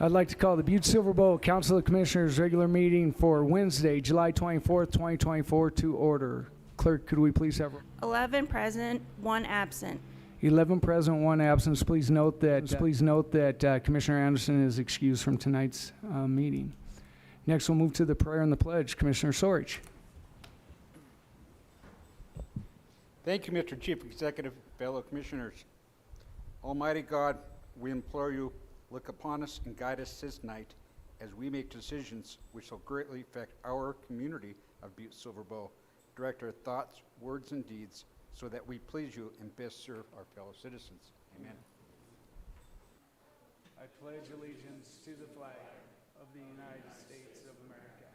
I'd like to call the Butte-Silver Council of Commissioners regular meeting for Wednesday, July 24th, 2024 to order. Clerk, could we please have 11 present, 1 absent. 11 present, 1 absent. Please note that Commissioner Anderson is excused from tonight's meeting. Next, we'll move to the prayer and the pledge. Commissioner Sorich. Thank you, Mr. Chief Executive, fellow commissioners. Almighty God, we implore you, look upon us and guide us this night as we make decisions which will greatly affect our community of Butte-Silver. Direct our thoughts, words, and deeds so that we please you and best serve our fellow citizens. Amen. I pledge allegiance to the flag of the United States of America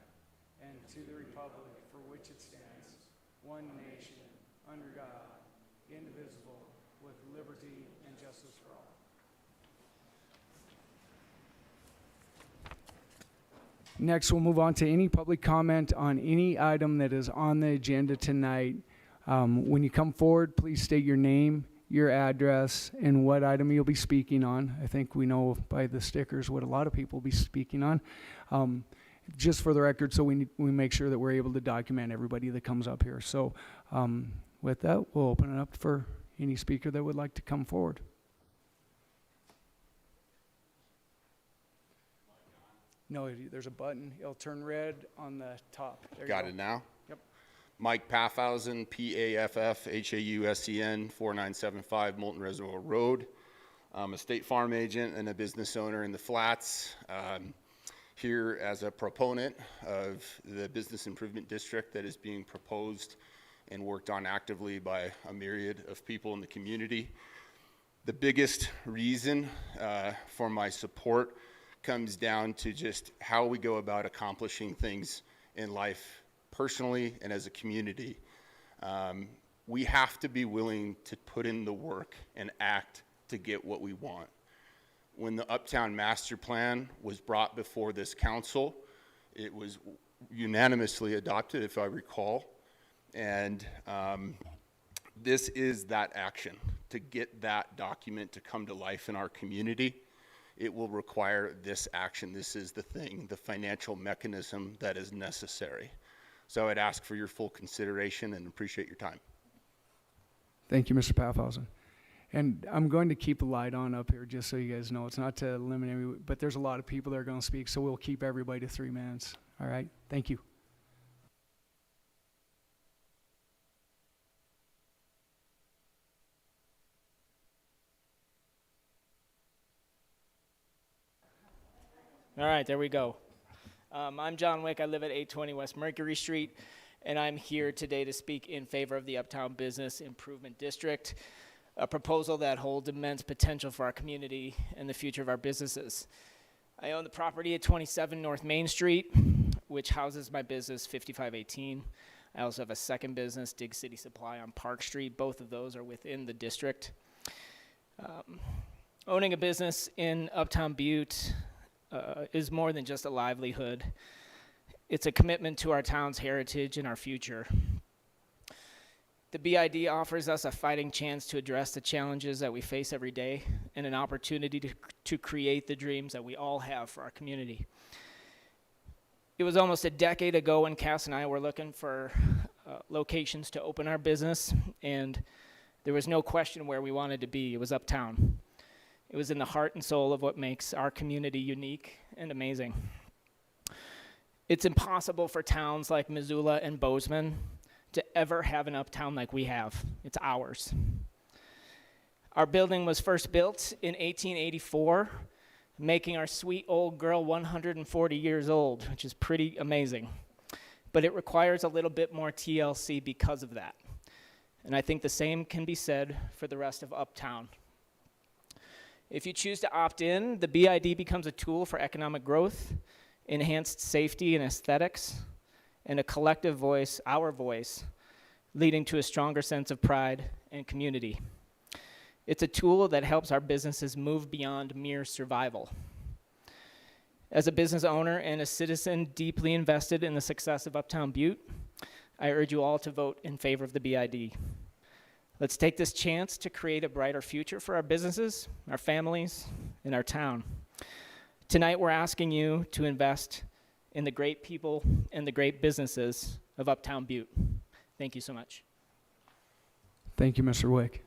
and to the republic for which it stands, one nation, under God, indivisible, with liberty and justice for all. Next, we'll move on to any public comment on any item that is on the agenda tonight. When you come forward, please state your name, your address, and what item you'll be speaking on. I think we know by the stickers what a lot of people will be speaking on. Just for the record, so we make sure that we're able to document everybody that comes up here. So with that, we'll open it up for any speaker that would like to come forward. No, there's a button. It'll turn red on the top. There Got it now? Yep. Mike Paffhausen, P-A-F-F-H-A-U-S-E-N, 4975 Molten Reservoir Road. I'm a state farm agent and a business owner in the Flats. Here as a proponent of the business improvement district that is being proposed and worked on actively by a myriad of people in the community. The biggest reason for my support comes down to just how we go about accomplishing things in life personally and as a community. We have to be willing to put in the work and act to get what we want. When the Uptown Master Plan was brought before this council, it was unanimously adopted, if I recall, and this is that action to get that document to come to life in our community. It will require this action. This is the thing, the financial mechanism that is necessary. So I'd ask for your full consideration and appreciate your time. Thank you, Mr. Paffhausen. And I'm going to keep a light on up here just so you guys know. It's not to limit everyone, but there's a lot of people that are going to speak, so we'll keep everybody to 3 minutes. All right? Thank you. All right, there we go. I'm John Wick. I live at 820 West Mercury Street, and I'm here today to speak in favor of the Uptown Business Improvement District, a proposal that holds immense potential for our community and the future of our businesses. I own the property at 27 North Main Street, which houses my business, 5518. I also have a second business, Dig City Supply, on Park Street. Both of those are within the district. Owning a business in Uptown Butte is more than just a livelihood. It's a commitment to our town's heritage and our future. The BID offers us a fighting chance to address the challenges that we face every day and an opportunity to create the dreams that we all have for our community. It was almost a decade ago when Cass and I were looking for locations to open our business, and there was no question where we wanted to be. It was Uptown. It was in the heart and soul of what makes our community unique and amazing. It's impossible for towns like Missoula and Bozeman to ever have an uptown like we have. It's ours. Our building was first built in 1884, making our sweet old girl 140 years old, which is pretty amazing. But it requires a little bit more TLC because of that. And I think the same can be said for the rest of Uptown. If you choose to opt in, the BID becomes a tool for economic growth, enhanced safety and aesthetics, and a collective voice, our voice, leading to a stronger sense of pride and community. It's a tool that helps our businesses move beyond mere survival. As a business owner and a citizen deeply invested in the success of Uptown Butte, I urge you all to vote in favor of the BID. Let's take this chance to create a brighter future for our businesses, our families, and our town. Tonight, we're asking you to invest in the great people and the great businesses of Uptown Butte. Thank you so much. Thank you, Mr. Wick.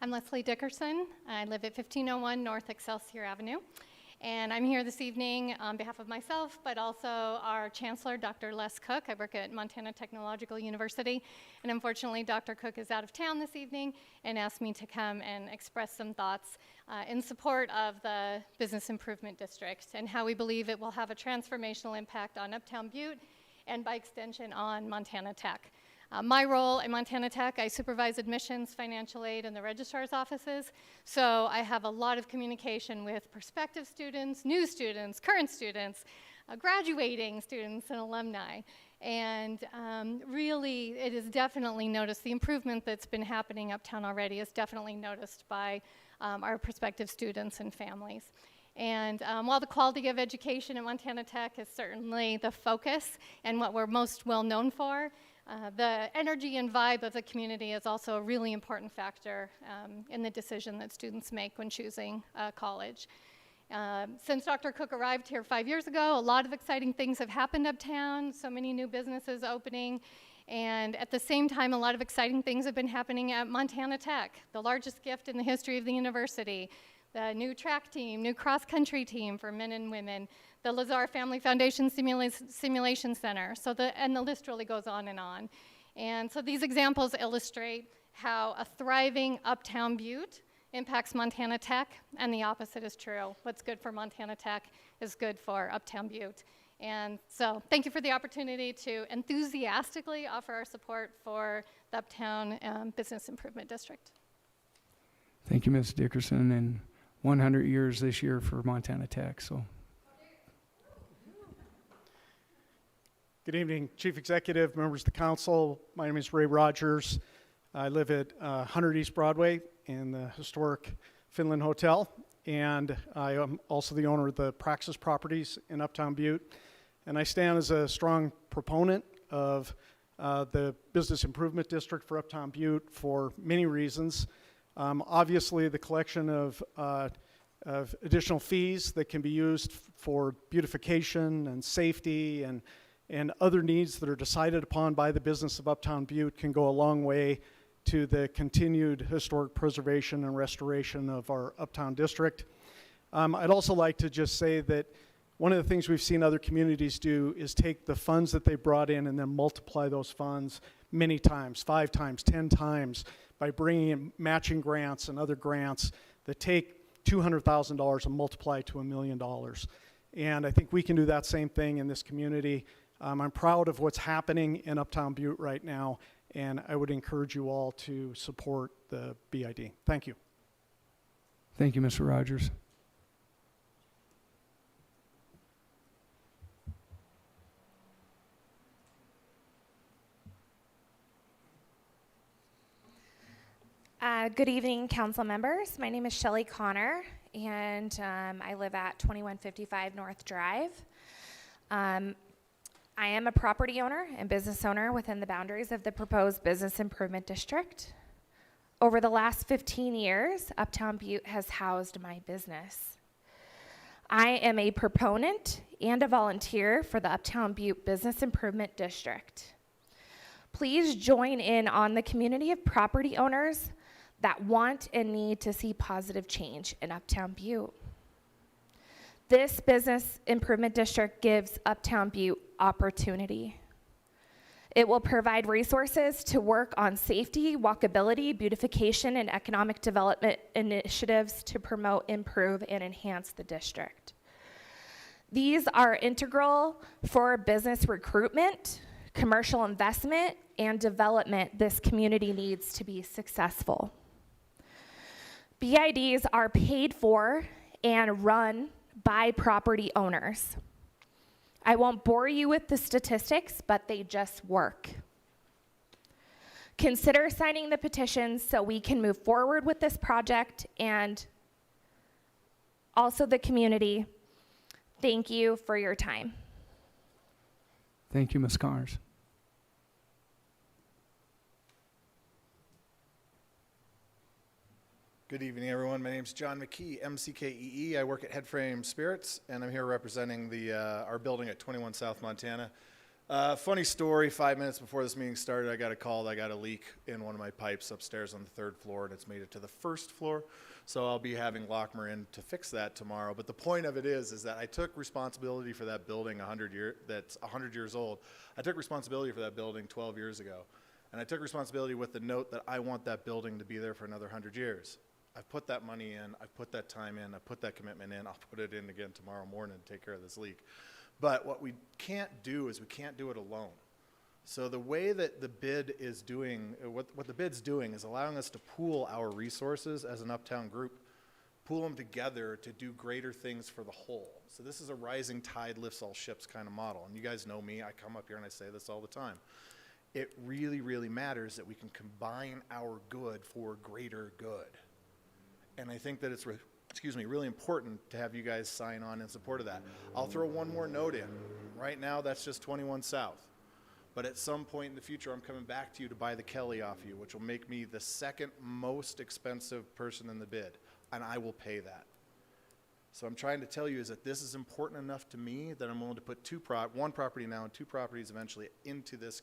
I'm Leslie Dickerson. I live at 1501 North Excelsior Avenue. And I'm here this evening on behalf of myself, but also our Chancellor, Dr. Les Cook. I work at Montana Technological University. And unfortunately, Dr. Cook is out of town this evening and asked me to come and express some thoughts in support of the Business Improvement District and how we believe it will have a transformational impact on Uptown Butte and by extension on Montana Tech. My role at Montana Tech, I supervise admissions, financial aid, and the registrar's offices. So I have a lot of communication with prospective students, new students, current students, graduating students, and alumni. And really, it is definitely noticed, the improvement that's been happening uptown already is definitely noticed by our prospective students and families. And while the quality of education at Montana Tech is certainly the focus and what we're most well known for, the energy and vibe of the community is also a really important factor in the decision that students make when choosing college. Since Dr. Cook arrived here 5 years ago, a lot of exciting things have happened uptown, so many new businesses opening, and at the same time, a lot of exciting things have been happening at Montana Tech, the largest gift in the history of the university, the new track team, new cross-country team for men and women, the Lazar Family Foundation Simulation Center, and the list really goes on. And so these examples illustrate how a thriving Uptown Butte impacts Montana Tech, and the opposite is true. What's good for Montana Tech is good for Uptown Butte. And so thank you for the opportunity to enthusiastically offer our support for the Uptown Business Improvement District. Thank you, Ms. Dickerson, and 100 years this year for Montana Tech. So, good evening, Chief Executive, members of the council. My name is Ray Rogers. I live at 100 East Broadway in the historic Finland Hotel, and I am also the owner of the Praxis Properties in Uptown Butte. And I stand as a strong proponent of the Business Improvement District for Uptown Butte for many reasons. Obviously, the collection of additional fees that can be used for beautification and safety and other needs that are decided upon by the business of Uptown Butte can go a long way to the continued historic preservation and restoration of our Uptown District. I'd also like to just say that one of the things we've seen other communities do is take the funds that they brought in and then multiply those funds many times, 5 times, 10 times, by bringing in matching grants and other grants that take $200,000 and multiply to $1 million. And I think we can do that same thing in this community. I'm proud of what's happening in Uptown Butte right now, and I would encourage you all to support the BID. Thank you. thank you, Mr. Rogers. Good evening, council members. My name is Shelley Connor, and I live at 2155 North Drive. I am a property owner and business owner within the boundaries of the proposed Business Improvement District. Over the last 15 years, Uptown Butte has housed my business. I am a proponent and a volunteer for the Uptown Butte Business Improvement District. Please join in on the community of property owners that want and need to see positive change in Uptown Butte. This Business Improvement District gives Uptown Butte opportunity. It will provide resources to work on safety, walkability, beautification, and economic development initiatives to promote, improve, and enhance the district. These are integral for business recruitment, commercial investment, and development this community needs to be successful. BIDs are paid for and run by property owners. I won't bore you with the statistics, but they just work. Consider signing the petitions so we can move forward with this project, and also the community. Thank you for your time. Thank you, Ms. Connors. Good evening, everyone. My name is John McKee, MCKEE. I work at Headframe Spirits, and I'm here representing our building at 21 South Montana. Funny story, 5 minutes before this meeting started, I got a call that I got a leak in one of my pipes upstairs on the third floor, and it's made it to the first floor. So I'll be having Lockmer in to fix that tomorrow. But the point of it is that I took responsibility for that building that's 100 years old. I took responsibility for that building 12 years ago. And I took responsibility with the note that I want that building to be there for another 100 years. I've put that money in, I've put that time in, I've put that commitment in, I'll put it in again tomorrow morning to take care of this leak. But what we can't do is we can't do it alone. So the way that the bid is doing, what the bid's doing is allowing us to pool our resources as an uptown group, pool them together to do greater things for the whole. So this is a rising tide lifts all ships kind of model. And you guys know me, I come up here and I say this all the time. It really, really matters that we can combine our good for greater good. And I think that it's really important to have you guys sign on in support of that. I'll throw one more note in. Right now, that's just 21 South. But at some point in the future, I'm coming back to you to buy the Kelly off you, which will make me the second most expensive person in the bid, and I will pay that. So I'm trying to tell you is that this is important enough to me that I'm willing to put one property now and two properties eventually into this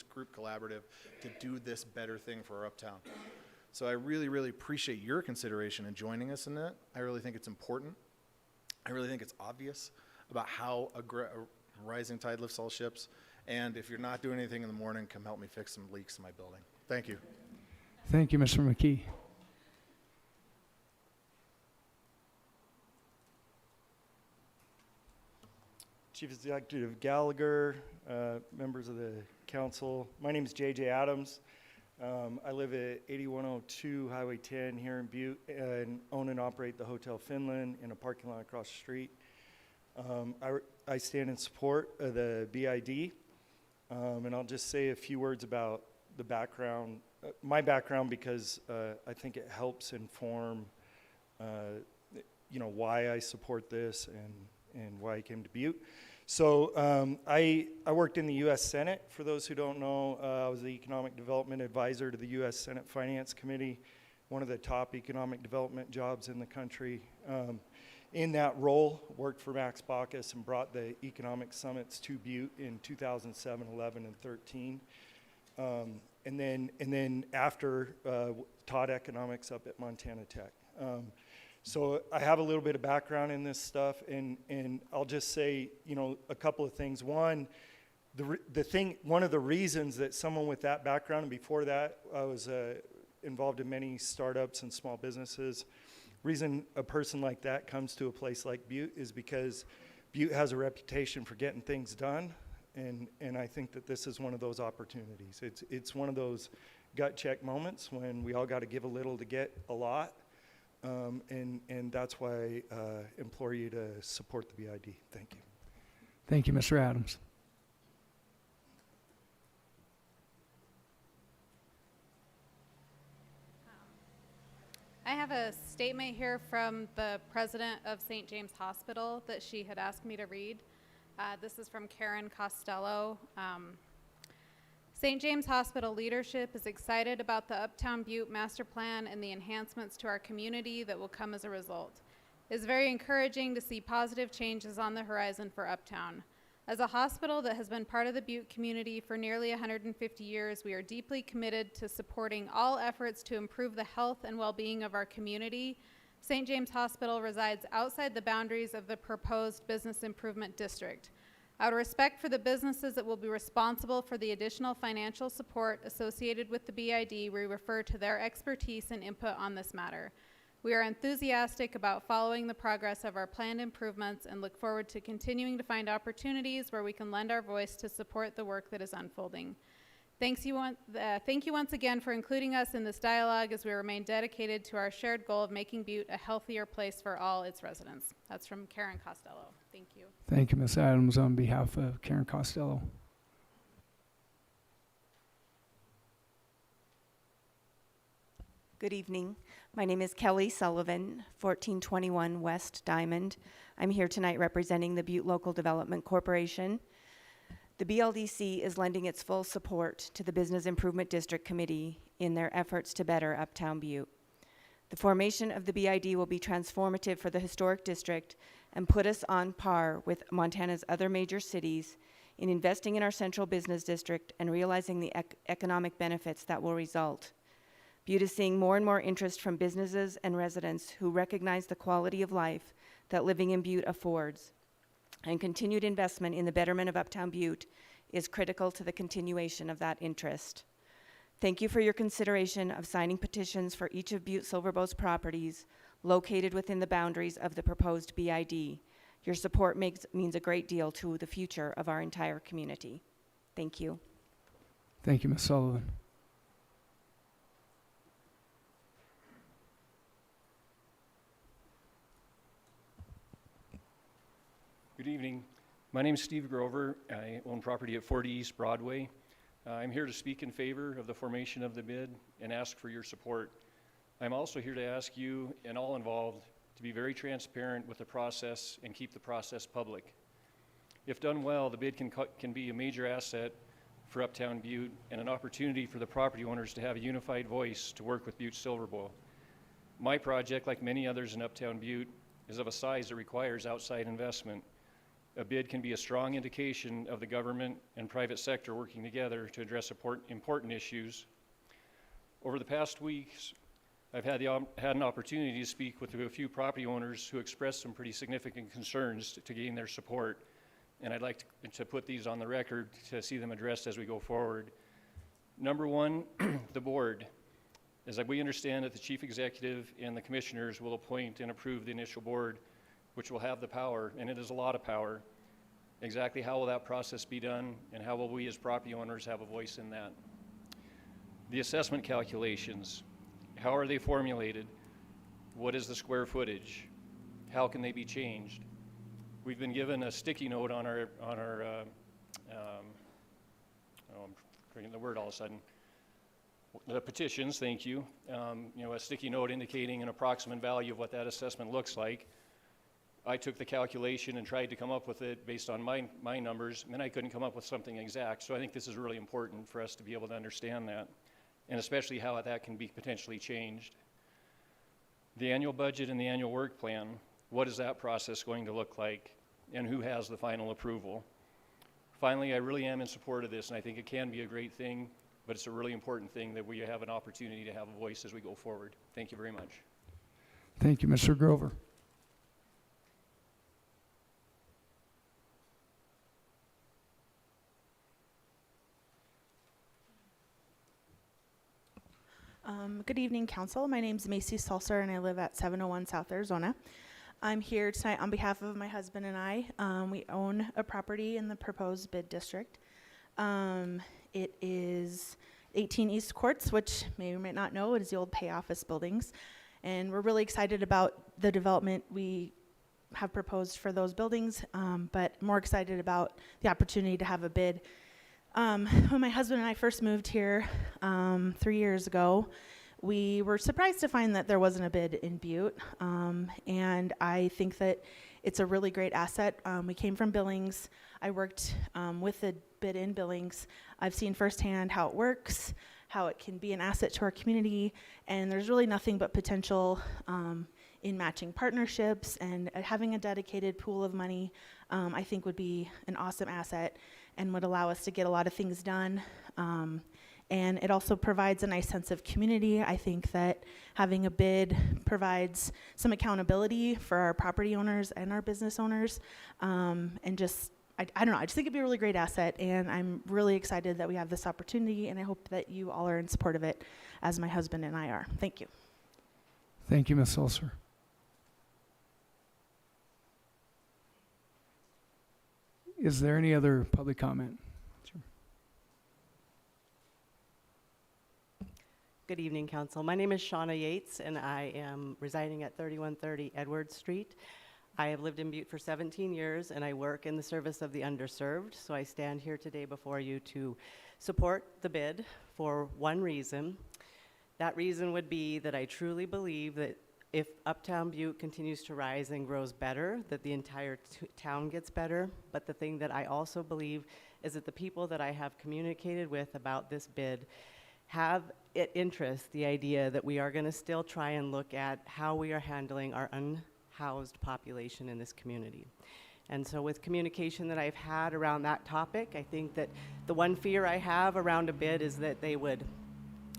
group collaborative to do this better thing for our uptown. So I really, really appreciate your consideration in joining us in that. I really think it's important. I really think it's obvious about how a rising tide lifts all ships. And if you're not doing anything in the morning, come help me fix some leaks in my building. Thank you. Thank you, Mr. McKee. Chief Executive Gallagher, members of the council. My name is J.J. Adams. I live at 8102 Highway 10 here in Butte and own and operate the Hotel Finland in a parking lot across the street. I stand in support of the BID, and I'll just say a few words about the background, my background, because I think it helps inform, why I support this and why I came to Butte. So I worked in the U.S. Senate. For those who don't know, I was the Economic Development Advisor to the U.S. Senate Finance Committee, one of the top economic development jobs in the country. In that role, worked for Max Baucus and brought the economic summits to Butte in 2007, 11, and 13. And then after, taught economics up at Montana Tech. So I have a little bit of background in this stuff, and I'll just say, a couple of things. One, one of the reasons that someone with that background, and before that, I was involved in many startups and small businesses. Reason a person like that comes to a place like Butte is because Butte has a reputation for getting things done, and I think that this is one of those opportunities. It's one of those gut check moments when we all got to give a little to get a lot. And that's why I implore you to support the BID. Thank you. Thank you, Mr. Adams. I have a statement here from the president of St. James Hospital that she had asked me to read. This is from Karen Costello. St. James Hospital leadership is excited about the Uptown Butte Master Plan and the enhancements to our community that will come as a result. It is very encouraging to see positive changes on the horizon for Uptown. As a hospital that has been part of the Butte community for nearly 150 years, we are deeply committed to supporting all efforts to improve the health and well-being of our community. St. James Hospital resides outside the boundaries of the proposed Business Improvement District. Out of respect for the businesses that will be responsible for the additional financial support associated with the BID, we refer to their expertise and input on this matter. We are enthusiastic about following the progress of our planned improvements and look forward to continuing to find opportunities where we can lend our voice to support the work that is unfolding. Thank you once again for including us in this dialogue as we remain dedicated to our shared goal of making Butte a healthier place for all its residents. That's from Karen Costello. Thank you. Thank you, Ms. Adams, on behalf of Karen Costello. Good evening. My name is Kelly Sullivan, 1421 West Diamond. I'm here tonight representing the Butte Local Development Corporation. The BLDC is lending its full support to the Business Improvement District Committee in their efforts to better Uptown Butte. The formation of the BID will be transformative for the historic district and put us on par with Montana's other major cities in investing in our central business district and realizing the economic benefits that will result. Butte is seeing more and more interest from businesses and residents who recognize the quality of life that living in Butte affords, and continued investment in the betterment of Uptown Butte is critical to the continuation of that interest. Thank you for your consideration of signing petitions for each of Butte-Silverboe's properties located within the boundaries of the proposed BID. Your support means a great deal to the future of our entire community. Thank you. Thank you, Ms. Sullivan. Good evening. My name is Steve Grover. I own property at 40 East Broadway. I'm here to speak in favor of the formation of the bid and ask for your support. I'm also here to ask you and all involved to be very transparent with the process and keep the process public. If done well, the bid can be a major asset for Uptown Butte and an opportunity for the property owners to have a unified voice to work with Butte-Silverboe. My project, like many others in Uptown Butte, is of a size that requires outside investment. A bid can be a strong indication of the government and private sector working together to address important issues. Over the past weeks, I've had an opportunity to speak with a few property owners who expressed some pretty significant concerns to gain their support, and I'd like to put these on the record to see them addressed as we go forward. Number one, the board. As we understand that the chief executive and the commissioners will appoint and approve the initial board, which will have the power, and it is a lot of power. Exactly how will that process be done, and how will we as property owners have a voice in that? The assessment calculations, how are they formulated? What is the square footage? How can they be changed? We've been given a sticky note on our I'm forgetting the word all of a sudden. The petitions, thank you. A sticky note indicating an approximate value of what that assessment looks like. I took the calculation and tried to come up with it based on my numbers, and I couldn't come up with something exact. So I think this is really important for us to be able to understand that, and especially how that can be potentially changed. The annual budget and the annual work plan, what is that process going to look like, and who has the final approval? Finally, I really am in support of this, and I think it can be a great thing, but it's a really important thing that we have an opportunity to have a voice as we go forward. Thank you very much. Thank you, Mr. Grover. Good evening, Council. My name is Macy Salser, and I live at 701 South Arizona. I'm here tonight on behalf of my husband and I. We own a property in the proposed bid district. It is 18 East Courts, which may or may not know, it is the old pay office buildings. And we're really excited about the development we have proposed for those buildings, but more excited about the opportunity to have a bid. When my husband and I first moved here 3 years ago, we were surprised to find that there wasn't a bid in Butte, and I think that it's a really great asset. We came from Billings. I worked with the bid in Billings. I've seen firsthand how it works, how it can be an asset to our community, and there's really nothing but potential in matching partnerships, and having a dedicated pool of money I think would be an awesome asset and would allow us to get a lot of things done. And it also provides a nice sense of community. I think that having a bid provides some accountability for our property owners and our business owners. And just, I don't know, I just think it'd be a really great asset, and I'm really excited that we have this opportunity, and I hope that you all are in support of it, as my husband and I are. Thank you. Thank you, Ms. Sulser. Is there any other public comment? Sure. Good evening, Council. My name is Shauna Yates, and I am residing at 3130 Edwards Street. I have lived in Butte for 17 years, and I work in the service of the underserved, so I stand here today before you to support the bid for one reason. That reason would be that I truly believe that if Uptown Butte continues to rise and grows better, that the entire town gets better. But the thing that I also believe is that the people that I have communicated with about this bid have at interest the idea that we are going to still try and look at how we are handling our unhoused population in this community. And so with communication that I've had around that topic, I think that the one fear I have around a bid is that they would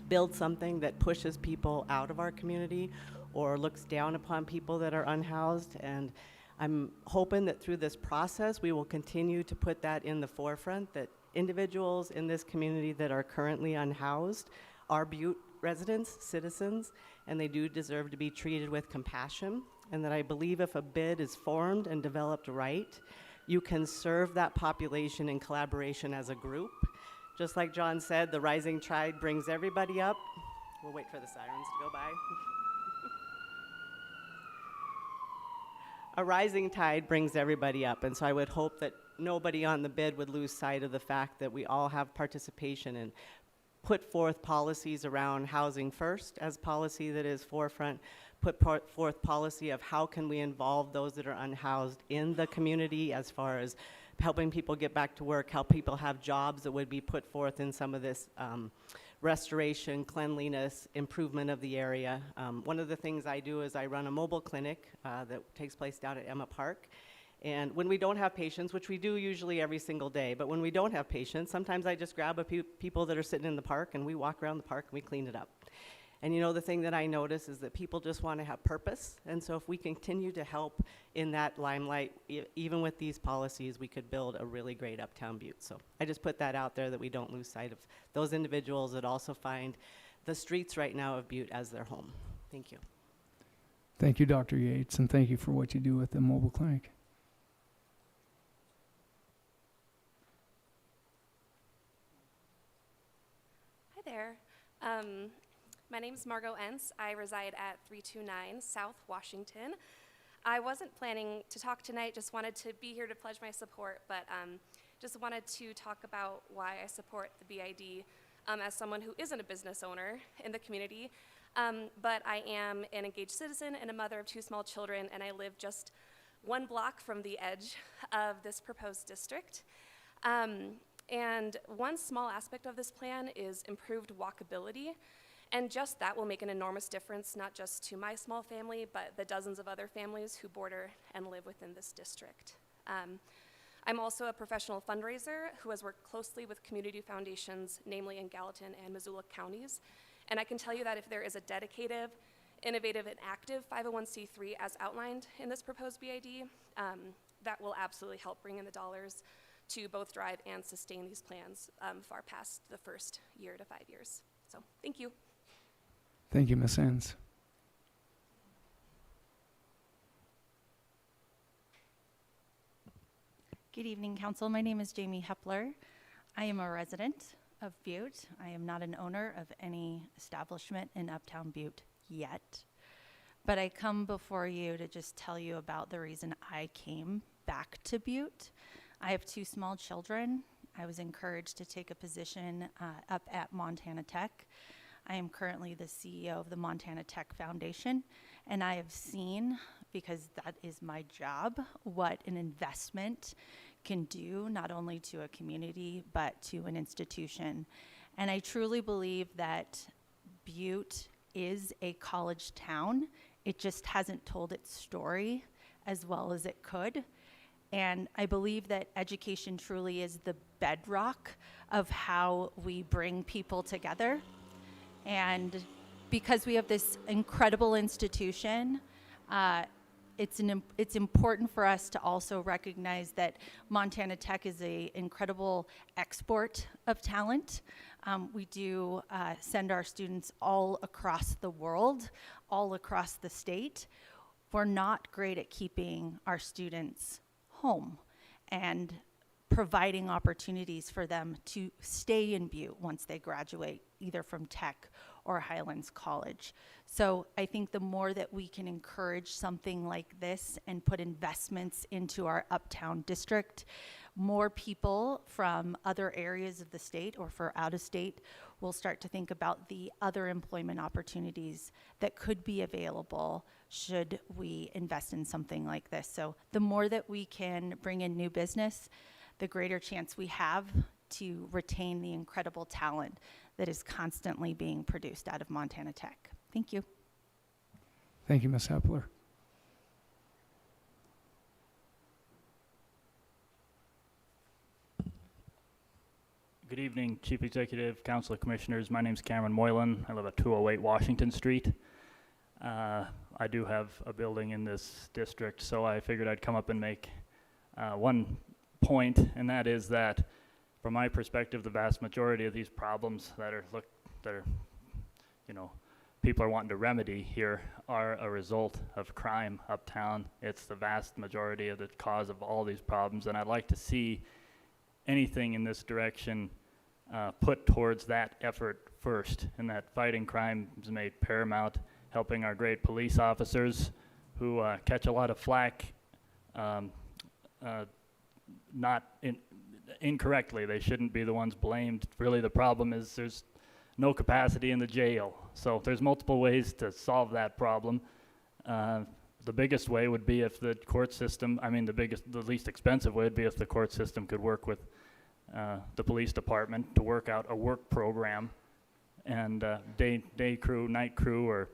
build something that pushes people out of our community or looks down upon people that are unhoused. And I'm hoping that through this process, we will continue to put that in the forefront, that individuals in this community that are currently unhoused are Butte residents, citizens, and they do deserve to be treated with compassion. And that I believe if a bid is formed and developed right, you can serve that population in collaboration as a group. Just like John said, the rising tide brings everybody up. We'll wait for the sirens to go by. A rising tide brings everybody up, and so I would hope that nobody on the bid would lose sight of the fact that we all have participation and put forth policies around housing first as policy that is forefront, put forth policy of how can we involve those that are unhoused in the community as far as helping people get back to work, help people have jobs that would be put forth in some of this restoration, cleanliness, improvement of the area. One of the things I do is I run a mobile clinic that takes place down at Emma Park. And when we don't have patients, which we do usually every single day, but when we don't have patients, sometimes I just grab a few people that are sitting in the park and we walk around the park and we clean it up. And you know, the thing that I notice is that people just want to have purpose. And so if we continue to help in that limelight, even with these policies, we could build a really great Uptown Butte. So I just put that out there that we don't lose sight of those individuals that also find the streets right now of Butte as their home. Thank you. Thank you, Dr. Yates, and thank you for what you do with the mobile clinic. Hi there. My name is Margot Entz. I reside at 329 South Washington. I wasn't planning to talk tonight, just wanted to be here to pledge my support, but just wanted to talk about why I support the BID as someone who isn't a business owner in the community, but I am an engaged citizen and a mother of 2 small children, and I live just 1 block from the edge of this proposed district. And one small aspect of this plan is improved walkability. And just that will make an enormous difference, not just to my small family, but the dozens of other families who border and live within this district. I'm also a professional fundraiser who has worked closely with community foundations, namely in Gallatin and Missoula counties. And I can tell you that if there is a dedicated, innovative, and active 501c3 as outlined in this proposed BID, that will absolutely help bring in the dollars to both drive and sustain these plans far past the first year to 5 years. So, thank you. Thank you, Ms. Enns. Good evening, Council. My name is Jamie Hepler. I am a resident of Butte. I am not an owner of any establishment in Uptown Butte yet, but I come before you to just tell you about the reason I came back to Butte. I have 2 small children. I was encouraged to take a position up at Montana Tech. I am currently the CEO of the Montana Tech Foundation, and I have seen, because that is my job, what an investment can do not only to a community, but to an institution. And I truly believe that Butte is a college town. It just hasn't told its story as well as it could. And I believe that education truly is the bedrock of how we bring people together. And because we have this incredible institution, it's important for us to also recognize that Montana Tech is an incredible export of talent. We do send our students all across the world, all across the state. We're not great at keeping our students home and providing opportunities for them to stay in Butte once they graduate, either from Tech or Highlands College. So I think the more that we can encourage something like this and put investments into our Uptown district, more people from other areas of the state or for out of state will start to think about the other employment opportunities that could be available should we invest in something like this. So the more that we can bring in new business, the greater chance we have to retain the incredible talent that is constantly being produced out of Montana Tech. Thank you. Thank you, Ms. Hepler. Good evening, Chief Executive, Council of Commissioners. My name is Cameron Moylan. I live at 208 Washington Street. I do have a building in this district, so I figured I'd come up and make one point, and that is that, from my perspective, the vast majority of these problems that are people are wanting to remedy here are a result of crime uptown. It's the vast majority of the cause of all these problems, and I'd like to see anything in this direction put towards that effort first, and that fighting crime is made paramount, helping our great police officers who catch a lot of flack incorrectly. They shouldn't be the ones blamed. Really, the problem is there's no capacity in the jail. So there's multiple ways to solve that problem. The biggest way would be if the court system, the least expensive way would be if the court system could work with the police department to work out a work program and day crew, night crew, or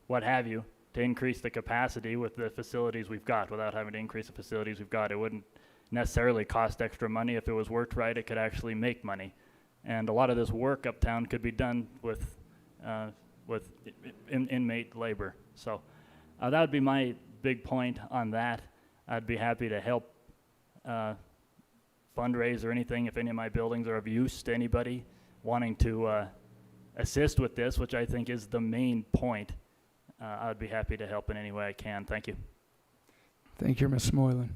what have you, to increase the capacity with the facilities we've got without having to increase the facilities we've got. It wouldn't necessarily cost extra money. If it was worked right, it could actually make money. And a lot of this work uptown could be done with inmate labor. So that would be my big point on that. I'd be happy to help fundraise or anything if any of my buildings are of use to anybody wanting to assist with this, which I think is the main point. I'd be happy to help in any way I can. Thank you. Thank you, Ms. Moylan.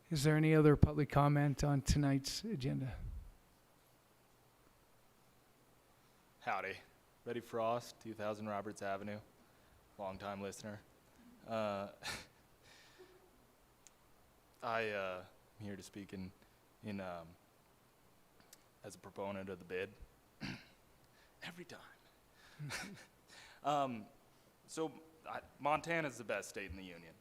Is there any other public comment on tonight's agenda? Howdy. Betty Frost, 2000 Roberts Avenue, longtime listener. I'm here to speak in as a proponent of the bid. Every time. Montana's the best state in the union.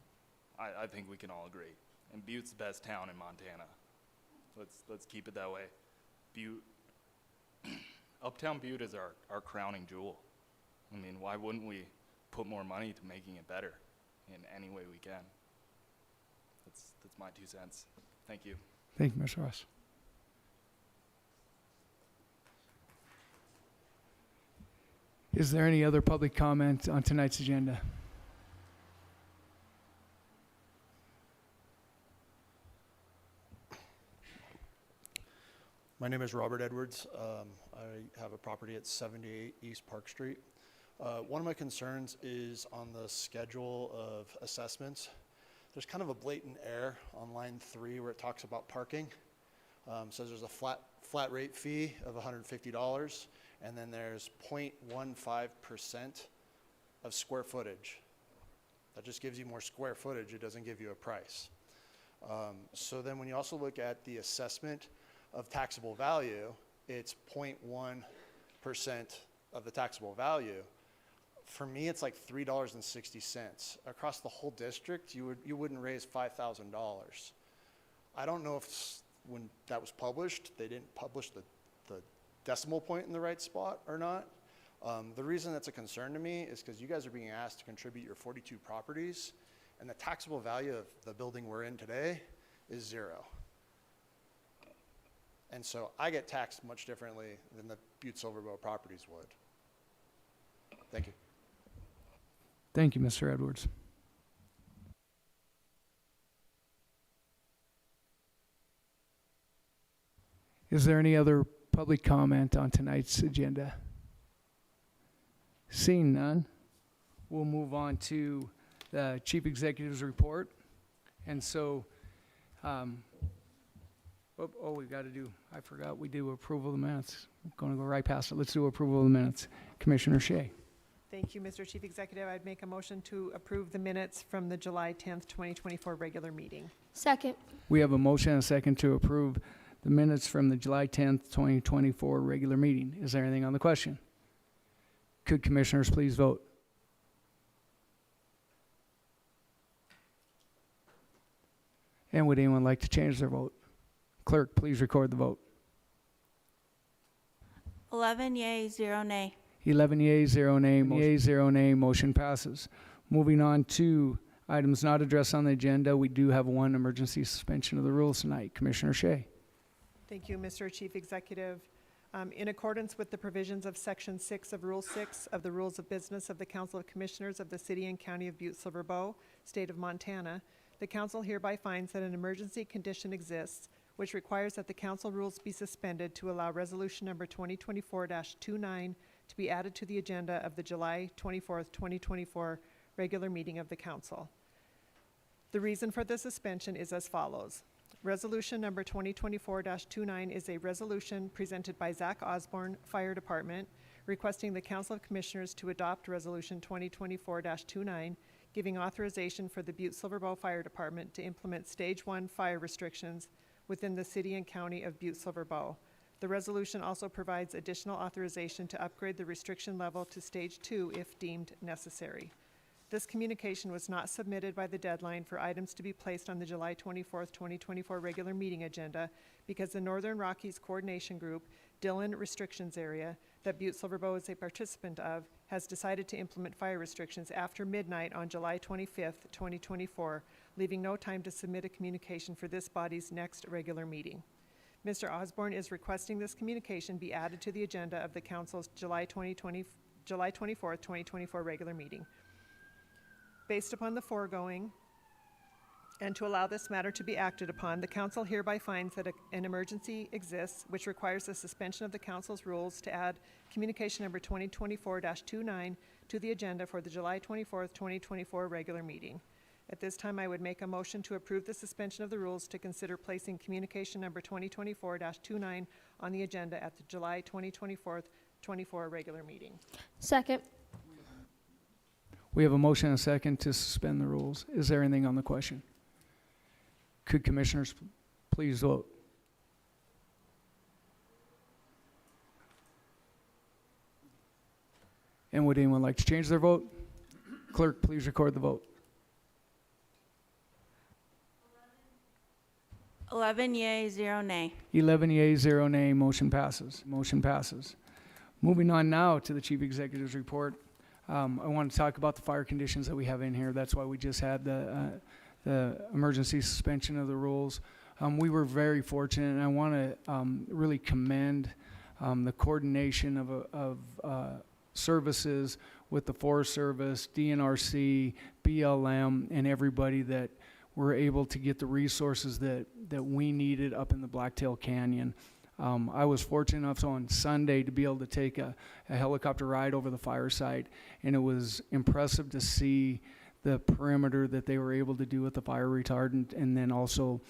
I think we can all agree. And Butte's the best town in Montana. Let's keep it that way. Uptown Butte is our crowning jewel. I mean, why wouldn't we put more money to making it better in any way we can? That's my 2 cents. Thank you. Thank you, Ms. Ross. Is there any other public comment on tonight's agenda? My name is Robert Edwards. I have a property at 78 East Park Street. One of my concerns is on the schedule of assessments. There's kind of a blatant error on line 3 where it talks about parking. Says there's a flat rate fee of $150, and then there's 0.15% of square footage. That just gives you more square footage. It doesn't give you a price. So then when you also look at the assessment of taxable value, it's 0.1% of the taxable value. For me, it's like $3.60. Across the whole district, you wouldn't raise $5,000. I don't know if when that was published, they didn't publish the decimal point in the right spot or not. The reason that's a concern to me is because you guys are being asked to contribute your 42 properties, and the taxable value of the building we're in today is 0. And so I get taxed much differently than the Butte-Silver properties would. Thank you. Thank you, Mr. Edwards. Is there any other public comment on tonight's agenda? Seeing none, we'll move on to the Chief Executive's report. And so, I forgot we do approval of the minutes. I'm going to go right past it. Let's do approval of the minutes. Commissioner Shea. Thank you, Mr. Chief Executive. I'd make a motion to approve the minutes from the July 10th, 2024 regular meeting. Second. We have a motion and a second to approve the minutes from the July 10th, 2024 regular meeting. Is there anything on the question? Could commissioners please vote? And would anyone like to change their vote? Clerk, please record the vote. 11 yea, 0 nay. 11 yeas, 0 nay, motion passes. Moving on to items not addressed on the agenda, we do have one emergency suspension of the rules tonight. Commissioner Shea. Thank you, Mr. Chief Executive. In accordance with the provisions of Section 6 of Rule 6 of the Rules of Business of the Council of Commissioners of the City and County of Butte-Silver Bow, State of Montana, the council hereby finds that an emergency condition exists which requires that the council rules be suspended to allow resolution number 2024-29 to be added to the agenda of the July 24th, 2024 regular meeting of the council. The reason for the suspension is as follows. Resolution number 2024-29 is a resolution presented by Zach Osborne, Fire Department, requesting the Council of Commissioners to adopt Resolution 2024-29, giving authorization for the Butte-Silver Bow Fire Department to implement Stage 1 fire restrictions within the City and County of Butte-Silver Bow. The resolution also provides additional authorization to upgrade the restriction level to Stage 2 if deemed necessary. This communication was not submitted by the deadline for items to be placed on the July 24th, 2024 regular meeting agenda because the Northern Rockies Coordination Group, Dillon Restrictions Area, that Butte-Silver Bow is a participant of, has decided to implement fire restrictions after midnight on July 25th, 2024, leaving no time to submit a communication for this body's next regular meeting. Mr. Osborne is requesting this communication be added to the agenda of the Council's July 24th, 2024 regular meeting. Based upon the foregoing, and to allow this matter to be acted upon, the Council hereby finds that an emergency exists which requires the suspension of the Council's rules to add communication number 2024-29 to the agenda for the July 24th, 2024 regular meeting. At this time, I would make a motion to approve the suspension of the rules to consider placing communication number 2024-29 on the agenda at the July 24th, 24 regular meeting. Second. We have a motion and a second to suspend the rules. Is there anything on the question? Could commissioners please vote? And would anyone like to change their vote? Clerk, please record the vote. 11 yea, 0 nay. 11 yeas, 0 nay, motion passes. Motion passes. Moving on now to the Chief Executive's report. I want to talk about the fire conditions that we have in here. That's why we just had the emergency suspension of the rules. We were very fortunate, and I want to really commend the coordination of services with the Forest Service, DNRC, BLM, and everybody that were able to get the resources that we needed up in the Blacktail Canyon. I was fortunate enough on Sunday to be able to take a helicopter ride over the fire site, and it was impressive to see the perimeter that they were able to do with the fire retardant, and then also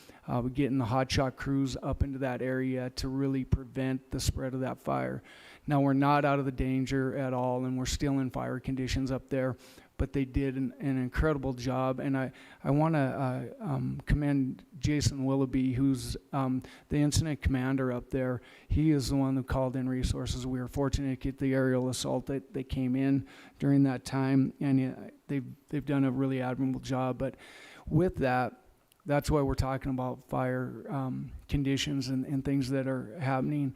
getting the hotshot crews up into that area to really prevent the spread of that fire. Now, we're not out of the danger at all, and we're still in fire conditions up there, but they did an incredible job, and I want to commend Jason Willoughby, who's the incident commander up there. He is the one who called in resources. We were fortunate to get the aerial assault that came in during that time, and they've done a really admirable job. But with that, that's why we're talking about fire conditions and things that are happening.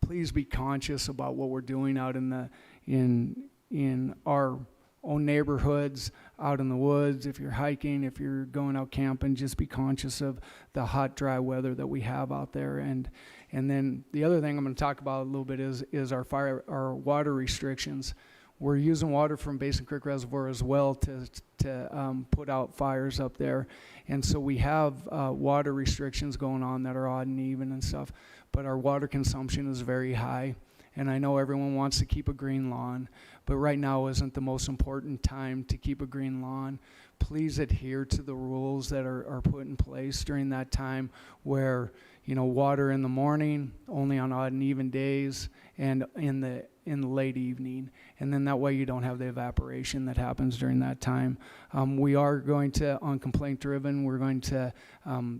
Please be conscious about what we're doing out in our own neighborhoods, out in the woods. If you're hiking, if you're going out camping, just be conscious of the hot, dry weather that we have out there. And then the other thing I'm going to talk about a little bit is our water restrictions. We're using water from Basin Creek Reservoir as well to put out fires up there, and so we have water restrictions going on that are odd and even and stuff. But our water consumption is very high. And I know everyone wants to keep a green lawn, but right now isn't the most important time to keep a green lawn. Please adhere to the rules that are put in place during that time where, water in the morning, only on odd and even days, and in the late evening. And then that way you don't have the evaporation that happens during that time. We are going to, on complaint driven, we're going to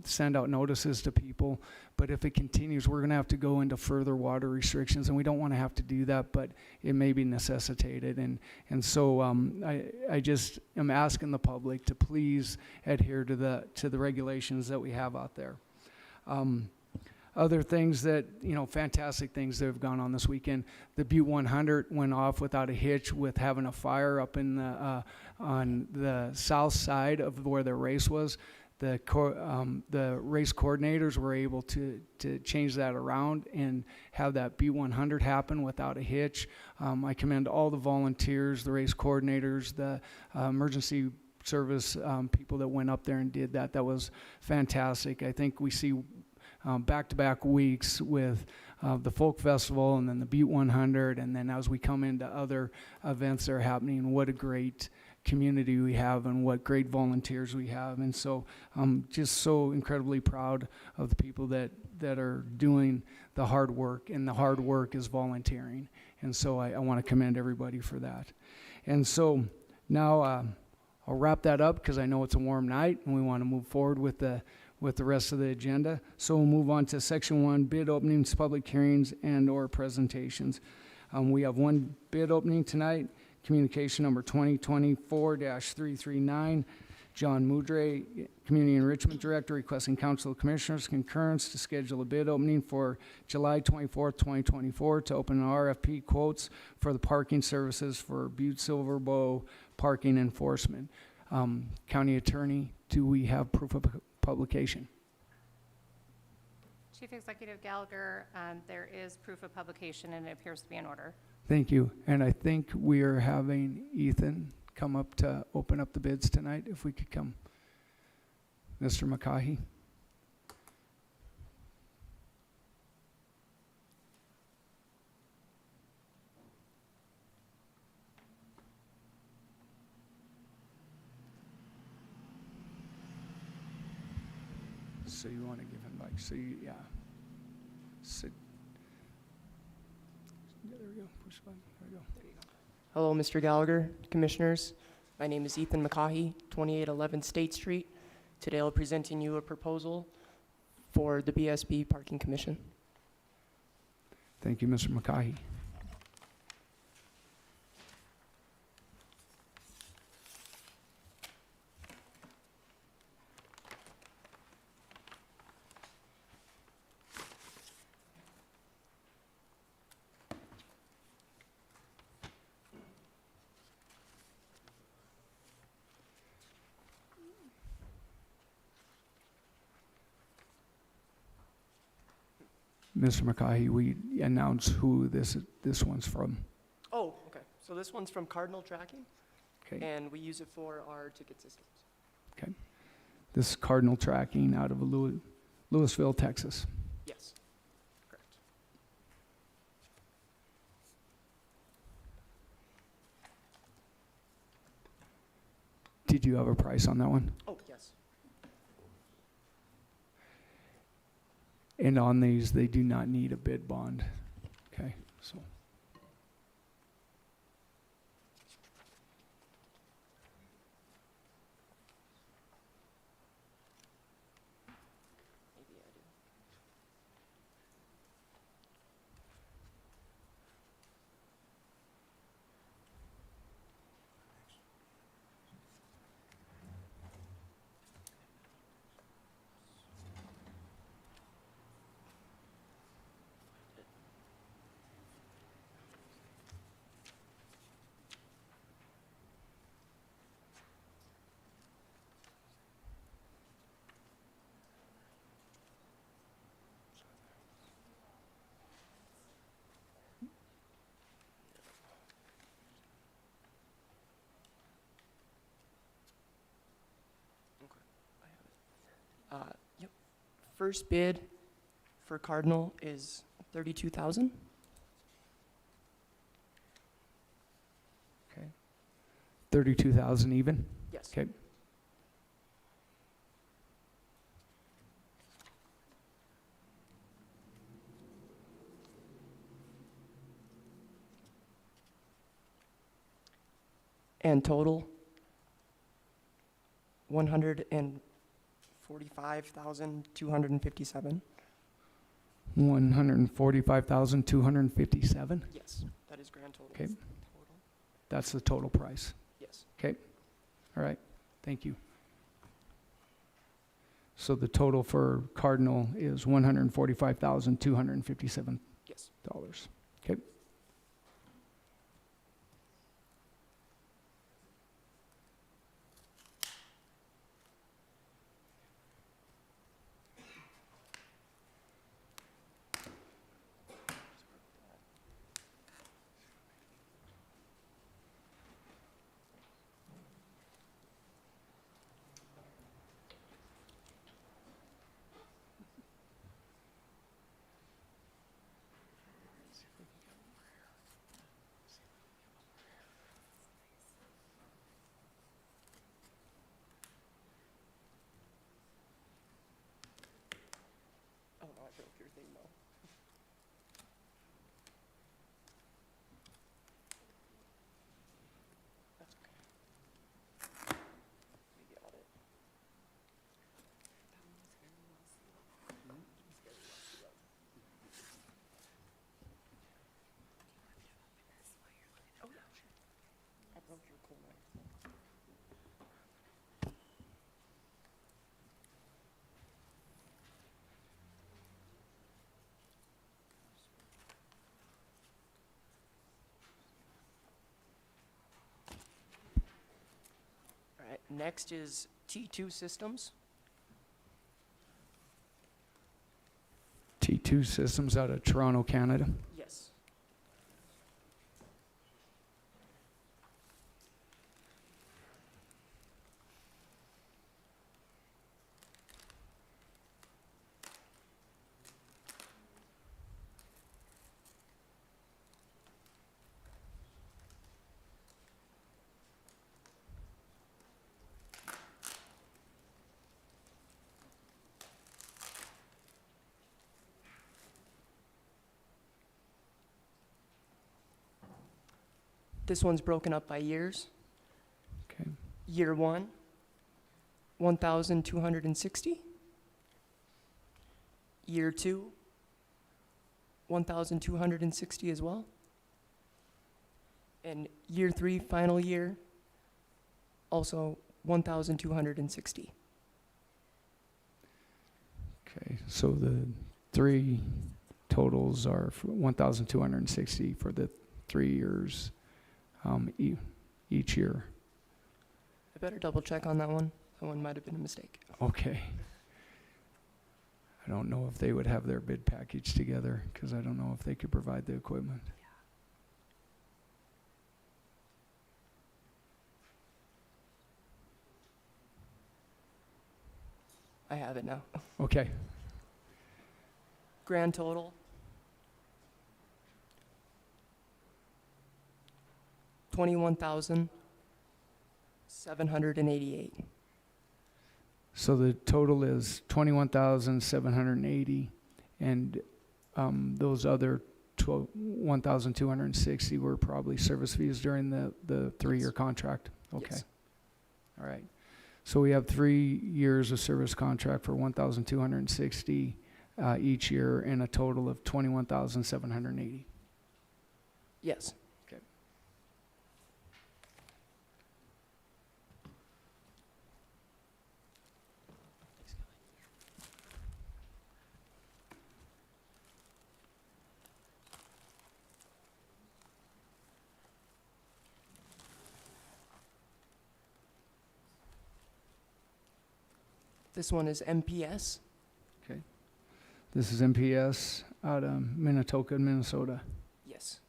send out notices to people. But if it continues, we're going to have to go into further water restrictions, and we don't want to have to do that, but it may be necessitated. And so I just am asking the public to please adhere to the regulations that we have out there. Other things that, fantastic things that have gone on this weekend. The Butte 100 went off without a hitch with having a fire up in on the south side of where the race was. The race coordinators were able to change that around and have that Butte 100 happen without a hitch. I commend all the volunteers, the race coordinators, the emergency service people that went up there and did that. That was fantastic. I think we see back-to-back weeks with the Folk Festival and then the Butte 100, and then as we come into other events that are happening, what a great community we have and what great volunteers we have. And so I'm just so incredibly proud of the people that are doing the hard work, and the hard work is volunteering. And so I want to commend everybody for that. And so now I'll wrap that up because I know it's a warm night and we want to move forward with the rest of the agenda. So we'll move on to section 1, bid openings, public hearings, and or presentations. We have one bid opening tonight, communication number 2024-339. John Mudray, Community Enrichment Director, requesting Council of Commissioners concurrence to schedule a bid opening for July 24th, 2024 to open RFP quotes for the parking services for Butte-Silver parking enforcement. County Attorney, do we have proof of publication? Chief Executive Gallagher, there is proof of publication and it appears to be in order. Thank you. And I think we are having Ethan come up to open up the bids tonight. If we could come. Mr. McCaughey. So you want to give him yeah. Sit. Yeah, there we go. Push button. There we go. There you go. Hello, Mr. Gallagher, Commissioners. My name is Ethan McCaughey, 2811 State Street. Today I'll be presenting you a proposal for the BSB Parking Commission. Thank you, Mr. McCaughey. Mr. McCaughey, we announce who this one's from. Oh, okay. So this one's from Cardinal Tracking, Okay. and we use it for our ticket systems. Okay. This is Cardinal Tracking out of Louisville, Texas. Yes, correct. Did you have a price on that one? Oh, yes. And on these, they do not need a bid bond. Okay, so. Maybe I do. Yep. First bid for Cardinal is $32,000. Okay. 32,000 even? Yes. Okay. and total 145,257. 145,257? Yes, that is grand total. Okay. That's the total price. Yes. Okay. All right. Thank you. So the total for Cardinal is $145,257. Yes. Okay. Oh no, I broke your thing though. That's okay. We got it. Oh yeah, sure. I broke your cool knife. All right, next is T2 Systems. T2 Systems out of Toronto, Canada. Yes. This one's broken up by years. Okay. Year 1, 1,260. Year 2, 1,260 as well. And year 3, final year, also 1,260. Okay. So the three totals are for 1,260 for the 3 years each year. I better double check on that one. That one might have been a mistake. Okay. I don't know if they would have their bid package together because I don't know if they could provide the equipment. I have it now. Okay. Grand total, 21,788. So the total is 21,780, and those other 1,260 were probably service fees during the 3-year contract. Okay. Yes. All right. So we have 3 years of service contract for 1,260 each year, and a total of 21,780. Yes. Okay. This one is MPS. Okay. This is MPS out of Minnetonka, Minnesota. Yes.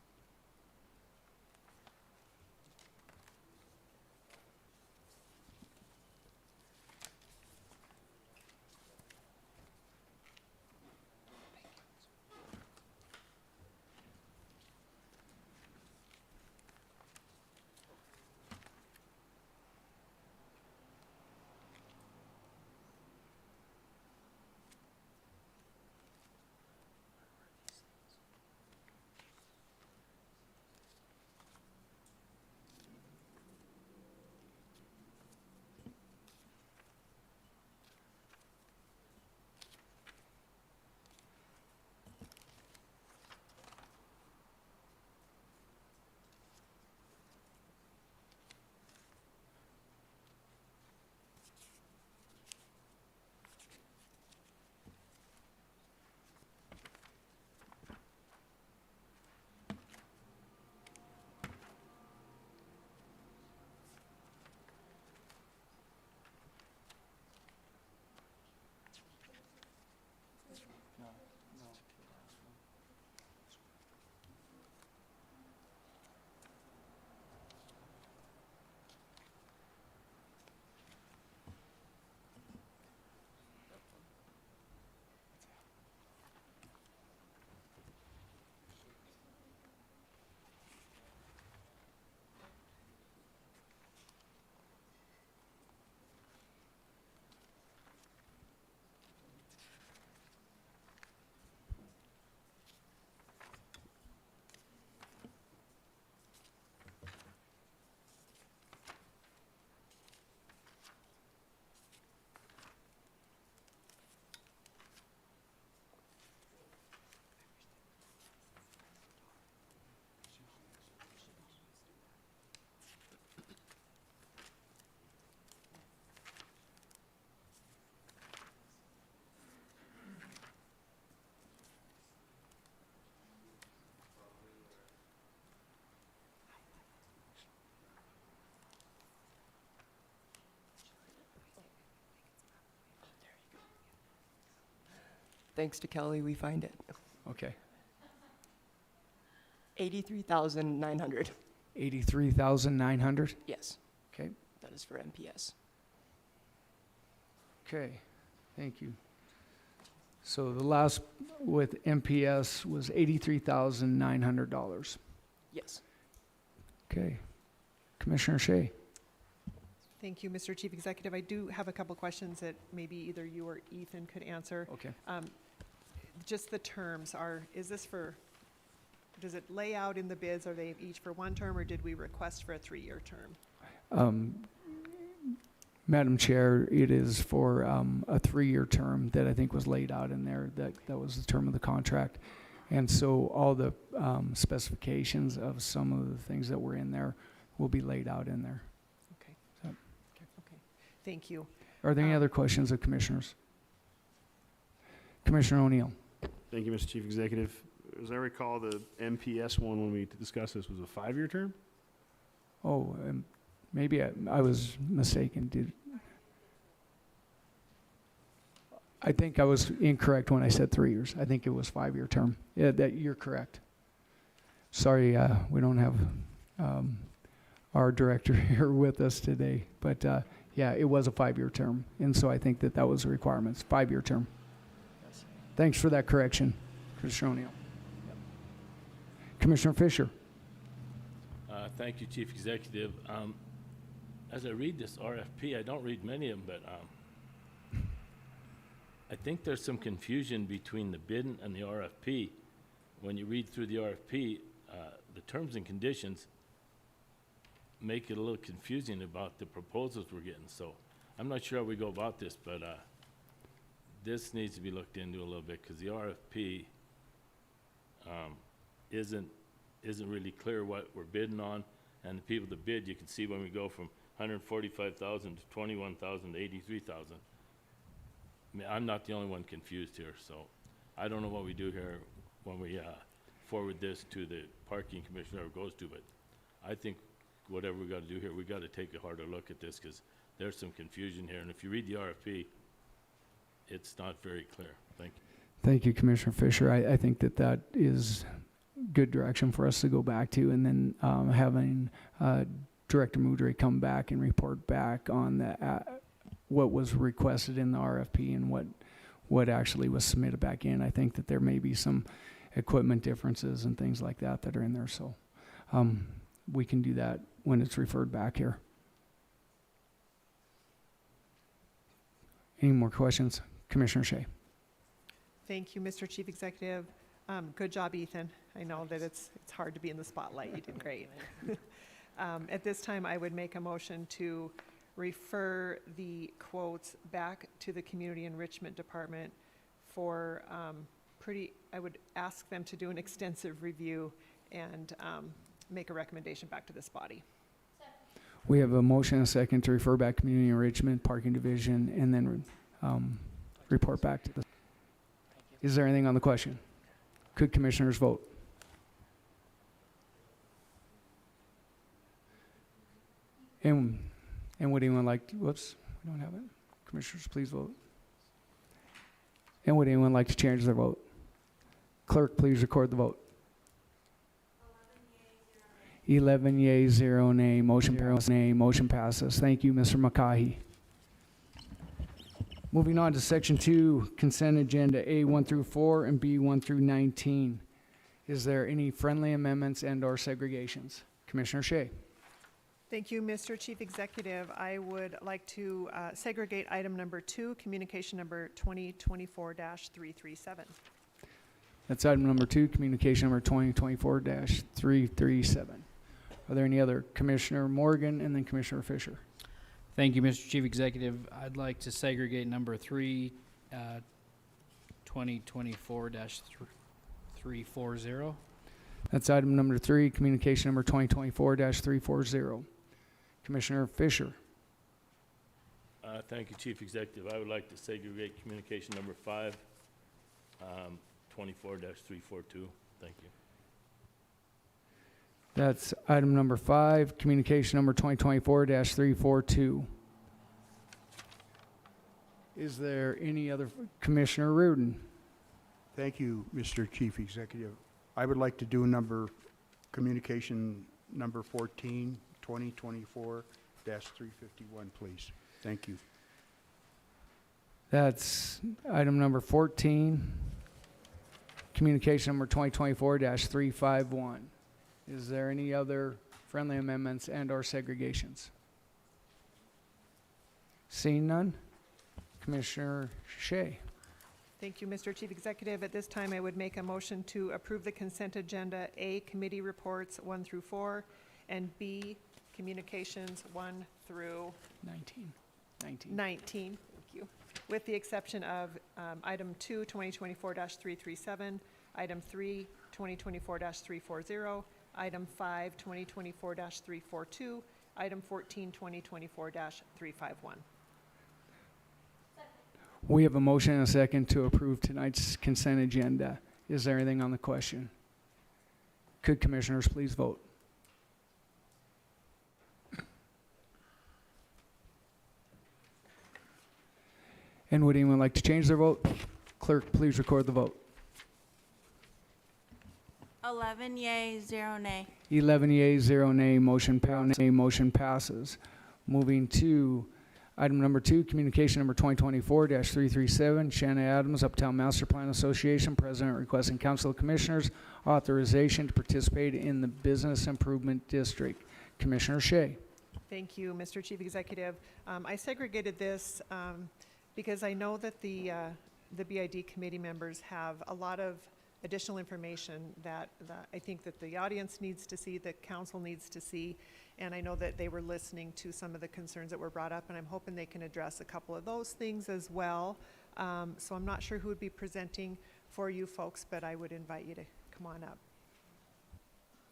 thanks to Kelly, we find it. Okay. 83,900. 83,900? Yes, Okay. that is for MPS. Okay, thank you. So the last with MPS was $83,900. Yes. Okay. Commissioner Shea. Thank you, Mr. Chief Executive. I do have a couple questions that maybe either you or Ethan could answer. Okay. Just the terms is this for, does it lay out in the bids, are they each for one term, or did we request for a 3-year term? Madam Chair, it is for a 3-year term that I think was laid out in there. That was the term of the contract. And so all the specifications of some of the things that were in there will be laid out in there. Okay. So, Okay. Thank you. are there any other questions of commissioners? Commissioner O'Neill. Thank you, Mr. Chief Executive. As I recall, the MPS one, when we discussed this, was a 5-year term? Oh, maybe I was mistaken. I think I was incorrect when I said 3 years. I think it was 5-year term. Yeah, that you're correct. Sorry, we don't have our director here with us today, but yeah, it was a 5-year term, and so I think that was a requirement. 5-year term. Yes. Thanks for that correction, Commissioner O'Neill. Yep. Commissioner Fisher. Thank you, Chief Executive. As I read this RFP, I don't read many of them, but I think there's some confusion between the bid and the RFP. When you read through the RFP, the terms and conditions make it a little confusing about the proposals we're getting. So I'm not sure how we go about this, but this needs to be looked into a little bit, because the RFP isn't really clear what we're bidding on, and the people that bid, you can see when we go from 145,000 to 21,000 to 83,000. I mean, I'm not the only one confused here, so I don't know what we do here when we forward this to the parking commissioner it goes to, but I think whatever we got to do here, we got to take a harder look at this, because there's some confusion here, and if you read the RFP, it's not very clear. Thank you. Thank you, Commissioner Fisher. I think that is good direction for us to go back to, and then having Director Moudray come back and report back on what was requested in the RFP and what actually was submitted back in. I think that there may be some equipment differences and things like that are in there, so we can do that when it's referred back here. Any more questions? Commissioner Shea. Thank you, Mr. Chief Executive. Good job, Ethan. I know that it's hard to be in the spotlight. You did great. At this time, I would make a motion to refer the quotes back to the Community Enrichment Department for I would ask them to do an extensive review and make a recommendation back to this body. We have a motion and a second to refer back Community Enrichment, Parking Division, and then report back to the. Is there anything on the question? Could commissioners vote? And would anyone like to, whoops, we don't have it. Commissioners, please vote. And would anyone like to change their vote? Clerk, please record the vote. 11 yeas, 0 nay. Motion passes. Thank you, Mr. McCaughey. Moving on to Section 2, Consent Agenda A 1 through 4 and B 1 through 19. Is there any friendly amendments and/or segregations? Commissioner Shea. Thank you, Mr. Chief Executive. I would like to segregate item number 2, communication number 2024-337. That's item number 2, communication number 2024-337. Are there any other? Commissioner Morgan and then Commissioner Fisher. Thank you, Mr. Chief Executive. I'd like to segregate number 3, 2024-340. That's item number 3, communication number 2024-340. Commissioner Fisher. Thank you, Chief Executive. I would like to segregate communication number 5, 24-342. Thank you. That's item number 5, communication number 2024-342. Is there any other? Commissioner Reardon. Thank you, Mr. Chief Executive. I would like to do communication number 14, 2024-351, please. Thank you. That's item number 14, communication number 2024-351. Is there any other friendly amendments and/or segregations? Seeing none, Commissioner Shea. Thank you, Mr. Chief Executive. At this time, I would make a motion to approve the consent agenda, A, committee reports 1 through 4, and B, communications 1 through 19. 19. Thank you. With the exception of item 2, 2024-337, item 3, 2024-340, item 5, 2024-342, item 14, 2024-351. We have a motion and a second to approve tonight's consent agenda. Is there anything on the question? Could commissioners please vote? And would anyone like to change their vote? Clerk, please record the vote. 11 yea, 0 nay. 11 yeas, 0 nay, motion passes. Moving to item number 2, communication number 2024-337, Shanna Adams, Uptown Master Plan Association, President requesting Council of Commissioners authorization to participate in the Business Improvement District. Commissioner Shea. Thank you, Mr. Chief Executive. I segregated this because I know that the BID committee members have a lot of additional information that I think that the audience needs to see, the council needs to see, and I know that they were listening to some of the concerns that were brought up, and I'm hoping they can address a couple of those things as well. So I'm not sure who would be presenting for you folks, but I would invite you to come on up.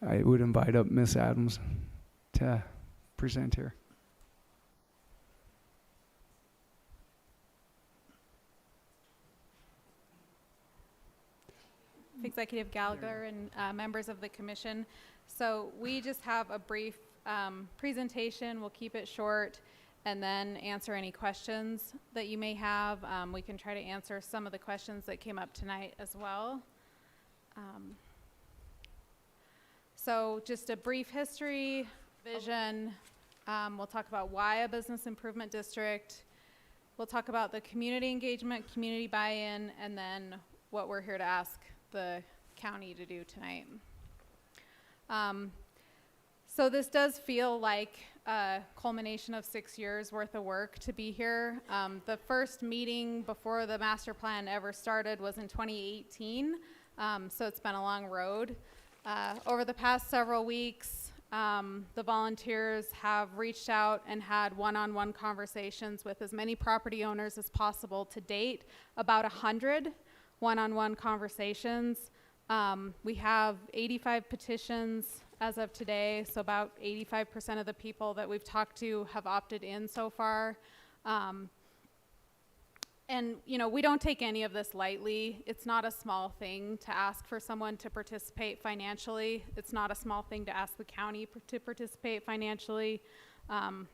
I would invite up Ms. Adams to present here. Executive Gallagher and members of the commission. So we just have a brief presentation. We'll keep it short and then answer any questions that you may have. We can try to answer some of the questions that came up tonight as well. So just a brief history, vision. We'll talk about why a business improvement district. We'll talk about the community engagement, community buy-in, and then what we're here to ask the county to do tonight. So this does feel like a culmination of 6 years worth of work to be here. The first meeting before the master plan ever started was in 2018, so it's been a long road. Over the past several weeks, the volunteers have reached out and had one-on-one conversations with as many property owners as possible to date, about 100 one-on-one conversations. We have 85 petitions as of today, so about 85% of the people that we've talked to have opted in so far. And you know, we don't take any of this lightly. It's not a small thing to ask for someone to participate financially. It's not a small thing to ask the county to participate financially. You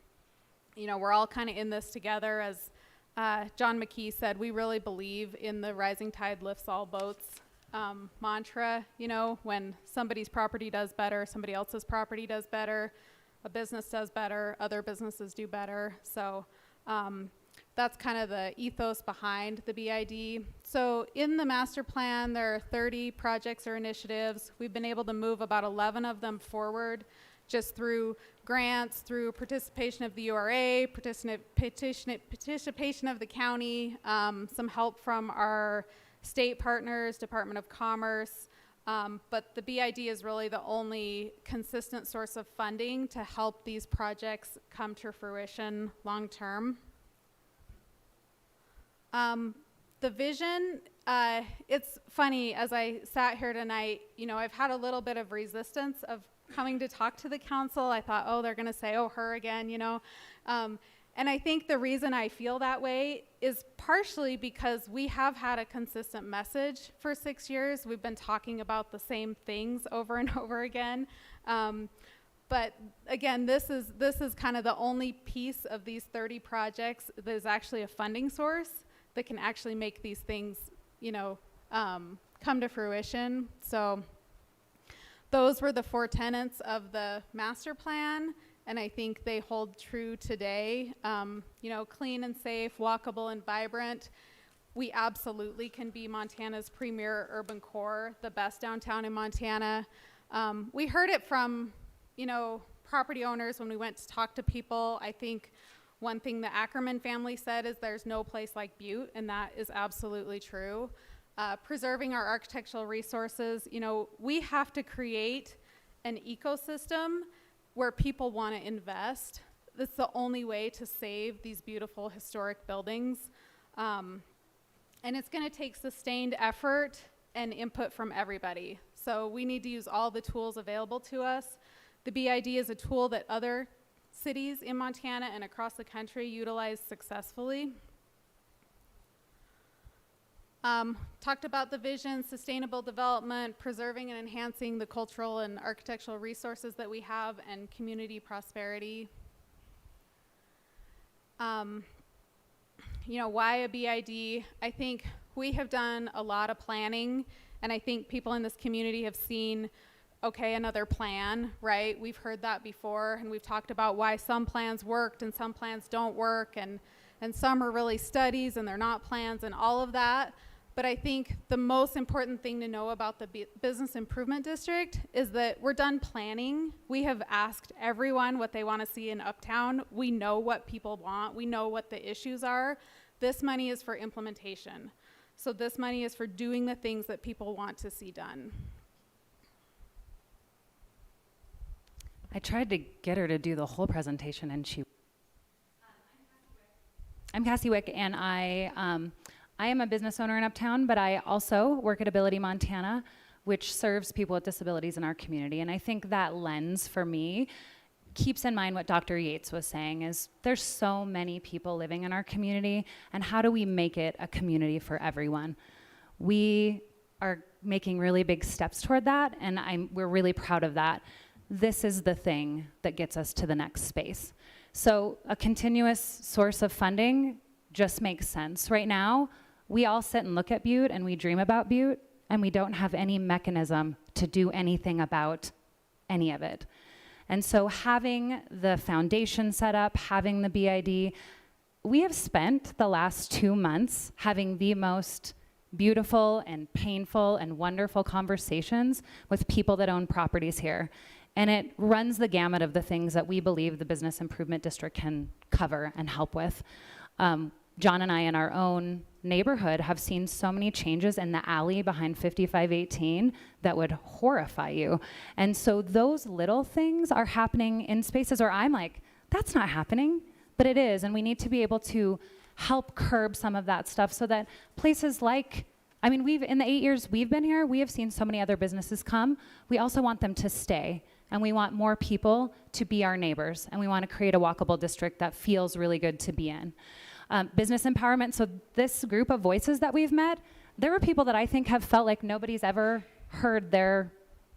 know, we're all kind of in this together. As John McKee said, we really believe in the rising tide lifts all boats mantra. You know, when somebody's property does better, somebody else's property does better, a business does better, other businesses do better. So that's kind of the ethos behind the BID. So in the master plan, there are 30 projects or initiatives. We've been able to move about 11 of them forward just through grants, through participation of the URA, participation of the county, some help from our state partners, Department of Commerce, but the BID is really the only consistent source of funding to help these projects come to fruition long term. The vision, it's funny, as I sat here tonight, you know, I've had a little bit of resistance of coming to talk to the council. I thought, oh, they're gonna say, oh, her again, you know. And I think the reason I feel that way is partially because we have had a consistent message for 6 years. We've been talking about the same things over and over again. But again, this is kind of the only piece of these 30 projects that is actually a funding source that can actually make these things, you know, come to fruition. So those were the 4 tenets of the master plan, and I think they hold true today. You know, clean and safe, walkable and vibrant. We absolutely can be Montana's premier urban core, the best downtown in Montana. We heard it from, you know, property owners when we went to talk to people. I think one thing the Ackerman family said is there's no place like Butte, and that is absolutely true. Preserving our architectural resources, you know, we have to create an ecosystem where people want to invest. That's the only way to save these beautiful historic buildings. And it's going to take sustained effort and input from everybody. So we need to use all the tools available to us. The BID is a tool that other cities in Montana and across the country utilize successfully. Talked about the vision, sustainable development, preserving and enhancing the cultural and architectural resources that we have, and community prosperity. You know, why a BID? I think we have done a lot of planning, and I think people in this community have seen, okay, another plan, right? We've heard that before, and we've talked about why some plans worked and some plans don't work, and some are really studies and they're not plans and all of that. But I think the most important thing to know about the Business Improvement District is that we're done planning. We have asked everyone what they want to see in Uptown. We know what people want. We know what the issues are. This money is for implementation. So this money is for doing the things that people want to see done. I tried to get her to do the whole presentation, and I'm Cassie Wick, and I am a business owner in Uptown, but I also work at Ability Montana, which serves people with disabilities in our community. And I think that lens for me keeps in mind what Dr. Yates was saying, is there's so many people living in our community, and how do we make it a community for everyone? We are making really big steps toward that, and we're really proud of that. This is the thing that gets us to the next space. So a continuous source of funding just makes sense. Right now, we all sit and look at Butte and we dream about Butte, and we don't have any mechanism to do anything about any of it. And so having the foundation set up, having the BID, we have spent the last 2 months having the most beautiful and painful and wonderful conversations with people that own properties here. And it runs the gamut of the things that we believe the Business Improvement District can cover and help with. John and I in our own neighborhood have seen so many changes in the alley behind 5518 that would horrify you. And so those little things are happening in spaces where I'm like, that's not happening, but it is. And we need to be able to help curb some of that stuff so that places like, I mean, in the 8 years we've been here, we have seen so many other businesses come. We also want them to stay. And we want more people to be our neighbors. And we want to create a walkable district that feels really good to be in. Business empowerment, so this group of voices that we've met, there were people that I think have felt like nobody's ever heard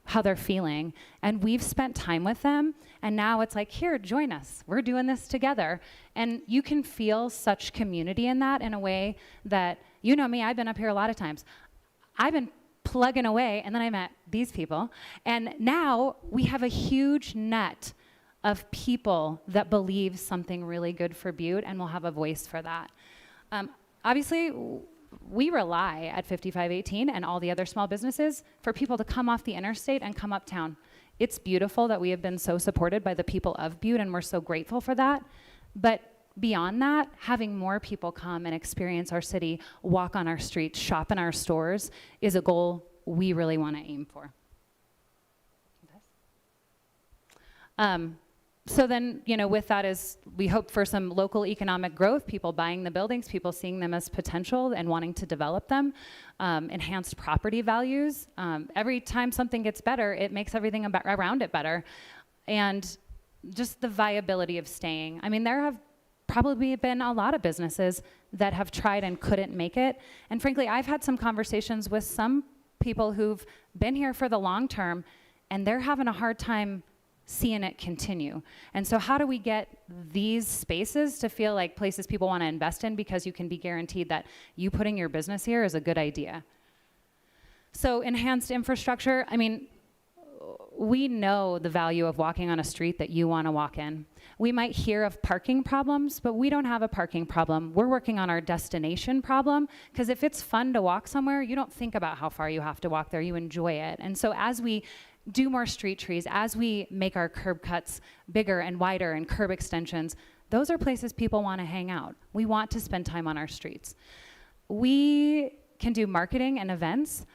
how they're feeling. And we've spent time with them, and now it's like, here, join us. We're doing this together. And you can feel such community in that, in a way that, you know me, I've been up here a lot of times. I've been plugging away, and then I met these people. And now we have a huge net of people that believe something really good for Butte, and will have a voice for that. Obviously, we rely at 5518 and all the other small businesses for people to come off the interstate and come uptown. It's beautiful that we have been so supported by the people of Butte, and we're so grateful for that. But beyond that, having more people come and experience our city, walk on our streets, shop in our stores, is a goal we really want to aim for. So then, you know, with that is, we hope for some local economic growth, people buying the buildings, people seeing them as potential and wanting to develop them, enhanced property values. Every time something gets better, it makes everything around it better. And just the viability of staying. I mean, there have probably been a lot of businesses that have tried and couldn't make it. And frankly, I've had some conversations with some people who've been here for the long term, and they're having a hard time seeing it continue. And so how do we get these spaces to feel like places people want to invest in, because you can be guaranteed that you putting your business here is a good idea? So enhanced infrastructure, I mean, we know the value of walking on a street that you want to walk in. We might hear of parking problems, but we don't have a parking problem. We're working on our destination problem, because if it's fun to walk somewhere, you don't think about how far you have to walk there, you enjoy it. And so as we do more street trees, as we make our curb cuts bigger and wider and curb extensions, those are places people want to hang out. We want to spend time on our streets. We can do marketing and events.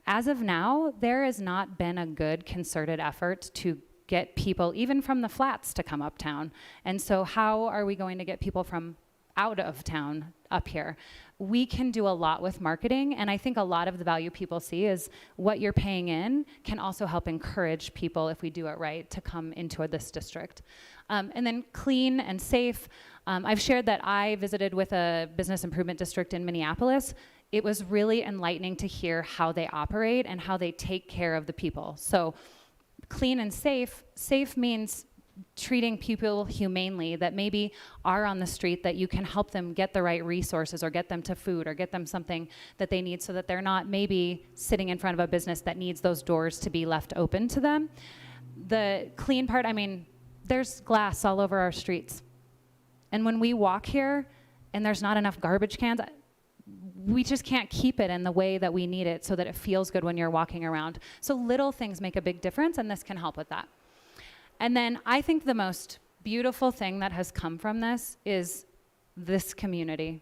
As of now, there has not been a good concerted effort to get people, even from the flats, to come uptown. And so how are we going to get people from out of town up here? We can do a lot with marketing, and I think a lot of the value people see is what you're paying in can also help encourage people, if we do it right, to come into this district. And then clean and safe. I've shared that I visited with a business improvement district in Minneapolis. It was really enlightening to hear how they operate and how they take care of the people. So clean and safe, safe means treating people humanely that maybe are on the street, that you can help them get the right resources or get them to food or get them something that they need, so that they're not maybe sitting in front of a business that needs those doors to be left open to them. The clean part, I mean, there's glass all over our streets. And when we walk here and there's not enough garbage cans, we just can't keep it in the way that we need it so that it feels good when you're walking around. So little things make a big difference, and this can help with that. And then I think the most beautiful thing that has come from this is this community.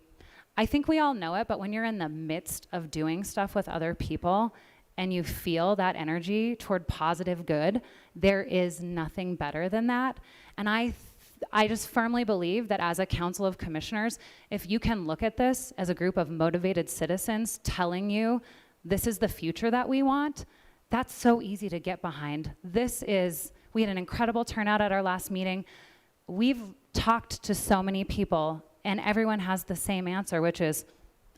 I think we all know it, but when you're in the midst of doing stuff with other people and you feel that energy toward positive good, there is nothing better than that. And I just firmly believe that as a council of commissioners, if you can look at this as a group of motivated citizens telling you this is the future that we want, that's so easy to get behind. We had an incredible turnout at our last meeting. We've talked to so many people, and everyone has the same answer, which is,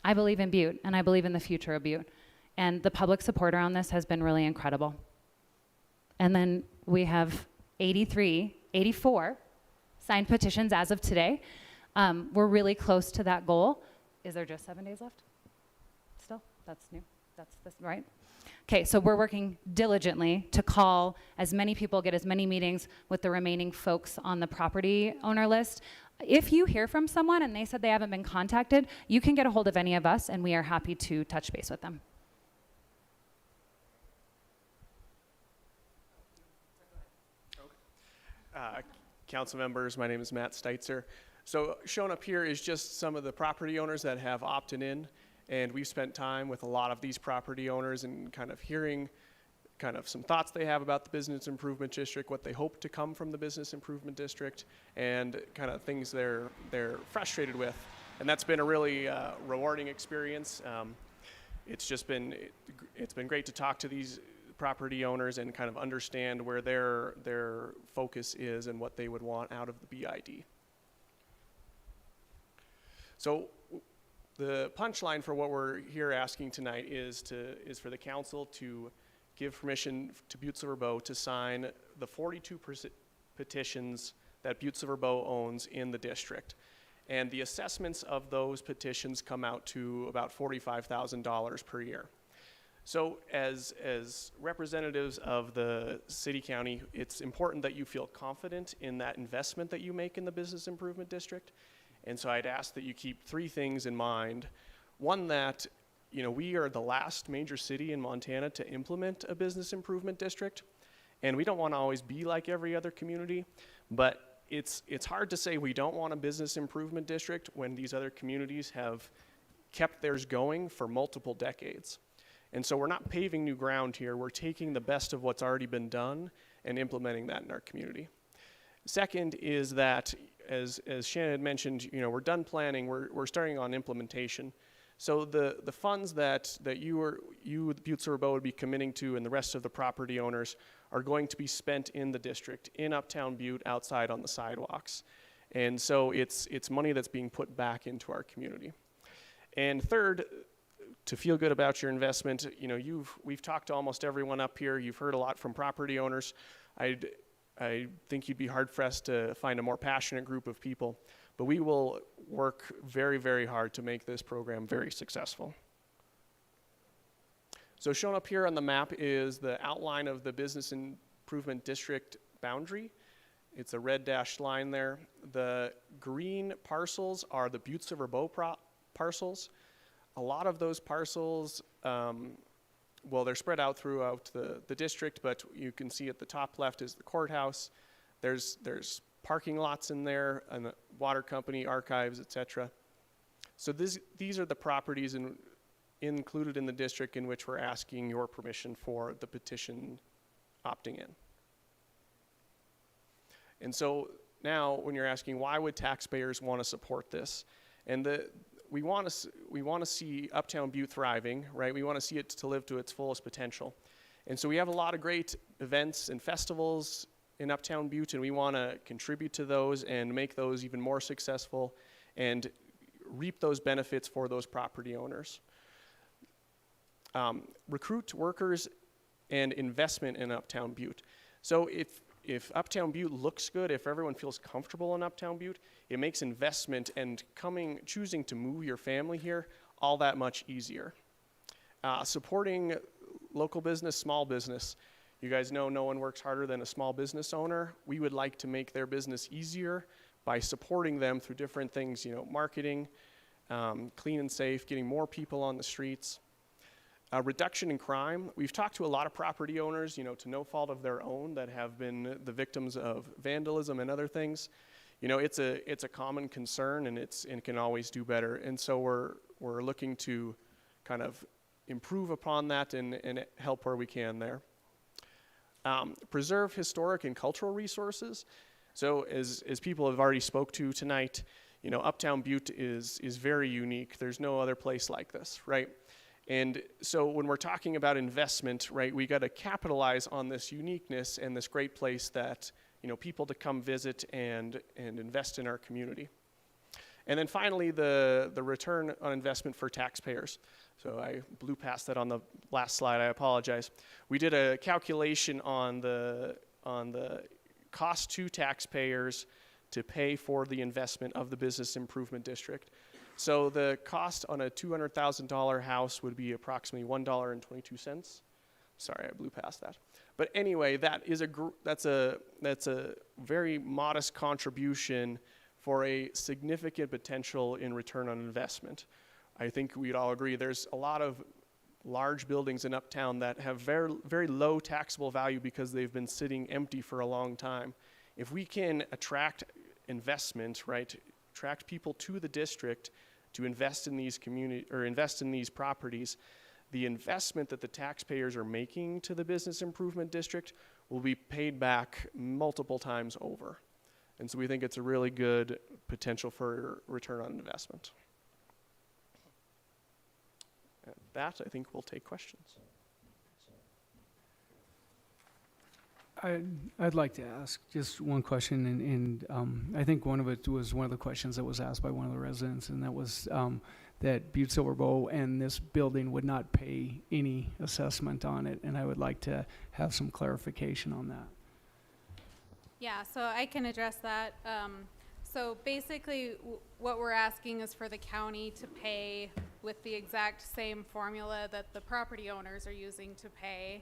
I believe in Butte, and I believe in the future of Butte. And the public support around this has been really incredible. And then we have 84 signed petitions as of today. We're really close to that goal. Is there just 7 days left? Still? That's new. That's this, right? Okay, so we're working diligently to call as many people, get as many meetings with the remaining folks on the property owner list. If you hear from someone and they said they haven't been contacted, you can get a hold of any of us, and we are happy to touch base with them. Council members, my name is Matt Steitzer. So shown up here is just some of the property owners that have opted in, and we've spent time with a lot of these property owners and kind of hearing kind of some thoughts they have about the business improvement district, what they hope to come from the business improvement district, and kind of things they're frustrated with. And that's been a really rewarding experience. It's been great to talk to these property owners and kind of understand where their focus is and what they would want out of the BID. So the punchline for what we're here asking tonight is for the council to give permission to Butte-Silver Bow to sign the 42 petitions that Butte-Silver Bow owns in the district. And the assessments of those petitions come out to about $45,000 per year. So as representatives of the city county, it's important that you feel confident in that investment that you make in the business improvement district. And so I'd ask that you keep three things in mind. One, that we are the last major city in Montana to implement a business improvement district. And we don't want to always be like every other community, but it's hard to say we don't want a business improvement district when these other communities have kept theirs going for multiple decades. And so we're not paving new ground here. We're taking the best of what's already been done and implementing that in our community. Second is that, as Shannon had mentioned, we're done planning. We're starting on implementation. So the funds that you, Butte-Silver Bow, would be committing to, and the rest of the property owners, are going to be spent in the district, in Uptown Butte, outside on the sidewalks. And so it's money that's being put back into our community. And third, to feel good about your investment, we've talked to almost everyone up here. You've heard a lot from property owners. I think you'd be hard-pressed to find a more passionate group of people. But we will work very, very hard to make this program very successful. So shown up here on the map is the outline of the business improvement district boundary. It's a red dashed line there. The green parcels are the Butte-Silver Bow parcels. A lot of those parcels, well, they're spread out throughout the district, but you can see at the top left is the courthouse. There's parking lots in there, and the water company, archives, etc. So these are the properties included in the district in which we're asking your permission for the petition opting in. And so now when you're asking why would taxpayers want to support this, and we want to see Uptown Butte thriving, right? We want to see it to live to its fullest potential. And so we have a lot of great events and festivals in Uptown Butte, and we want to contribute to those and make those even more successful and reap those benefits for those property owners. Recruit workers and investment in Uptown Butte. So if Uptown Butte looks good, if everyone feels comfortable in Uptown Butte, it makes investment and choosing to move your family here all that much easier. Supporting local business, small business. You guys know no one works harder than a small business owner. We would like to make their business easier by supporting them through different things, marketing, clean and safe, getting more people on the streets. Reduction in crime. We've talked to a lot of property owners, to no fault of their own, that have been the victims of vandalism and other things. It's a common concern, and it can always do better. And so we're looking to kind of improve upon that and help where we can there. Preserve historic and cultural resources. So as people have already spoke to tonight, Uptown Butte is very unique. There's no other place like this, right? And so when we're talking about investment, right, we got to capitalize on this uniqueness and this great place that, people to come visit and invest in our community. And then finally, the return on investment for taxpayers. So I blew past that on the last slide, I apologize. We did a calculation on the cost to taxpayers to pay for the investment of the business improvement district. So the cost on a $200,000 house would be approximately $1.22. Sorry, I blew past that. But anyway, that's a very modest contribution for a significant potential in return on investment. I think we'd all agree there's a lot of large buildings in Uptown that have very, very low taxable value because they've been sitting empty for a long time. If we can attract investment, right, attract people to the district to invest in these invest in these properties, the investment that the taxpayers are making to the business improvement district will be paid back multiple times over. And so we think it's a really good potential for return on investment. At that, I think we'll take questions. I'd like to ask just one question, and I think one of it was one of the questions that was asked by one of the residents, and that was that Butte-Silver Bow and this building would not pay any assessment on it, and I would like to have some clarification on that. Yeah, so I can address that. So basically, what we're asking is for the county to pay with the exact same formula that the property owners are using to pay,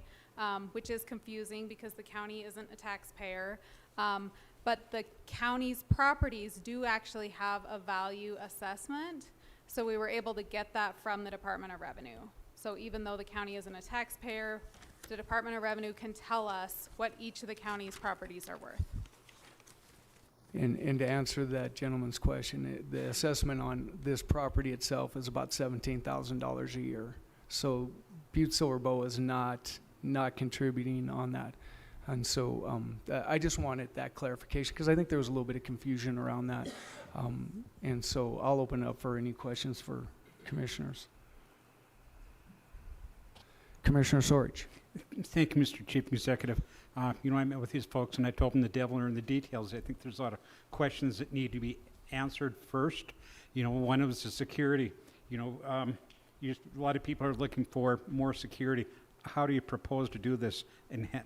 which is confusing because the county isn't a taxpayer. But the county's properties do actually have a value assessment. So we were able to get that from the Department of Revenue. So even though the county isn't a taxpayer, the Department of Revenue can tell us what each of the county's properties are worth. And to answer that gentleman's question, the assessment on this property itself is about $17,000 a year. So Butte-Silver Bow is not contributing on that. And so I just wanted that clarification because I think there was a little bit of confusion around that. And so I'll open up for any questions for commissioners. Commissioner Sorge. Thank you, Mr. Chief Executive. I met with these folks and I told them the devil are in the details. I think there's a lot of questions that need to be answered first. One was the security. A lot of people are looking for more security. How do you propose to do this,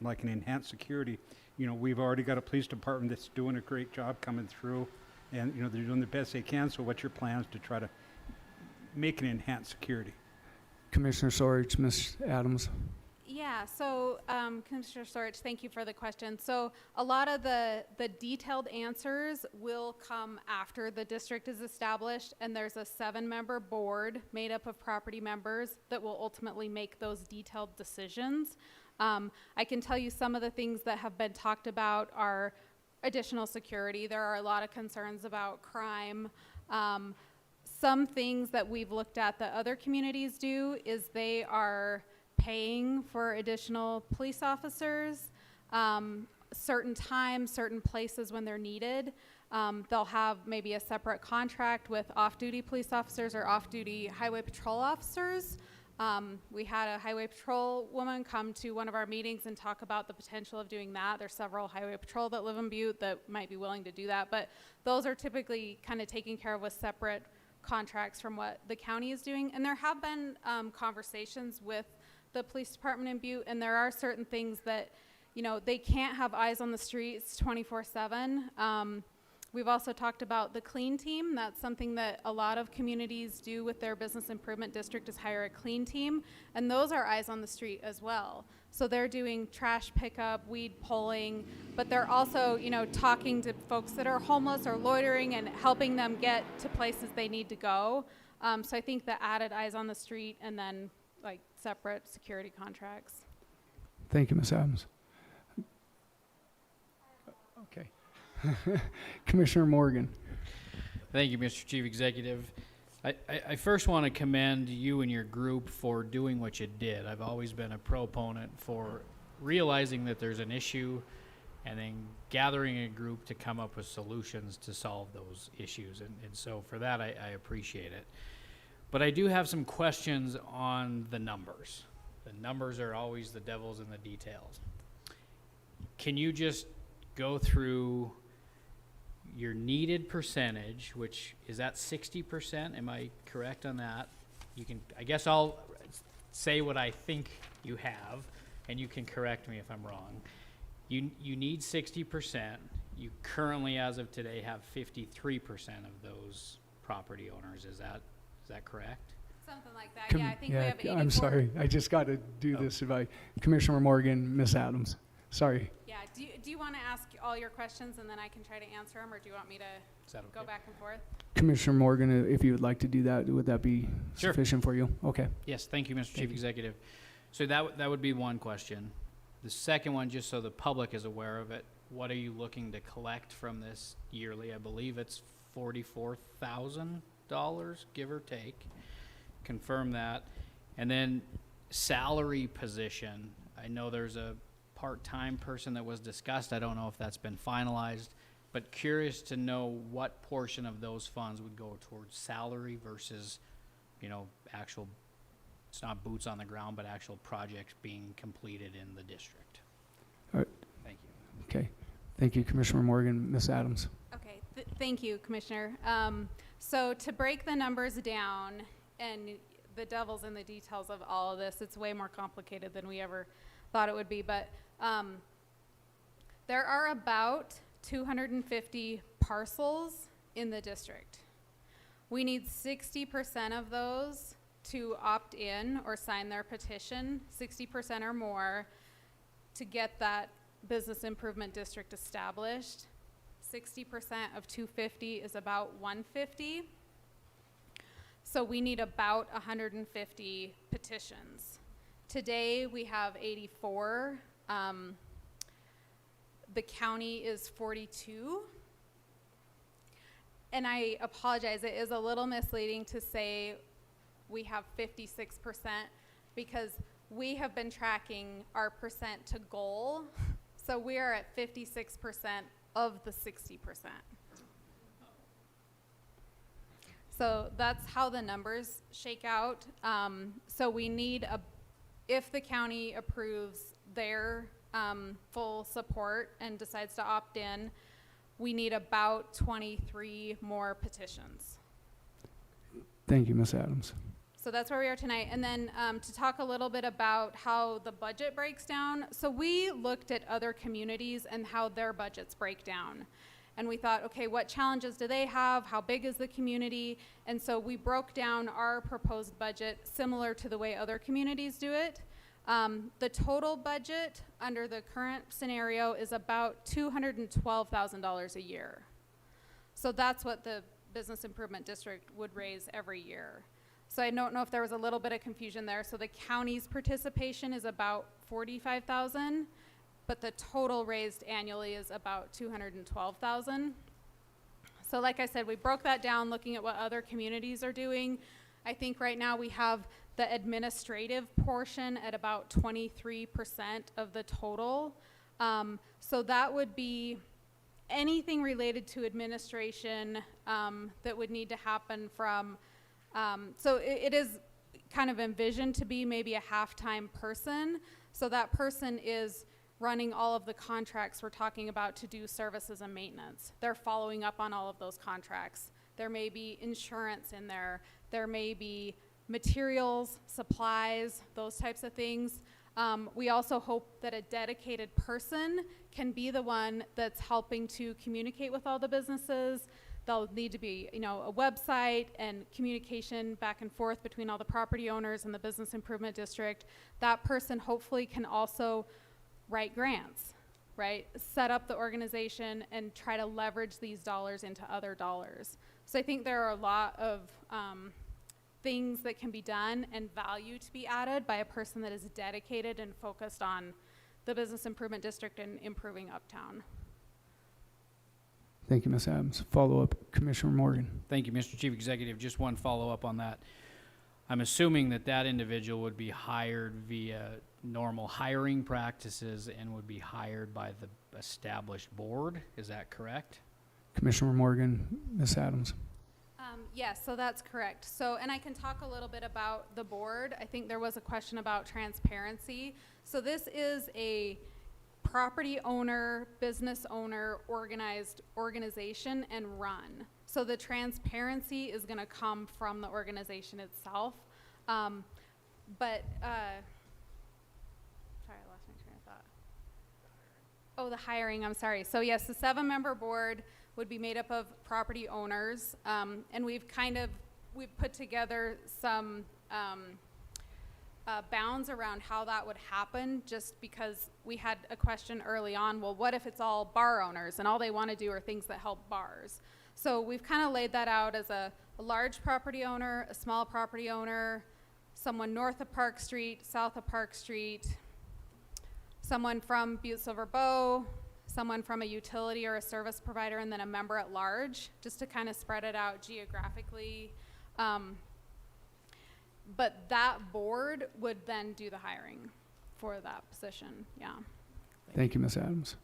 like an enhanced security? We've already got a police department that's doing a great job coming through, and they're doing the best they can. So what's your plans to try to make an enhanced security? Commissioner Sorich, Ms. Adams. Yeah, so Commissioner Storch, thank you for the question. So a lot of the detailed answers will come after the district is established, and there's a 7-member board made up of property members that will ultimately make those detailed decisions. I can tell you some of the things that have been talked about are additional security. There are a lot of concerns about crime. Some things that we've looked at that other communities do is they are paying for additional police officers, certain times, certain places when they're needed. They'll have maybe a separate contract with off-duty police officers or off-duty highway patrol officers. We had a highway patrol woman come to one of our meetings and talk about the potential of doing that. There's several highway patrol that live in Butte that might be willing to do that, but those are typically kind of taken care of with separate contracts from what the county is doing. And there have been conversations with the police department in Butte, and there are certain things that, you know, they can't have eyes on the streets 24/7. We've also talked about the clean team. That's something that a lot of communities do with their business improvement district, is hire a clean team, and those are eyes on the street as well. So they're doing trash pickup, weed pulling, but they're also, you know, talking to folks that are homeless or loitering and helping them get to places they need to go. So I think the added eyes on the street and then like separate security contracts. Thank you, Ms. Adams. Okay. Commissioner Morgan. Thank you, Mr. Chief Executive. I first want to commend you and your group for doing what you did. I've always been a proponent for realizing that there's an issue and then gathering a group to come up with solutions to solve those issues. And so for that, I appreciate it. But I do have some questions on the numbers. The numbers are always the devil's in the details. Can you just go through your needed percentage, which is at 60%? Am I correct on that? You can, I guess I'll say what I think you have, and you can correct me if I'm wrong. You need 60%. You currently, as of today, have 53% of those property owners. Is that correct? Something like that. Yeah, I think we have 84. I'm sorry. I just got to do this. If I, Commissioner Morgan, Ms. Adams. Sorry. Yeah. Do you want to ask all your questions and then I can try to answer them, or do you want me to go back and forth? Commissioner Morgan, if you would like to do that, would that be Sure. sufficient for you? Okay. Yes, thank you, Mr. Chief Executive. So that would be one question. The second one, just so the public is aware of it, what are you looking to collect from this yearly? I believe it's $44,000, give or take. Confirm that. And then salary position. I know there's a part-time person that was discussed. I don't know if that's been finalized, but curious to know what portion of those funds would go towards salary versus, you know, actual, it's not boots on the ground, but actual projects being completed in the district. All right. Thank you. Okay. Thank you, Commissioner Morgan. Ms. Adams. Okay. Thank you, Commissioner. So to break the numbers down, and the devil's in the details of all of this, it's way more complicated than we ever thought it would be, but there are about 250 parcels in the district. We need 60% of those to opt in or sign their petition, 60% or more, to get that business improvement district established. 60% of 250 is about 150. So we need about 150 petitions. Today we have 84. The county is 42. And I apologize, it is a little misleading to say we have 56% because we have been tracking our percent to goal. So we are at 56% of the 60%. So that's how the numbers shake out. So we need if the county approves their full support and decides to opt in, we need about 23 more petitions. Thank you, Ms. Adams. So that's where we are tonight. And then to talk a little bit about how the budget breaks down. So we looked at other communities and how their budgets break down. And we thought, okay, what challenges do they have? How big is the community? And so we broke down our proposed budget similar to the way other communities do it. The total budget under the current scenario is about $212,000 a year. So that's what the Business Improvement District would raise every year. So I don't know if there was a little bit of confusion there. So the county's participation is about $45,000, but the total raised annually is about $212,000. So like I said, we broke that down looking at what other communities are doing. I think right now we have the administrative portion at about 23% of the total. So that would be anything related to administration that would need to happen from, so it is kind of envisioned to be maybe a half-time person. So that person is running all of the contracts we're talking about to do services and maintenance. They're following up on all of those contracts. There may be insurance in there. There may be materials, supplies, those types of things. We also hope that a dedicated person can be the one that's helping to communicate with all the businesses. There'll need to be, you know, a website and communication back and forth between all the property owners and the Business Improvement District. That person hopefully can also write grants, right? Set up the organization and try to leverage these dollars into other dollars. So I think there are a lot of things that can be done and value to be added by a person that is dedicated and focused on the Business Improvement District and improving Uptown. Thank you, Ms. Adams. Follow-up, Commissioner Morgan. Thank you, Mr. Chief Executive. Just one follow-up on that. I'm assuming that that individual would be hired via normal hiring practices and would be hired by the established board. Is that correct? Commissioner Morgan, Ms. Adams. Yes, so that's correct. So, and I can talk a little bit about the board. I think there was a question about transparency. So this is a property owner, business owner, organized organization and run. So the transparency is going to come from the organization itself. Sorry, I lost my train of thought. Oh, the hiring, I'm sorry. So yes, the 7-member board would be made up of property owners. And we've put together some bounds around how that would happen, just because we had a question early on, well, what if it's all bar owners and all they want to do are things that help bars? So we've kind of laid that out as a large property owner, a small property owner, someone north of Park Street, south of Park Street, someone from Butte-Silver Bow, someone from a utility or a service provider, and then a member at large, just to kind of spread it out geographically. But that board would then do the hiring for that position, yeah. Thank you, Ms. Adams.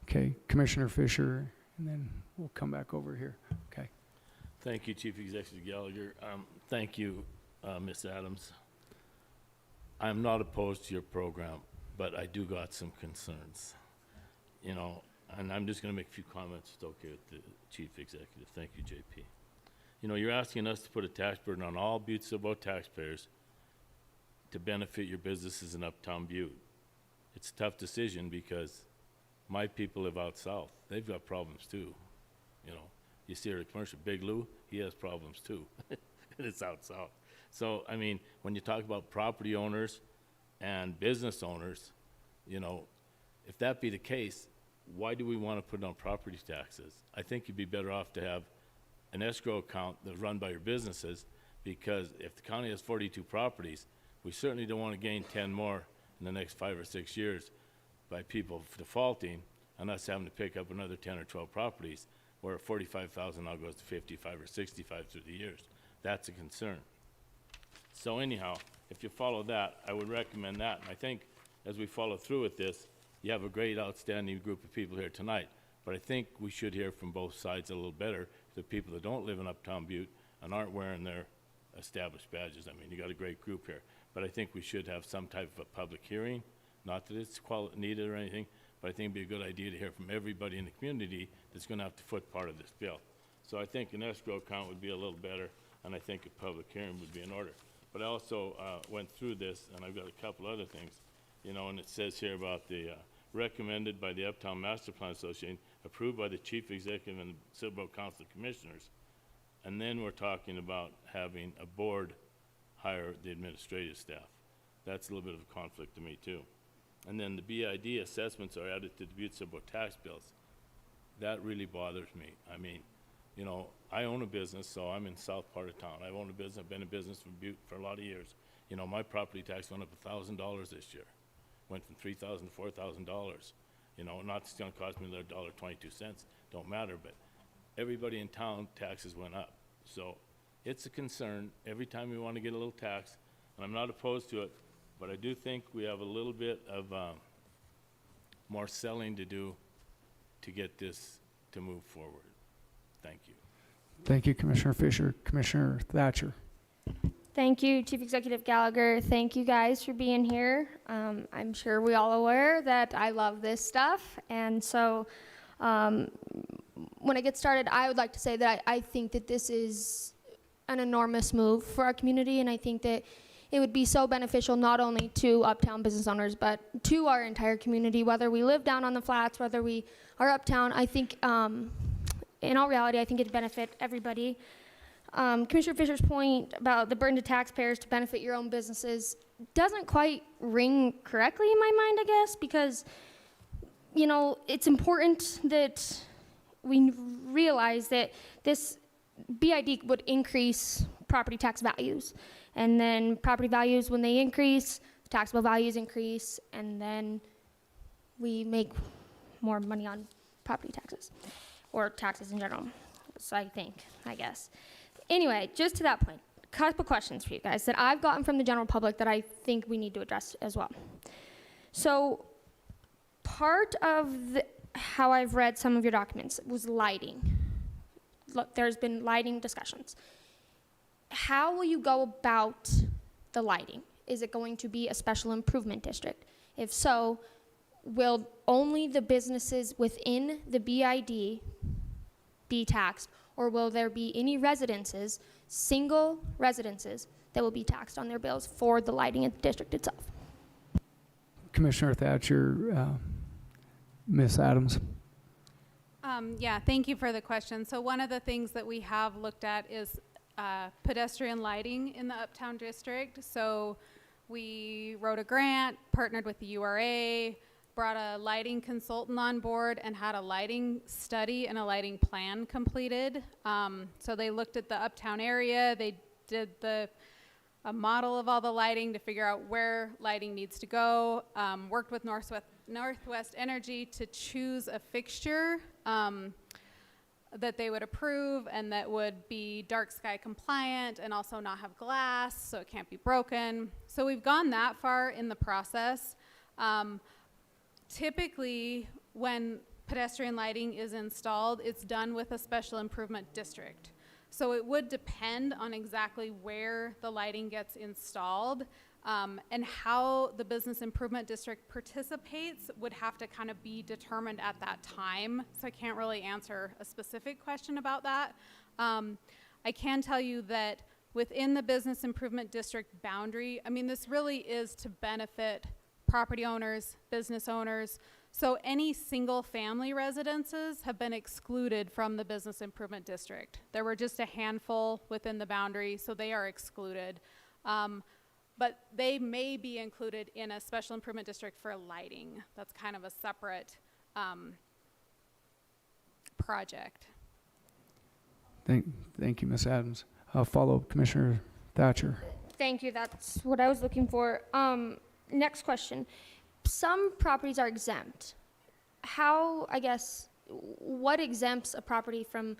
Okay, Commissioner Fisher, and then we'll come back over here. Okay. Thank you, Chief Executive Gallagher. Thank you, Ms. Adams. I'm not opposed to your program, but I do got some concerns. You know, and I'm just going to make a few comments, it's okay with the Chief Executive. Thank you, JP. You know, you're asking us to put a tax burden on all Butte-Silver taxpayers to benefit your businesses in Uptown Butte. It's a tough decision because my people live out south. They've got problems too. You know, you see our commercial, Big Lou, he has problems too. And it's out south. So, I mean, when you talk about property owners and business owners, you know, if that be the case, why do we want to put it on property taxes? I think you'd be better off to have an escrow account that's run by your businesses, because if the county has 42 properties, we certainly don't want to gain 10 more in the next 5 or 6 years by people defaulting and us having to pick up another 10 or 12 properties, where 45,000 now goes to 55 or 65 through the years. That's a concern. So anyhow, if you follow that, I would recommend that. And I think as we follow through with this, you have a great, outstanding group of people here tonight. But I think we should hear from both sides a little better, the people that don't live in Uptown Butte and aren't wearing their established badges. I mean, you got a great group here. But I think we should have some type of a public hearing. Not that it's needed or anything, but I think it'd be a good idea to hear from everybody in the community that's going to have to foot part of this bill. So I think an escrow account would be a little better, and I think a public hearing would be in order. But I also went through this, and I've got a couple other things, you know, and it says here about the recommended by the Uptown Master Plan Association, approved by the Chief Executive and the Silver Bow Council of Commissioners. And then we're talking about having a board hire the administrative staff. That's a little bit of a conflict to me too. And then the BID assessments are added to the Butte-Silver tax bills. That really bothers me. I mean, you know, I own a business, so I'm in south part of town. I've owned a business, I've been in business for Butte for a lot of years. You know, my property tax went up $1,000 this year. Went from $3,000 to $4,000. You know, not it's gonna cost me another $1.22, don't matter, but everybody in town, taxes went up. So it's a concern every time we wanna get a little tax, and I'm not opposed to it, but I do think we have a little bit of more selling to do to get this to move forward. Thank you. Thank you, Commissioner Fisher. Commissioner Thatcher. Thank you, Chief Executive Gallagher. Thank you guys for being here. I'm sure we all aware that I love this stuff. And so when I get started, I would like to say that I think that this is an enormous move for our community. And I think that it would be so beneficial not only to Uptown business owners, but to our entire community, whether we live down on the flats, whether we are Uptown. I think, in all reality, I think it'd benefit everybody. Commissioner Fisher's point about the burden to taxpayers to benefit your own businesses doesn't quite ring correctly in my mind, I guess, because, you know, it's important that we realize that this BID would increase property tax values. And then property values, when they increase, taxable values increase, and then we make more money on property taxes, or taxes in general, so I guess. Anyway, just to that point, a couple questions for you guys that I've gotten from the general public that I think we need to address as well. So part of how I've read some of your documents was lighting. Look, there's been lighting discussions. How will you go about the lighting? Is it going to be a special improvement district? If so, will only the businesses within the BID be taxed, or will there be any residences, single residences, that will be taxed on their bills for the lighting in the district itself? Commissioner Thatcher, Ms. Adams. Yeah, thank you for the question. So one of the things that we have looked at is pedestrian lighting in the Uptown district. So we wrote a grant, partnered with the URA, brought a lighting consultant on board, and had a lighting study and a lighting plan completed. So they looked at the Uptown area, they did a model of all the lighting to figure out where lighting needs to go, worked with Northwest Energy to choose a fixture that they would approve and that would be dark sky compliant and also not have glass, so it can't be broken. So we've gone that far in the process. Typically, when pedestrian lighting is installed, it's done with a special improvement district. So it would depend on exactly where the lighting gets installed, and how the business improvement district participates would have to kind of be determined at that time. So I can't really answer a specific question about that. I can tell you that within the business improvement district boundary, I mean, this really is to benefit property owners, business owners. So any single family residences have been excluded from the business improvement district. There were just a handful within the boundary, so they are excluded. But they may be included in a special improvement district for lighting. That's kind of a separate project. Thank you, Ms. Adams. Follow-up, Commissioner Thatcher. Thank you, that's what I was looking for. Next question. Some properties are exempt. What exempts a property from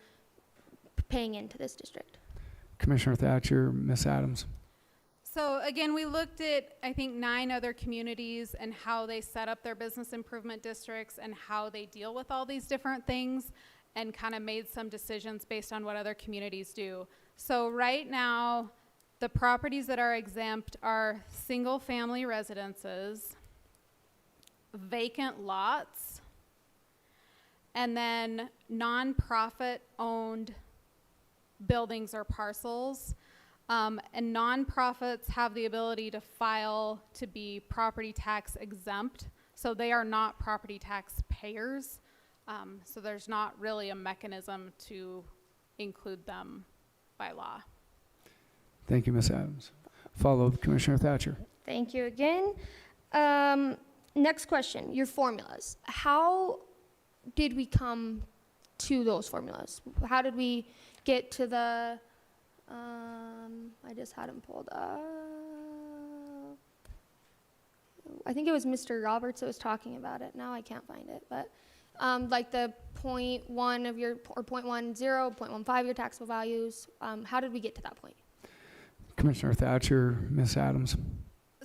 paying into this district? Commissioner Thatcher, Ms. Adams. So again, we looked at, I think, 9 other communities and how they set up their business improvement districts and how they deal with all these different things, and kind of made some decisions based on what other communities do. So right now, the properties that are exempt are single family residences, vacant lots, and then nonprofit owned buildings or parcels. And nonprofits have the ability to file to be property tax exempt. So they are not property tax payers. So there's not really a mechanism to include them by law. Thank you, Ms. Adams. Follow-up, Commissioner Thatcher. Thank you again. Next question, your formulas. How did we come to those formulas? How did we get to the, I just had them pulled up. I think it was Mr. Roberts that was talking about it. Now I can't find it, but like the 0.1 of your, or 0.10, 0.15 your taxable values. How did we get to that point? Commissioner Thatcher, Ms. Adams.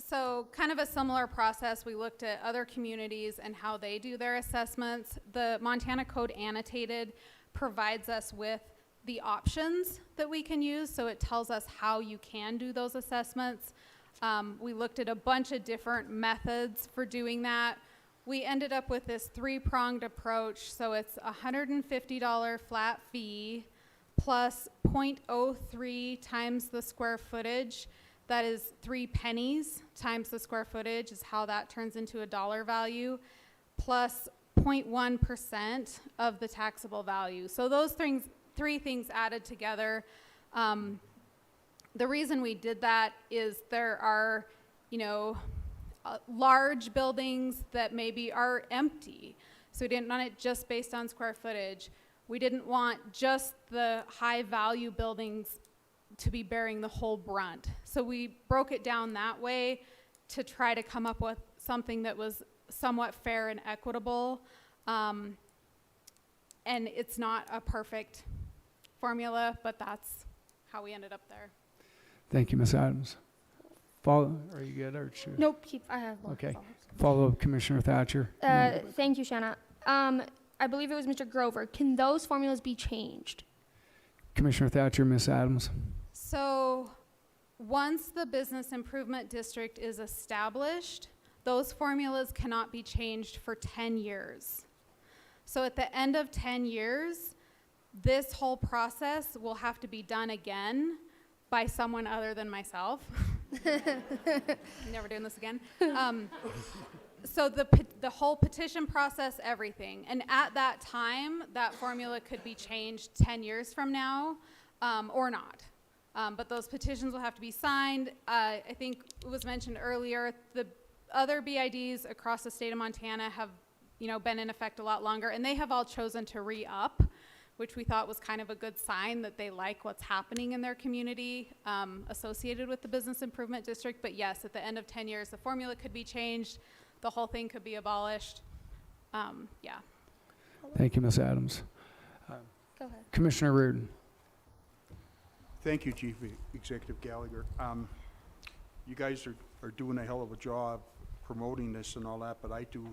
So kind of a similar process. We looked at other communities and how they do their assessments. The Montana Code Annotated provides us with the options that we can use. So it tells us how you can do those assessments. We looked at a bunch of different methods for doing that. We ended up with this three-pronged approach. So it's $150 flat fee plus 0.03 times the square footage. That is 3 pennies times the square footage is how that turns into a dollar value, plus 0.1% of the taxable value. So those three things added together. The reason we did that is there are, large buildings that maybe are empty. So we didn't want it just based on square footage. We didn't want just the high value buildings to be bearing the whole brunt. So we broke it down that way to try to come up with something that was somewhat fair and equitable. And it's not a perfect formula, but that's how we ended up there. Thank you, Ms. Adams. Are you good, or should? Nope, I have more. Okay. Follow-up, Commissioner Thatcher. Thank you, Shanna. I believe it was Mr. Grover. Can those formulas be changed? Commissioner Thatcher, Ms. Adams. So once the business improvement district is established, those formulas cannot be changed for 10 years. So at the end of 10 years, this whole process will have to be done again by someone other than myself. Never doing this again. So the whole petition process, everything. And at that time, that formula could be changed 10 years from now or not. But those petitions will have to be signed. I think it was mentioned earlier, the other BIDs across the state of Montana have been in effect a lot longer, and they have all chosen to re-up, which we thought was kind of a good sign that they like what's happening in their community associated with the business improvement district. But yes, at the end of 10 years, the formula could be changed. The whole thing could be abolished. Yeah. Thank you, Ms. Adams. Go ahead. Commissioner Reardon. Thank you, Chief Executive Gallagher. You guys are doing a hell of a job promoting this and all that, but I do,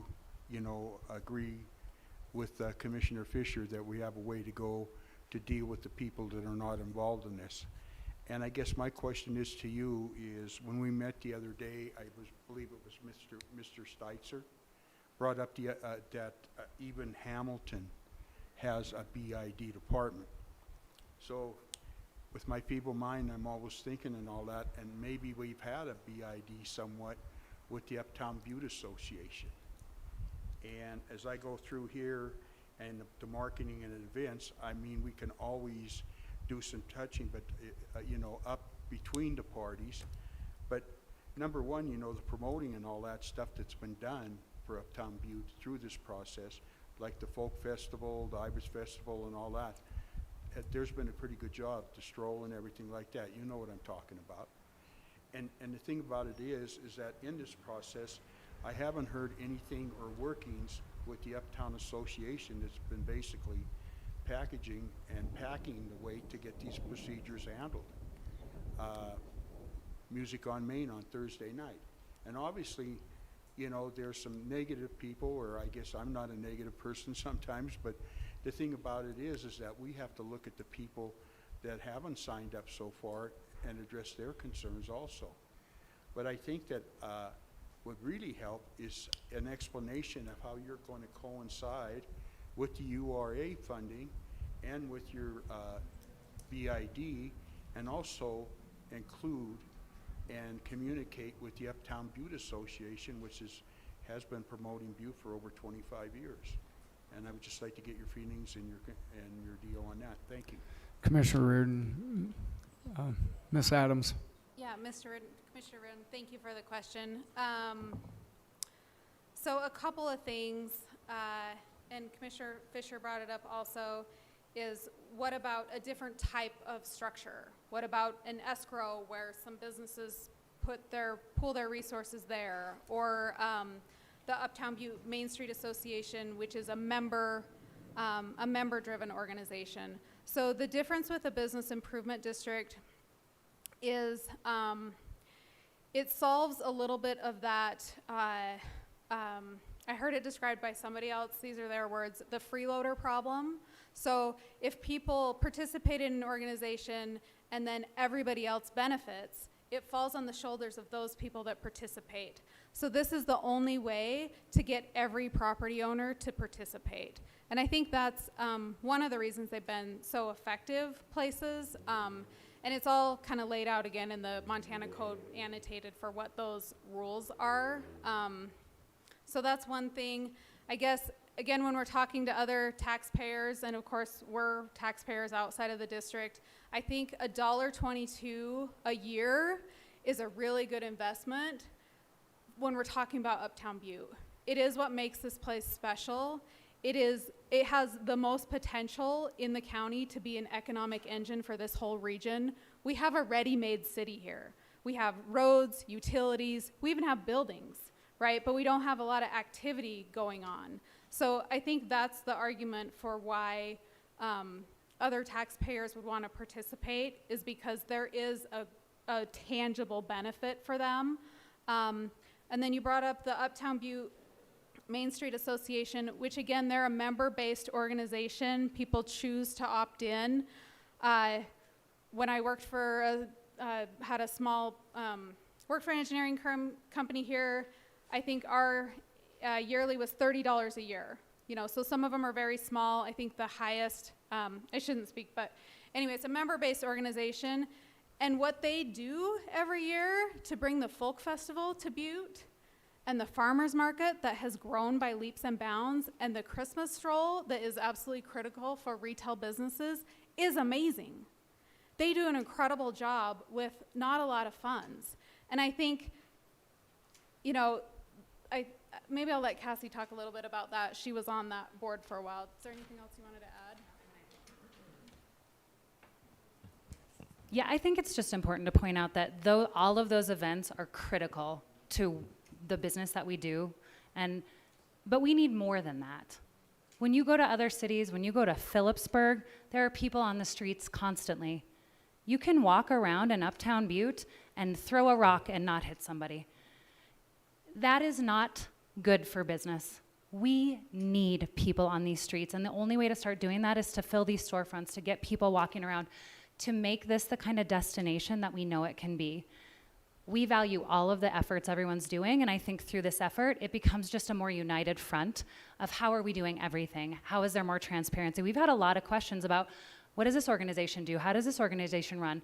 agree with Commissioner Fisher that we have a way to go to deal with the people that are not involved in this. And I guess my question is to you is, when we met the other day, believe it was Mr. Steitzer, brought up that even Hamilton has a BID department. So with my feeble mind, I'm always thinking and all that, and maybe we've had a BID somewhat with the Uptown Butte Association. And as I go through here and the marketing and events, I mean, we can always do some touching, but up between the parties. But number one, the promoting and all that stuff that's been done for Uptown Butte through this process, like the Folk Festival, the Ibis Festival and all that, there's been a pretty good job, the stroll and everything like that. You know what I'm talking about. And the thing about it is that in this process, I haven't heard anything or workings with the Uptown Association that's been basically packaging and packing the way to get these procedures handled. Music on Main on Thursday night. And obviously, there's some negative people, or I guess I'm not a negative person sometimes, but the thing about it is that we have to look at the people that haven't signed up so far and address their concerns also. But I think that would really help is an explanation of how you're going to coincide with the URA funding and with your BID, and also include and communicate with the Uptown Butte Association, which is has been promoting Butte for over 25 years. And I would just like to get your feelings and your deal on that. Thank you. Commissioner Reardon, Ms. Adams. Yeah, Commissioner Reardon, thank you for the question. So a couple of things, and Commissioner Fisher brought it up also, is what about a different type of structure? What about an escrow where some businesses pool their resources there, or the Uptown Butte Main Street Association, which is a member-driven organization. So the difference with a business improvement district is it solves a little bit of that. I heard it described by somebody else. These are their words: the freeloader problem. So if people participate in an organization and then everybody else benefits, it falls on the shoulders of those people that participate. So this is the only way to get every property owner to participate. And I think that's one of the reasons they've been so effective places. And it's all kind of laid out again in the Montana Code, annotated for what those rules are. So that's one thing. I guess, again, when we're talking to other taxpayers, and of course we're taxpayers outside of the district, I think $1.22 a year is a really good investment when we're talking about Uptown Butte. It is what makes this place special. It has the most potential in the county to be an economic engine for this whole region. We have a ready-made city here. We have roads, utilities, we even have buildings, right? But we don't have a lot of activity going on. So I think that's the argument for why other taxpayers would want to participate, is because there is a tangible benefit for them. And then you brought up the Uptown Butte Main Street Association, which again, they're a member-based organization. People choose to opt in. When I worked for had a small, worked for an engineering company here, I think our yearly was $30 a year. You know, so some of them are very small. I think the highest, I shouldn't speak, but anyway, it's a member-based organization. And what they do every year to bring the folk festival to Butte, and the farmers market that has grown by leaps and bounds, and the Christmas stroll that is absolutely critical for retail businesses, is amazing. They do an incredible job with not a lot of funds. And I think, you know, maybe I'll let Cassie talk a little bit about that. She was on that board for a while. Is there anything else you wanted to add? Yeah, I think it's just important to point out that though all of those events are critical to the business that we do, but we need more than that. When you go to other cities, when you go to Phillipsburg, there are people on the streets constantly. You can walk around in Uptown Butte and throw a rock and not hit somebody. That is not good for business. We need people on these streets, and the only way to start doing that is to fill these storefronts, to get people walking around, to make this the kind of destination that we know it can be. We value all of the efforts everyone's doing, and I think through this effort, it becomes just a more united front of how are we doing everything? How is there more transparency? We've had a lot of questions about, what does this organization do? How does this organization run?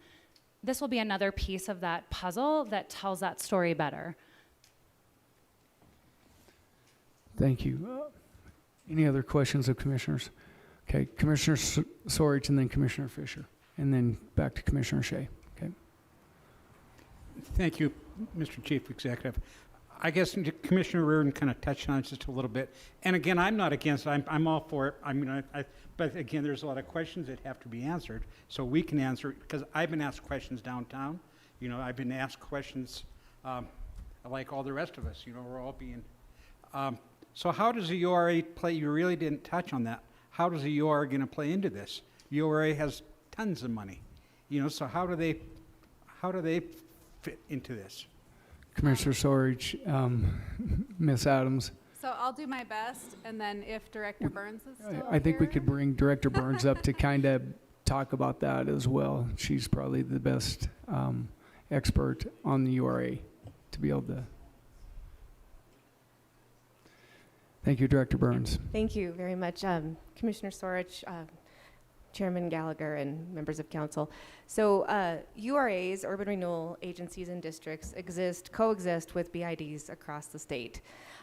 This will be another piece of that puzzle that tells that story better. Thank you. Any other questions of commissioners? Okay, Commissioner Sorich and then Commissioner Fisher, and then back to Commissioner Shea. Okay. Thank you, Mr. Chief Executive. I guess Commissioner Reardon kind of touched on it just a little bit. And again, I'm not against it. I'm all for it. I mean, but again, there's a lot of questions that have to be answered, so we can answer it, because I've been asked questions downtown. You know, I've been asked questions like all the rest of us. You know, we're all being. So how does the URA play? You really didn't touch on that. How does the URA going to play into this? URA has tons of money. You know, so how do they fit into this? Commissioner Sorich, Ms. Adams. So I'll do my best, and then if Director Burns is still I think we here. could bring Director Burns up to kind of talk about that as well. She's probably the best expert on the URA to be able to. Thank you, Director Burns. Thank you very much, Commissioner Sorich, Chairman Gallagher, and members of council. So URAs, urban renewal agencies and districts, coexist with BIDs across the state.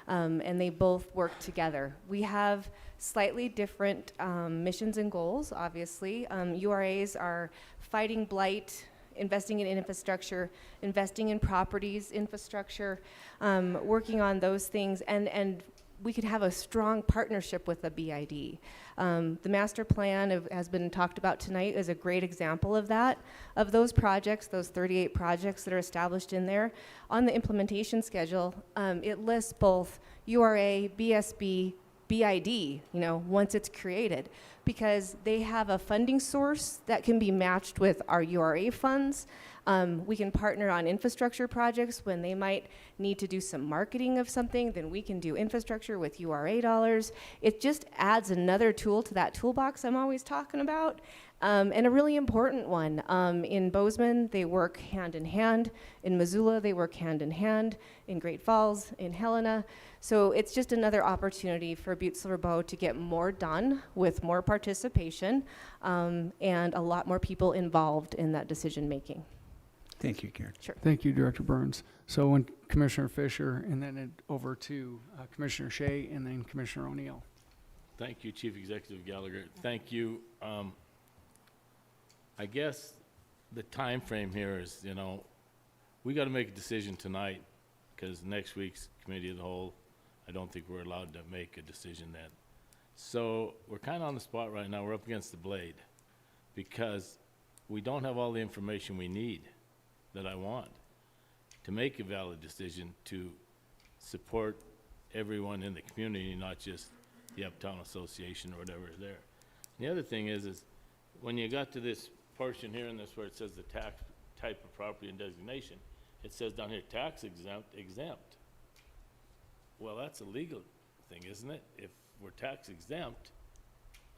and they both work together. We have slightly different missions and goals, obviously. URAs are fighting blight, investing in infrastructure, investing in properties, infrastructure, working on those things, and we could have a strong partnership with the BID. The master plan has been talked about tonight is a great example of that, of those projects, those 38 projects that are established in there. On the implementation schedule, it lists both URA, BSB, BID, once it's created, because they have a funding source that can be matched with our URA funds. We can partner on infrastructure projects when they might need to do some marketing of something, then we can do infrastructure with URA dollars. It just adds another tool to that toolbox I'm always talking about, and a really important one. In Bozeman, they work hand in hand. In Missoula, they work hand in hand. In Great Falls, in Helena. So it's just another opportunity for Butte-Silver Bow to get more done with more participation, and a lot more people involved in that decision making. Thank you, Karen. Sure. Thank you, Director Burns. So when Commissioner Fisher, and then over to Commissioner Shea, and then Commissioner O'Neill. Thank you, Chief Executive Gallagher. Thank you. I guess the time frame here is, we got to make a decision tonight, because next week's Committee of the Whole, I don't think we're allowed to make a decision then. So we're kind of on the spot right now. We're up against the blade, because we don't have all the information we need that I want to make a valid decision to support everyone in the community, not just the Uptown Association or whatever is there. The other thing is when you got to this portion here in this where it says the tax type of property and designation, it says down here tax exempt. Well, that's a legal thing, isn't it? If we're tax exempt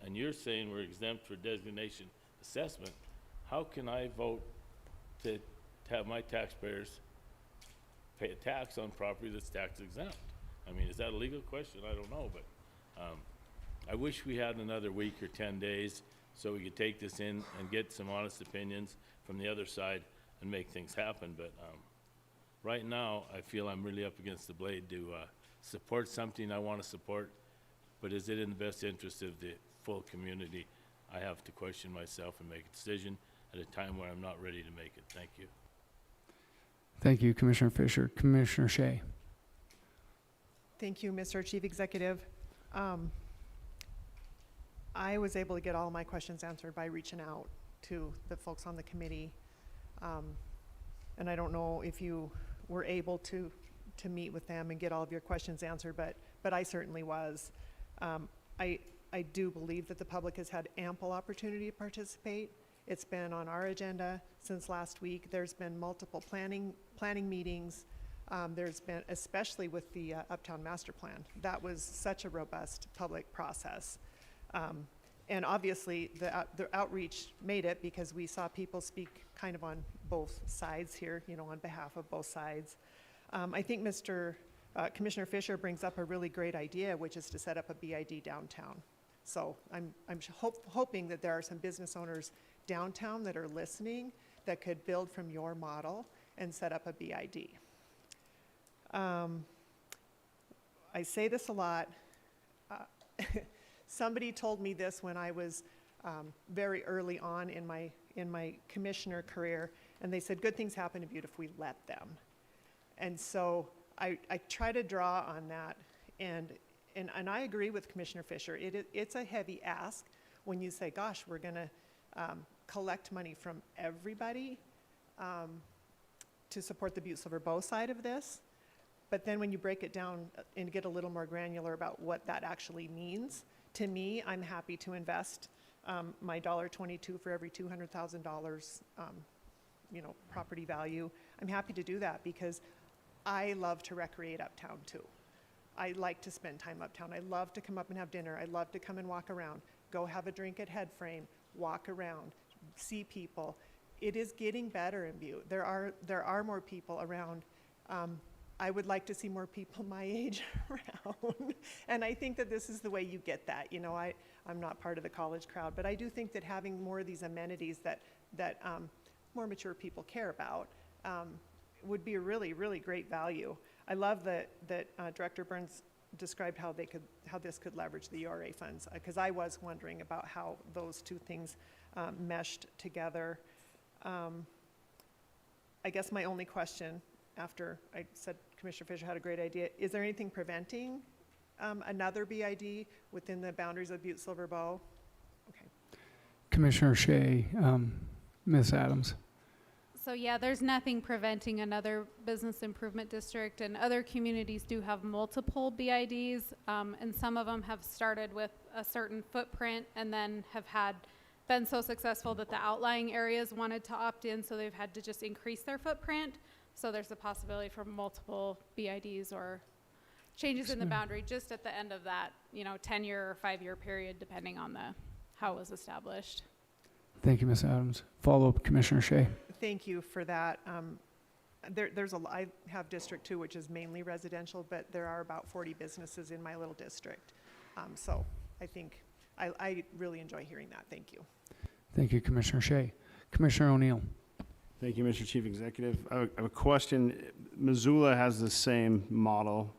and you're saying we're exempt for designation assessment, how can I vote to have my taxpayers pay a tax on property that's tax exempt? I mean, is that a legal question? I don't know, but I wish we had another week or 10 days so we could take this in and get some honest opinions from the other side and make things happen. But right now, I feel I'm really up against the blade to support something I want to support, but is it in the best interest of the full community? I have to question myself and make a decision at a time where I'm not ready to make it. Thank you. Thank you, Commissioner Fisher. Commissioner Shea. Thank you, Mr. Chief Executive. I was able to get all my questions answered by reaching out to the folks on the committee. And I don't know if you were able to meet with them and get all of your questions answered, but I certainly was. I do believe that the public has had ample opportunity to participate. It's been on our agenda since last week. There's been multiple planning meetings. There's been, especially with the Uptown Master Plan, that was such a robust public process. And obviously the outreach made it, because we saw people speak kind of on both sides here, on behalf of both sides. I think Commissioner Fisher brings up a really great idea, which is to set up a BID downtown. So I'm hoping that there are some business owners downtown that are listening that could build from your model and set up a BID. I say this a lot. Somebody told me this when I was very early on in my commissioner career, and they said good things happen to Butte if we let them. And so I try to draw on that, and I agree with Commissioner Fisher. It's a heavy ask when you say, gosh, we're going to collect money from everybody to support the Butte-Silver Bow side of this. But then when you break it down and get a little more granular about what that actually means, to me, I'm happy to invest my $1.22 for every $200,000 property value. I'm happy to do that because I love to recreate uptown too. I like to spend time uptown. I love to come up and have dinner. I love to come and walk around, go have a drink at Headframe, walk around, see people. It is getting better in Butte. There are more people around. I would like to see more people my age around. And I think that this is the way you get that. I'm not part of the college crowd, but I do think that having more of these amenities that more mature people care about would be a really, really great value. I love that Director Burns described how this could leverage the URA funds, because I was wondering about how those two things meshed together. I guess my only question, after I said Commissioner Fisher had a great idea, is there anything preventing another BID within the boundaries of Butte-Silver Bow? Okay. Commissioner Shea, Ms. Adams. So yeah, there's nothing preventing another business improvement district, and other communities do have multiple BIDs, and some of them have started with a certain footprint and then have been so successful that the outlying areas wanted to opt in, so they've had to just increase their footprint. So there's a possibility for multiple BIDs or changes in the boundary just at the end of that, 10-year or 5-year period, depending on how it was established. Thank you, Ms. Adams. Follow-up, Commissioner Shea. Thank you for that. I have District 2, which is mainly residential, but there are about 40 businesses in my little district. So I think I really enjoy hearing that. Thank you. Thank you, Commissioner Shea. Commissioner O'Neill. Thank you, Mr. Chief Executive. I have a question. Missoula has the same model.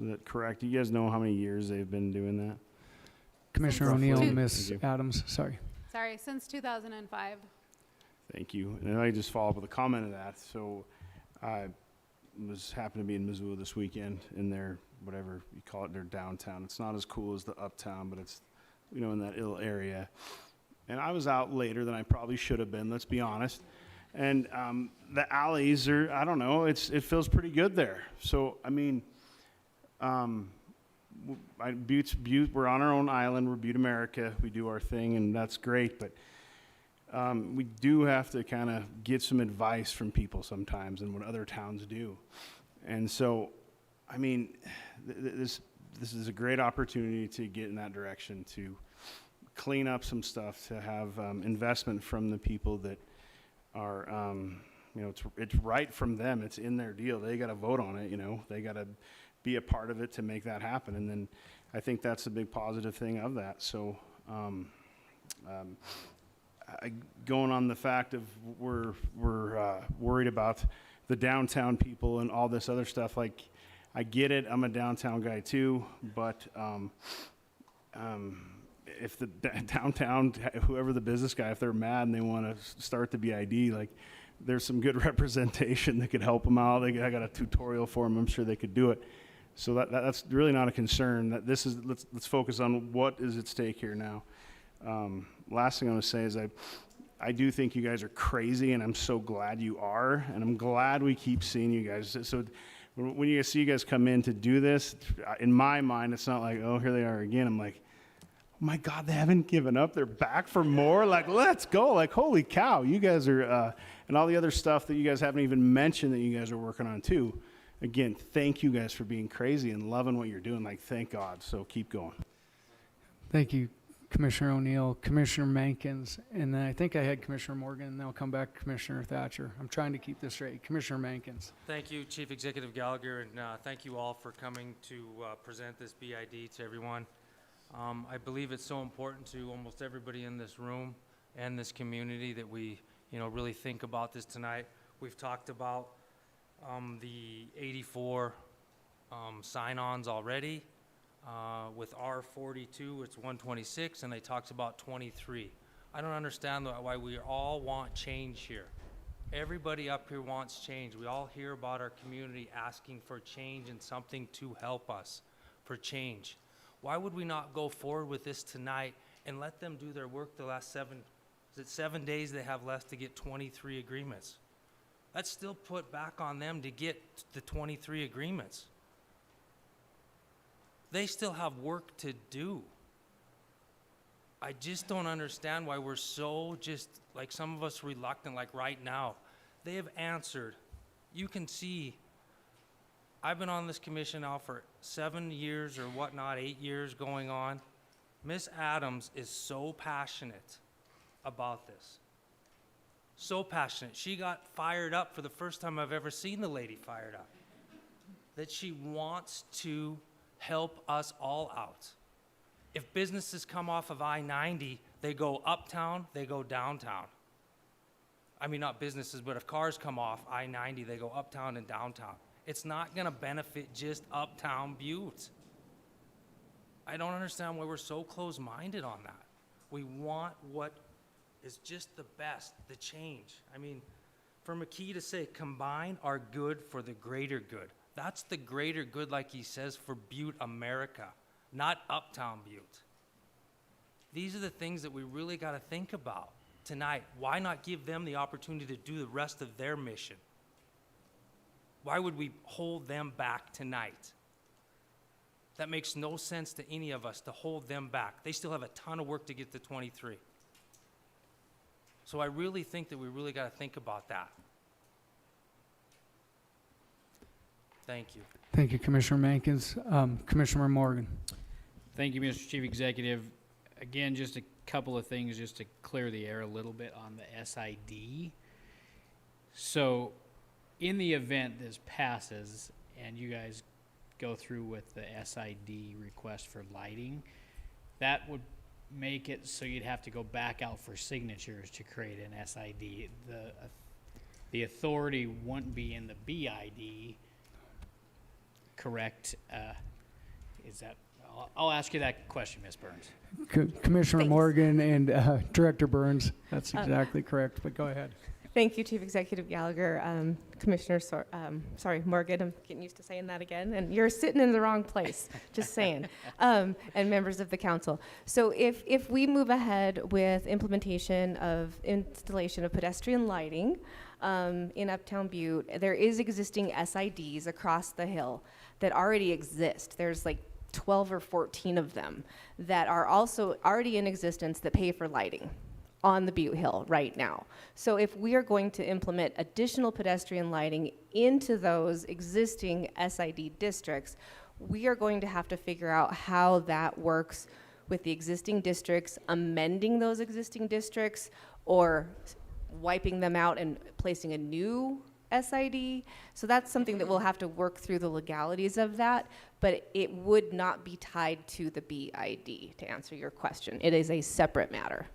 Is that correct? Do you guys know how many years they've been doing that? Commissioner Roughly. O'Neill, Thank Ms. you. Adams, sorry. Sorry, since 2005. Thank you. And I just follow up with a comment of that. So I happened to be in Missoula this weekend in their, whatever you call it, their downtown. It's not as cool as the uptown, but it's, in that little area. And I was out later than I probably should have been, let's be honest. And the alleys are, I don't know, it feels pretty good there. So, I mean, Butte, we're on our own island, we're Butte America, we do our thing, and that's great, but we do have to kind of get some advice from people sometimes and what other towns do. And so, I mean, this is a great opportunity to get in that direction, to clean up some stuff, to have investment from the people that are, it's right from them. It's in their deal. They got to vote on it, They got to be a part of it to make that happen. And then I think that's a big positive thing of that. So going on the fact of we're worried about the downtown people and all this other stuff, like I get it. I'm a downtown guy too, but if the downtown, whoever the business guy, if they're mad and they want to start the BID, like there's some good representation that could help them out. I got a tutorial for them. I'm sure they could do it. So that's really not a concern. That this is let's focus on what is at stake here now. Last thing I'm going to say is I do think you guys are crazy, and I'm so glad you are, and I'm glad we keep seeing you guys. So when you see you guys come in to do this, in my mind, it's not like, oh, here they are again. I'm like, oh my God, they haven't given up. They're back for more. Like, let's go. Like, holy cow, you guys are, and all the other stuff that you guys haven't even mentioned that you guys are working on too. Again, thank you guys for being crazy and loving what you're doing. Like, thank God. So keep going. Thank you, Commissioner O'Neill. Commissioner Mankins, and then I think I had Commissioner Morgan, and then I'll come back to Commissioner Thatcher. I'm trying to keep this straight. Commissioner Mankins. Thank you, Chief Executive Gallagher, and thank you all for coming to present this BID to everyone. I believe it's so important to almost everybody in this room and this community that we, really think about this tonight. We've talked about the 84 sign-ons already. With R42, it's 126, and they talked about 23. I don't understand why we all want change here. Everybody up here wants change. We all hear about our community asking for change and something to help us for change. Why would we not go forward with this tonight and let them do their work the last 7 days they have left to get 23 agreements? That's still put back on them to get the 23 agreements. They still have work to do. I just don't understand why we're so just, like some of us reluctant, like right now. They have answered. You can see, I've been on this commission now for 7 years or whatnot, 8 years going on. Miss Adams is so passionate about this. So passionate. She got fired up for the first time I've ever seen the lady fired up. That she wants to help us all out. If businesses come off of I-90, they go uptown, they go downtown. I mean, not businesses, but if cars come off I-90, they go uptown and downtown. It's not gonna benefit just Uptown Butte. I don't understand why we're so close-minded on that. We want what is just the best, the change. I mean, for McKee to say combine are good for the greater good. That's the greater good, like he says, for Butte, America, not Uptown Butte. These are the things that we really gotta think about tonight. Why not give them the opportunity to do the rest of their mission? Why would we hold them back tonight? That makes no sense to any of us to hold them back. They still have a ton of work to get to 23. So I really think that we really got to think about that. Thank you. Thank you, Commissioner Mankins. Commissioner Morgan. Thank you, Mr. Chief Executive. Again, just a couple of things just to clear the air a little bit on the SID. So in the event this passes and you guys go through with the SID request for lighting, that would make it so you'd have to go back out for signatures to create an SID. The authority wouldn't be in the BID, correct? Is that? I'll ask you that question, Ms. Burns. Commissioner Thanks. Morgan and Director Burns. That's exactly correct, but go ahead. Thank you, Chief Executive Gallagher. Commissioner, Morgan, I'm getting used to saying that again, and you're sitting in the wrong place, just saying, and members of the council. So if we move ahead with implementation of installation of pedestrian lighting in Uptown Butte, there is existing SIDs across the hill that already exist. There's like 12 or 14 of them that are also already in existence that pay for lighting on the Butte Hill right now. So if we are going to implement additional pedestrian lighting into those existing SID districts, we are going to have to figure out how that works with the existing districts, amending those existing districts, or wiping them out and placing a new SID. So that's something that we'll have to work through the legalities of that, but it would not be tied to the BID, to answer your question. It is a separate matter.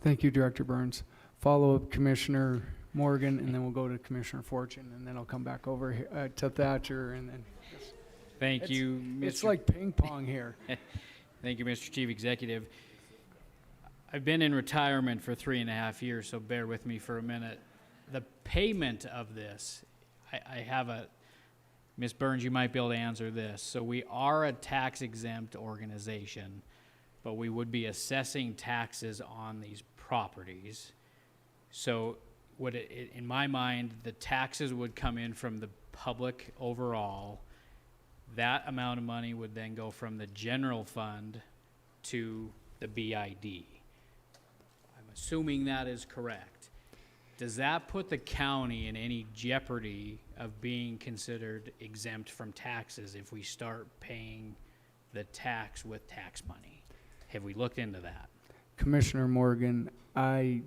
Thank you, Director Burns. Follow up, Commissioner Morgan, and then we'll go to Commissioner Fortune, and then I'll come back over to Thatcher, and then. Thank you, Mr. It's like ping pong here. Thank you, Mr. Chief Executive. I've been in retirement for 3.5 years, so bear with me for a minute. The payment of this, I have a, Ms. Burns, you might be able to answer this. So we are a tax exempt organization, but we would be assessing taxes on these properties. So would it, in my mind, the taxes would come in from the public overall. That amount of money would then go from the general fund to the BID. I'm assuming that is correct. Does that put the county in any jeopardy of being considered exempt from taxes if we start paying the tax with tax money? Have we looked into that? Commissioner Morgan, I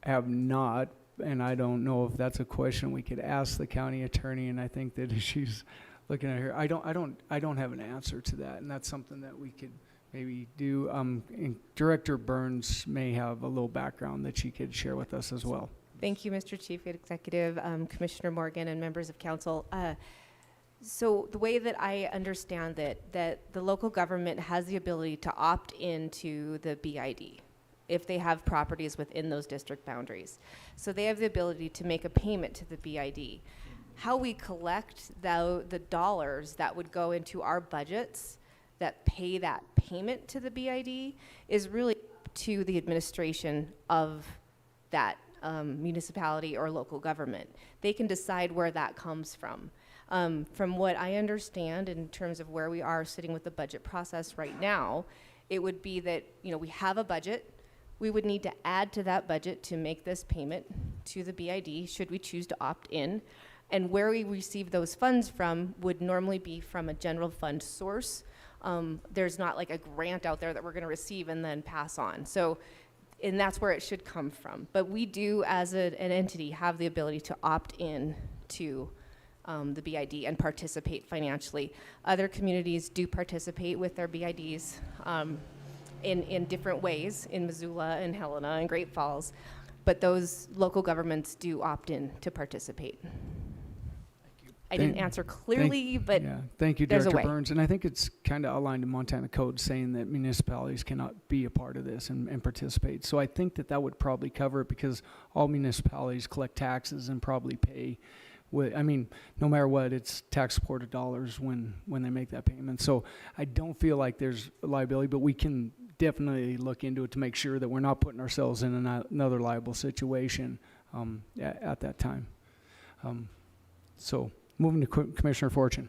have not, and I don't know if that's a question we could ask the county attorney, and I think that if she's looking at her, I don't have an answer to that, and that's something that we could maybe do. And Director Burns may have a little background that she could share with us as well. Thank you, Mr. Chief Executive, Commissioner Morgan, and members of council. So the way that I understand that the local government has the ability to opt into the BID if they have properties within those district boundaries. So they have the ability to make a payment to the BID. How we collect the dollars that would go into our budgets that pay that payment to the BID is really up to the administration of that municipality or local government. They can decide where that comes from. From what I understand in terms of where we are sitting with the budget process right now, it would be that, we have a budget. We would need to add to that budget to make this payment to the BID should we choose to opt in. And where we receive those funds from would normally be from a general fund source. There's not like a grant out there that we're gonna receive and then pass on. So, and that's where it should come from. But we do, as an entity, have the ability to opt in to the BID and participate financially. Other communities do participate with their BIDs in different ways, in Missoula and Helena and Great Falls, but those local governments do opt in to participate. I didn't answer clearly, but yeah, thank you, there's a Director way. Burns. And I think it's kind of aligned to Montana code saying that municipalities cannot be a part of this and participate. So I think that that would probably cover it because all municipalities collect taxes and probably pay. I mean, no matter what, it's tax supported dollars when they make that payment. So I don't feel like there's a liability, but we can definitely look into it to make sure that we're not putting ourselves in another liable situation at that time. So moving to Commissioner Fortune.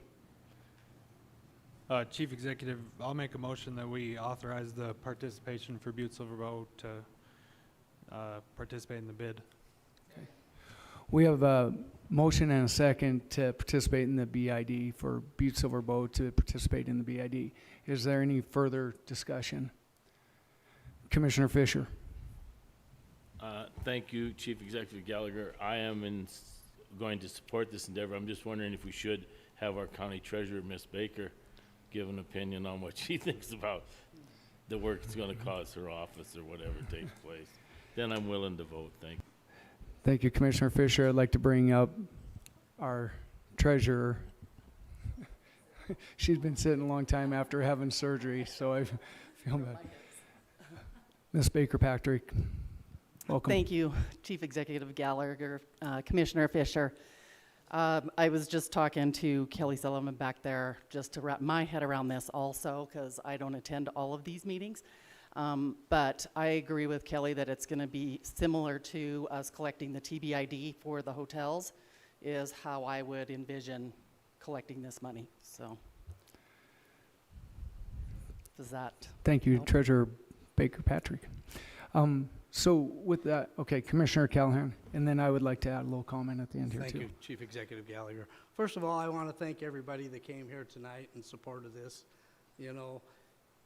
Chief Executive, I'll make a motion that we authorize the participation for Butte-Silver Bow to participate in the bid. Okay. We have a motion and a second to participate in the BID for Butte-Silver Bow to participate in the BID. Is there any further discussion? Commissioner Fisher. Thank you, Chief Executive Gallagher. I am going to support this endeavor. I'm just wondering if we should have our county treasurer, Ms. Baker, give an opinion on what she thinks about the work it's going to cost her office or whatever takes place. Then I'm willing to vote. Thank you. Thank you, Commissioner Fisher. I'd like to bring up our treasurer. She's been sitting a long time after having surgery, so I feel bad. Ms. Baker Patrick, welcome. Thank you, Chief Executive Gallagher, Commissioner Fisher. I was just talking to Kelly Sullivan back there just to wrap my head around this also, because I don't attend all of these meetings. But I agree with Kelly that it's going to be similar to us collecting the TBID for the hotels is how I would envision collecting this money. So does that Thank you, help? Treasurer Baker Patrick. So with that, okay, Commissioner Callahan, and then I would like to add a little comment at the end here too. Thank you, Chief Executive Gallagher. First of all, I want to thank everybody that came here tonight in support of this. You know,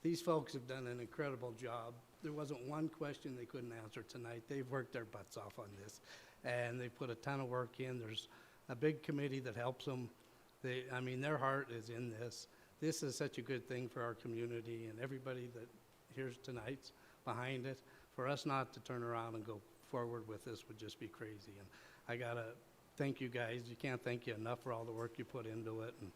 these folks have done an incredible job. There wasn't one question they couldn't answer tonight. They've worked their butts off on this, and they put a ton of work in. There's a big committee that helps them. I mean, their heart is in this. This is such a good thing for our community, and everybody that here's tonight's behind it. For us not to turn around and go forward with this would just be crazy. And I gotta thank you guys. You can't thank you enough for all the work you put into it, and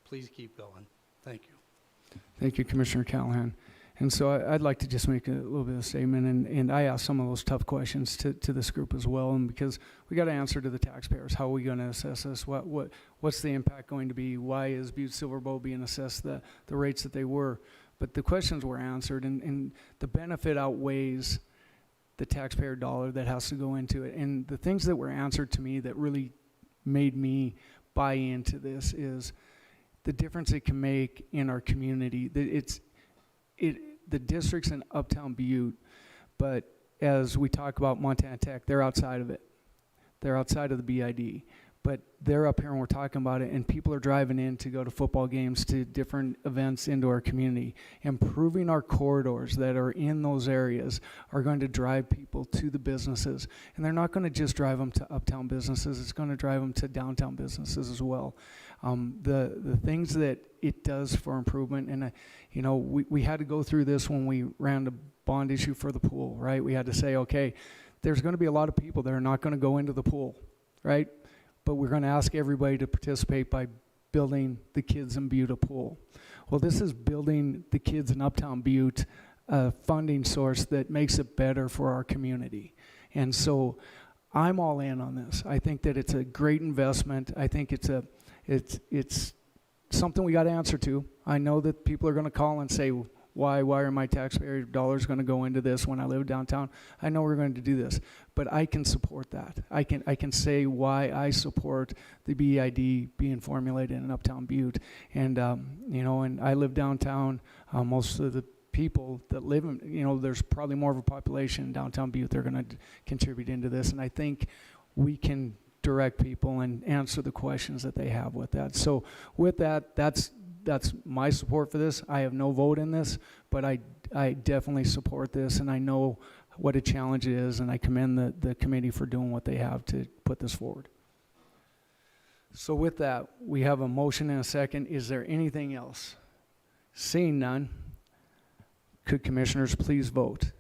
please keep going. Thank you. Thank you, Commissioner Callahan. And so I'd like to just make a little bit of a statement, and I asked some of those tough questions to this group as well, and because we got to answer to the taxpayers. How are we going to assess this? What's the impact going to be? Why is Butte-Silver Bow being assessed the rates that they were? But the questions were answered, and the benefit outweighs the taxpayer dollar that has to go into it. And the things that were answered to me that really made me buy into this is the difference it can make in our community. The district's in Uptown Butte, but as we talk about Montana Tech, they're outside of it. They're outside of the BID. But they're up here and we're talking about it, and people are driving in to go to football games, to different events into our community. Improving our corridors that are in those areas are going to drive people to the businesses. And they're not going to just drive them to uptown businesses, it's going to drive them to downtown businesses as well. The things that it does for improvement, and you know, we had to go through this when we ran the bond issue for the pool, right? We had to say, okay, there's going to be a lot of people that are not going to go into the pool, right? But we're going to ask everybody to participate by building the Kids in Butte a pool. Well, this is building the Kids in Uptown Butte a funding source that makes it better for our community. And so I'm all in on this. I think that it's a great investment. I think it's something we got to answer to. I know that people are going to call and say, why are my taxpayer dollars going to go into this when I live downtown? I know we're going to do this, but I can support that. I can say why I support the BID being formulated in Uptown Butte. And, you know, and I live downtown. Most of the people that live in, you know, there's probably more of a population in downtown Butte. They're going to contribute into this. And I think we can direct people and answer the questions that they have with that. So with that, that's my support for this. I have no vote in this, but I definitely support this, and I know what a challenge it is, and I commend the committee for doing what they have to put this forward. So with that, we have a motion and a second. Is there anything else? Seeing none, could commissioners please vote?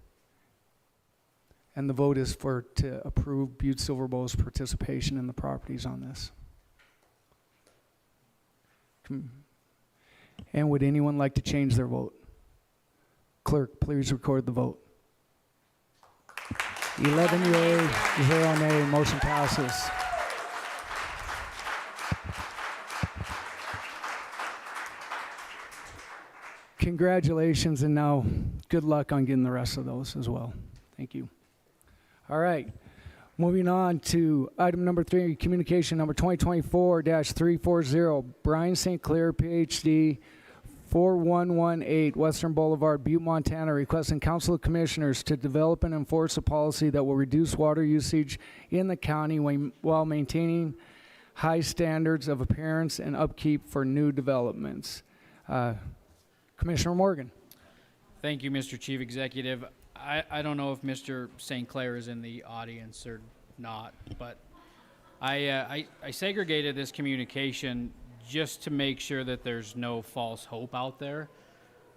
And the vote is to approve Butte-Silver Bow's participation in the properties on this. And would anyone like to change their vote? Clerk, please record the vote. 11 yea, 0 nay, motion passes. Congratulations, and now good luck on getting the rest of those as well. Thank you. All right, moving on to item number 3, communication number 2024-340, Brian St. Clair, PhD, 4118 Western Boulevard, Butte, Montana, requesting Council of Commissioners to develop and enforce a policy that will reduce water usage in the county while maintaining high standards of appearance and upkeep for new developments. Commissioner Morgan. Thank you, Mr. Chief Executive. I don't know if Mr. St. Clair is in the audience or not, but I segregated this communication just to make sure that there's no false hope out there.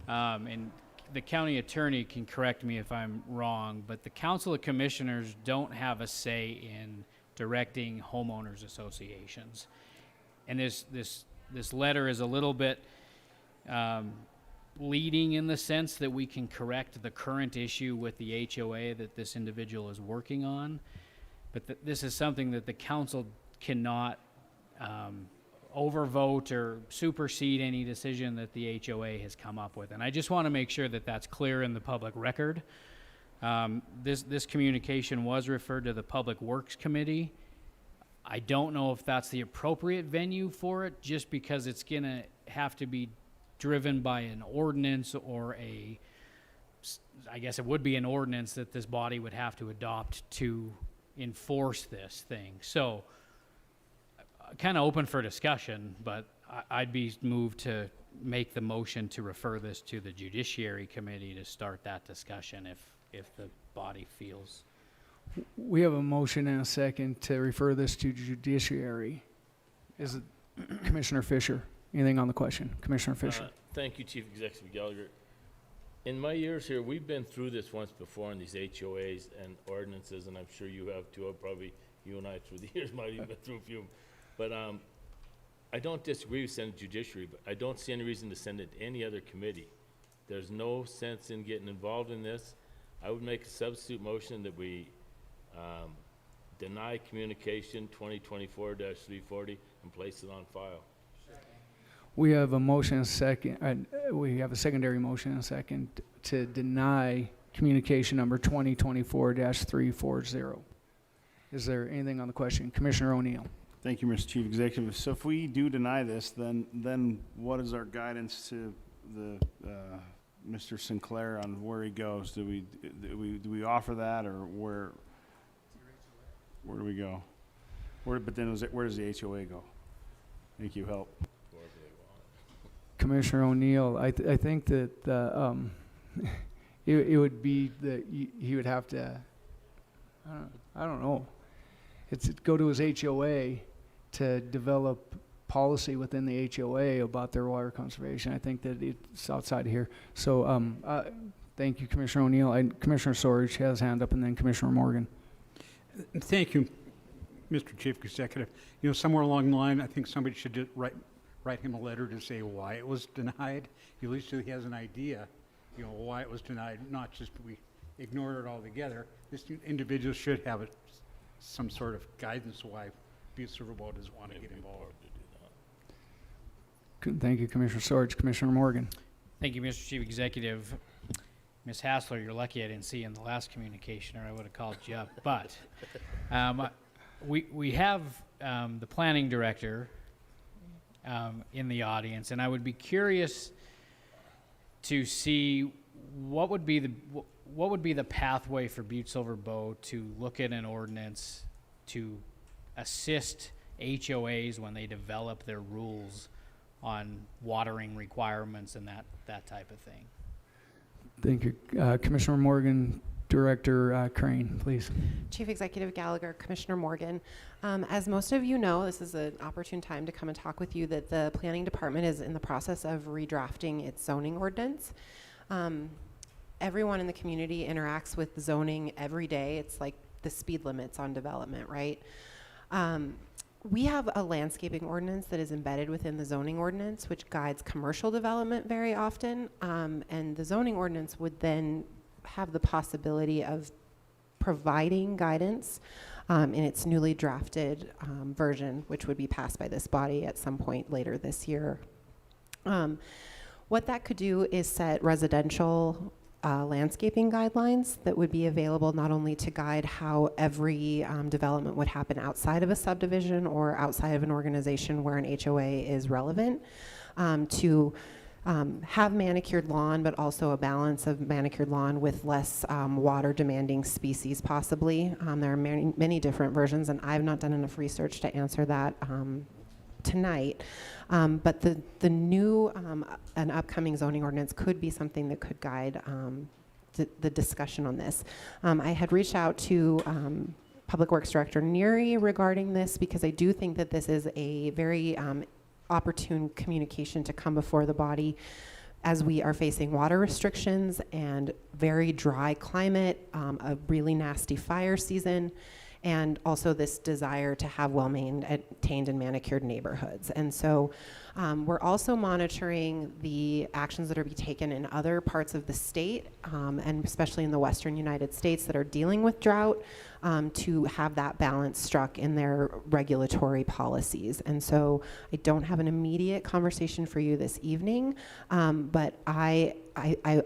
And the county attorney can correct me if I'm wrong, but the Council of Commissioners don't have a say in directing homeowners associations. And this letter is a little bit leading in the sense that we can correct the current issue with the HOA that this individual is working on. But this is something that the council cannot overvote or supersede any decision that the HOA has come up with. And I just want to make sure that that's clear in the public record. This communication was referred to the Public Works Committee. I don't know if that's the appropriate venue for it, just because it's going to have to be driven by an ordinance or I guess it would be an ordinance that this body would have to adopt to enforce this thing. So kind of open for discussion, but I'd be moved to make the motion to refer this to the Judiciary Committee to start that discussion if the body feels. We have a motion and a second to refer this to Judiciary. Is it Commissioner Fisher? Anything on the question? Commissioner Fisher. Thank you, Chief Executive Gallagher. In my years here, we've been through this once before in these HOAs and ordinances, and I'm sure you have too. Probably you and I through the years might even been through a few. But I don't disagree with sending judiciary, but I don't see any reason to send it to any other committee. There's no sense in getting involved in this. I would make a substitute motion that we deny communication 2024-340 and place it on file. We have a motion and a second. We have a secondary motion and a second to deny communication number 2024-340. Is there anything on the question? Commissioner O'Neill. Thank you, Mr. Chief Executive. So if we do deny this, then what is our guidance to the Mr. Sinclair on where he goes? Do we offer that, or where do we go? Where does the HOA go? Thank you. Help. Commissioner O'Neill, I think that it would be that he would have to. I don't know. It's go to his HOA to develop policy within the HOA about their water conservation. I think that it's outside of here. So thank you, Commissioner O'Neill. Commissioner Sorge has hand up, and then Commissioner Morgan. Thank you, Mr. Chief Executive. You know, somewhere along the line, I think somebody should write him a letter to say why it was denied. At least he has an idea, you know, why it was denied, not just we ignored it altogether. This individual should have some sort of guidance why Butte-Silver doesn't want to get involved. Thank you, Commissioner Sorge. Commissioner Morgan. Thank you, Mr. Chief Executive. Ms. Hassler, you're lucky I didn't see you in the last communication, or I would have called you up. But we have the planning director in the audience, and I would be curious to see what would be the pathway for Butte-Silver to look at an ordinance to assist HOAs when they develop their rules on watering requirements and that type of thing. Thank you. Commissioner Morgan, Director Crane, please. Chief Executive Gallagher, Commissioner Morgan. As most of you know, this is an opportune time to come and talk with you that the Planning Department is in the process of redrafting its zoning ordinance. Everyone in the community interacts with zoning every day. It's like the speed limits on development, right? We have a landscaping ordinance that is embedded within the zoning ordinance, which guides commercial development very often. And the zoning ordinance would then have the possibility of providing guidance in its newly drafted version, which would be passed by this body at some point later this year. What that could do is set residential landscaping guidelines that would be available not only to guide how every development would happen outside of a subdivision or outside of an organization where an HOA is relevant, to have manicured lawn, but also a balance of manicured lawn with less water demanding species possibly. There are many different versions, and I've not done enough research to answer that tonight. But the new and upcoming zoning ordinance could be something that could guide the discussion on this. I had reached out to Public Works Director Neary regarding this because I do think that this is a very opportune communication to come before the body as we are facing water restrictions and very dry climate, a really nasty fire season, and also this desire to have well-maintained and manicured neighborhoods. And so we're also monitoring the actions that are being taken in other parts of the state, and especially in the western United States that are dealing with drought, to have that balance struck in their regulatory policies. And so I don't have an immediate conversation for you this evening, but I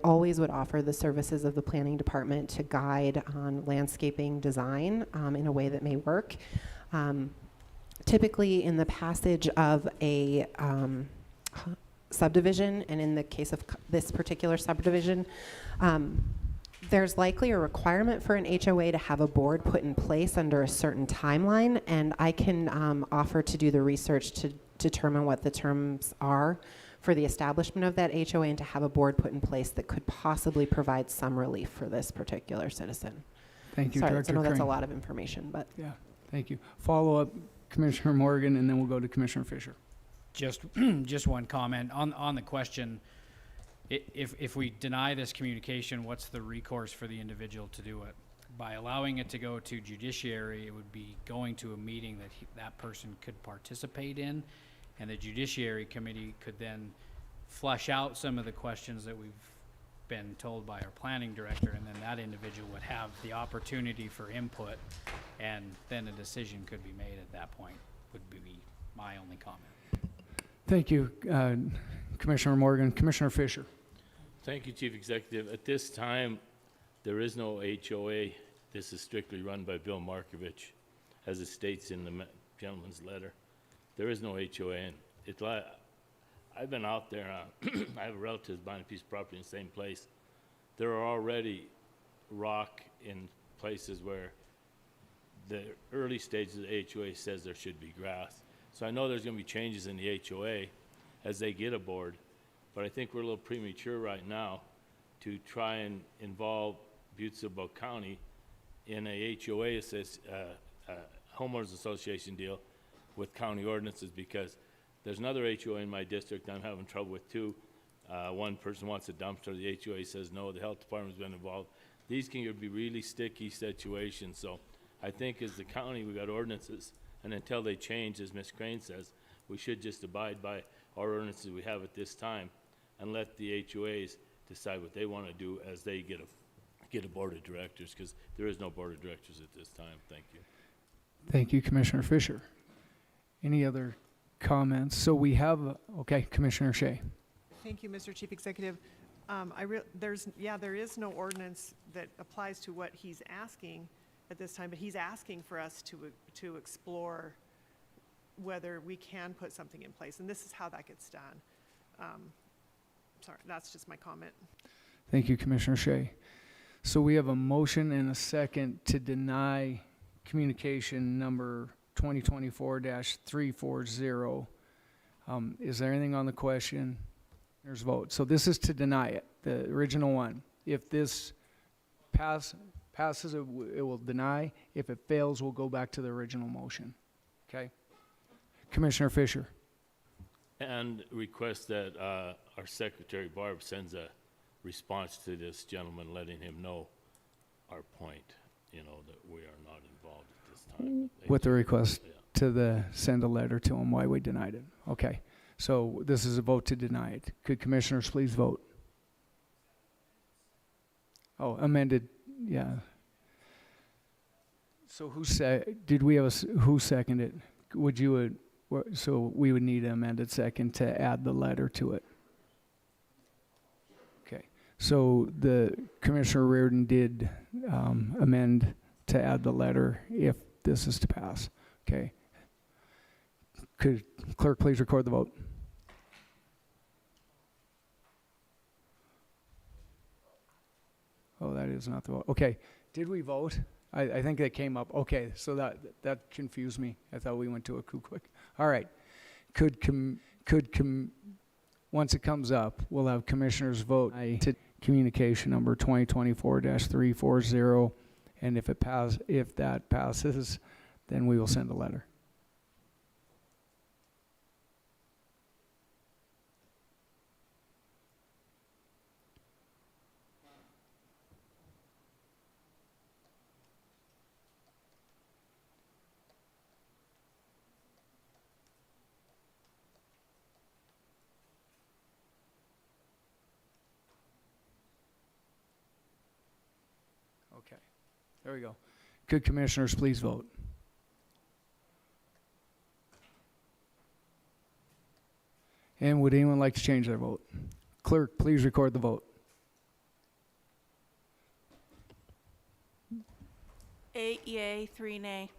always would offer the services of the planning department to guide on landscaping design in a way that may work. Typically in the passage of a subdivision, and in the case of this particular subdivision, there's likely a requirement for an HOA to have a board put in place under a certain timeline, and I can offer to do the research to determine what the terms are for the establishment of that HOA and to have a board put in place that could possibly provide some relief for this particular citizen. Thank you, Sorry, Director I know that's a Crane. lot of information, but. Yeah, thank you. Follow up, Commissioner Morgan, and then we'll go to Commissioner Fisher. Just one comment on the question. If we deny this communication, what's the recourse for the individual to do it? By allowing it to go to judiciary, it would be going to a meeting that that person could participate in, and the judiciary committee could then flush out some of the questions that we've been told by our planning director, and then that individual would have the opportunity for input, and then a decision could be made at that point, would be my only comment. Thank you, Commissioner Morgan. Commissioner Fisher. Thank you, Chief Executive. At this time, there is no HOA. This is strictly run by Bill Markovich, as it states in the gentleman's letter. There is no HOA, and I've been out there. I have relatives buying a piece of property in the same place. There are already rock in places where the early stages of the HOA says there should be grass. So I know there's going to be changes in the HOA as they get aboard, but I think we're a little premature right now to try and involve Butte-Silver County in a HOA homeowners association deal with county ordinances, because there's another HOA in my district I'm having trouble with too. One person wants a dumpster, the HOA says no, the health department's been involved. These can be really sticky situations, so I think as the county, we got ordinances, and until they change, as Ms. Crane says, we should just abide by our ordinances we have at this time and let the HOAs decide what they want to do as they get a board of directors, because there is no board of directors at this time. Thank you. Thank you, Commissioner Fisher. Any other comments? So we have, okay, Commissioner Shea. Thank you, Mr. Chief Executive. There is no ordinance that applies to what he's asking at this time, but he's asking for us to explore whether we can put something in place, and this is how that gets done. Sorry, that's just my comment. Thank you, Commissioner Shea. So we have a motion and a second to deny communication number 2024-340. Is there anything on the question? There's a vote. So this is to deny it, the original one. If this passes, it will deny. If it fails, we'll go back to the original motion. Okay? Commissioner Fisher. And request that our Secretary Barb sends a response to this gentleman, letting him know our point, that we are not involved at this time. With the request send a letter to them why we denied it. Okay, so this is a vote to deny it. Could commissioners please vote? Oh, amended, yeah. So who did we have who seconded it? Would you, so we would need an amended second to add the letter to it. Okay, so the Commissioner Reardon did amend to add the letter if this is to pass. Okay. Could clerk please record the vote? Oh, that is not the vote. Okay, did we vote? I think that came up. Okay, so that confused me. I thought we went to a coup quick. All right. Once it comes up, we'll have commissioners vote to communication number 2024-340, and if that passes, then we will send a letter. Okay, there we go. Could commissioners please vote? And would anyone like to change their vote? Clerk, please record the vote. 8 yea, 3 nay.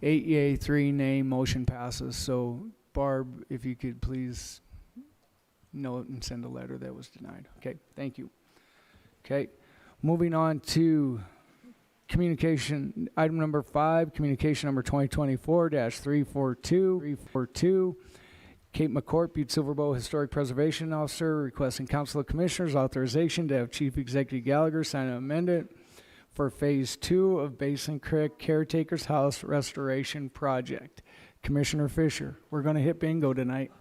8 yea, 3 nay, motion passes. So Barb, if you could please note and send a letter that was denied. Okay, thank you. Okay, moving on to communication, item number 5, communication number 2024-342. Kate McCourt, Butte-Silver Bow Historic Preservation Officer, requesting Council of Commissioners authorization to have Chief Executive Gallagher sign an amendment for Phase 2 of Basin Creek Caretaker's House Restoration Project. Commissioner Fisher, we're going to hit bingo tonight.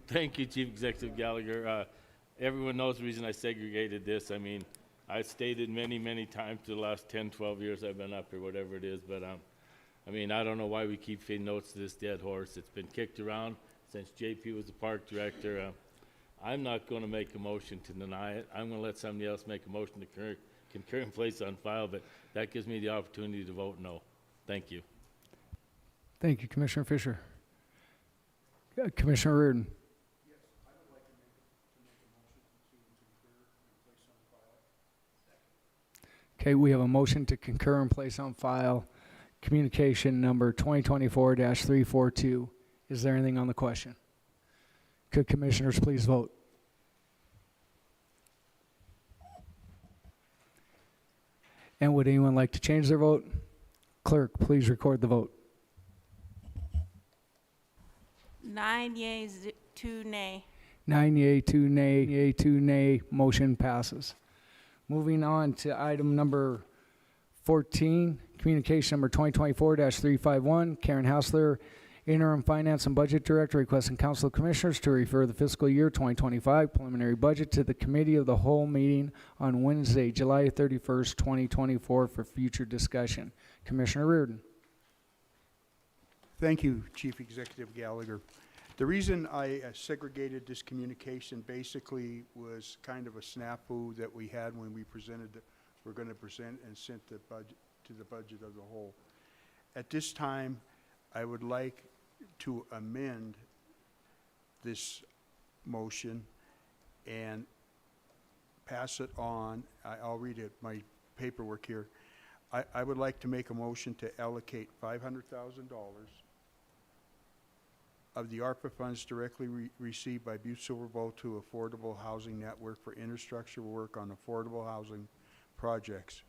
Thank you, Chief Executive Gallagher. Everyone knows the reason I segregated this. I mean, I stated many, many times for the last 10, 12 years I've been up here, whatever it is, but I mean, I don't know why we keep feeding notes to this dead horse. It's been kicked around since JP was the park director. I'm not going to make a motion to deny it. I'm going to let somebody else make a motion to concur and place on file, but that gives me the opportunity to vote no. Thank you. Thank you, Commissioner Fisher. Commissioner Reardon. Okay, we have a motion to concur and place on file communication number 2024-342. Is there anything on the question? Could commissioners please vote? And would anyone like to change their vote? Clerk, please record the vote. 9 yeas, 2 nay. 9 yea, 2 nay, yea, 2 nay, motion passes. Moving on to item number 14, communication number 2024-351, Karen Hausler, Interim Finance and Budget Director, requesting Council of Commissioners to refer the fiscal year 2025 preliminary budget to the Committee of the Whole meeting on Wednesday, July 31st, 2024 for future discussion. Commissioner Reardon. Thank you, Chief Executive Gallagher. The reason I segregated this communication basically was kind of a snafu that we had when we presented, we're going to present and sent the budget to the budget of the whole. At this time, I would like to amend this motion and pass it on. I'll read it, my paperwork here. I would like to make a motion to allocate $500,000 of the ARPA funds directly received by Butte-Silver Bow to Affordable Housing Network for infrastructure work on affordable housing projects.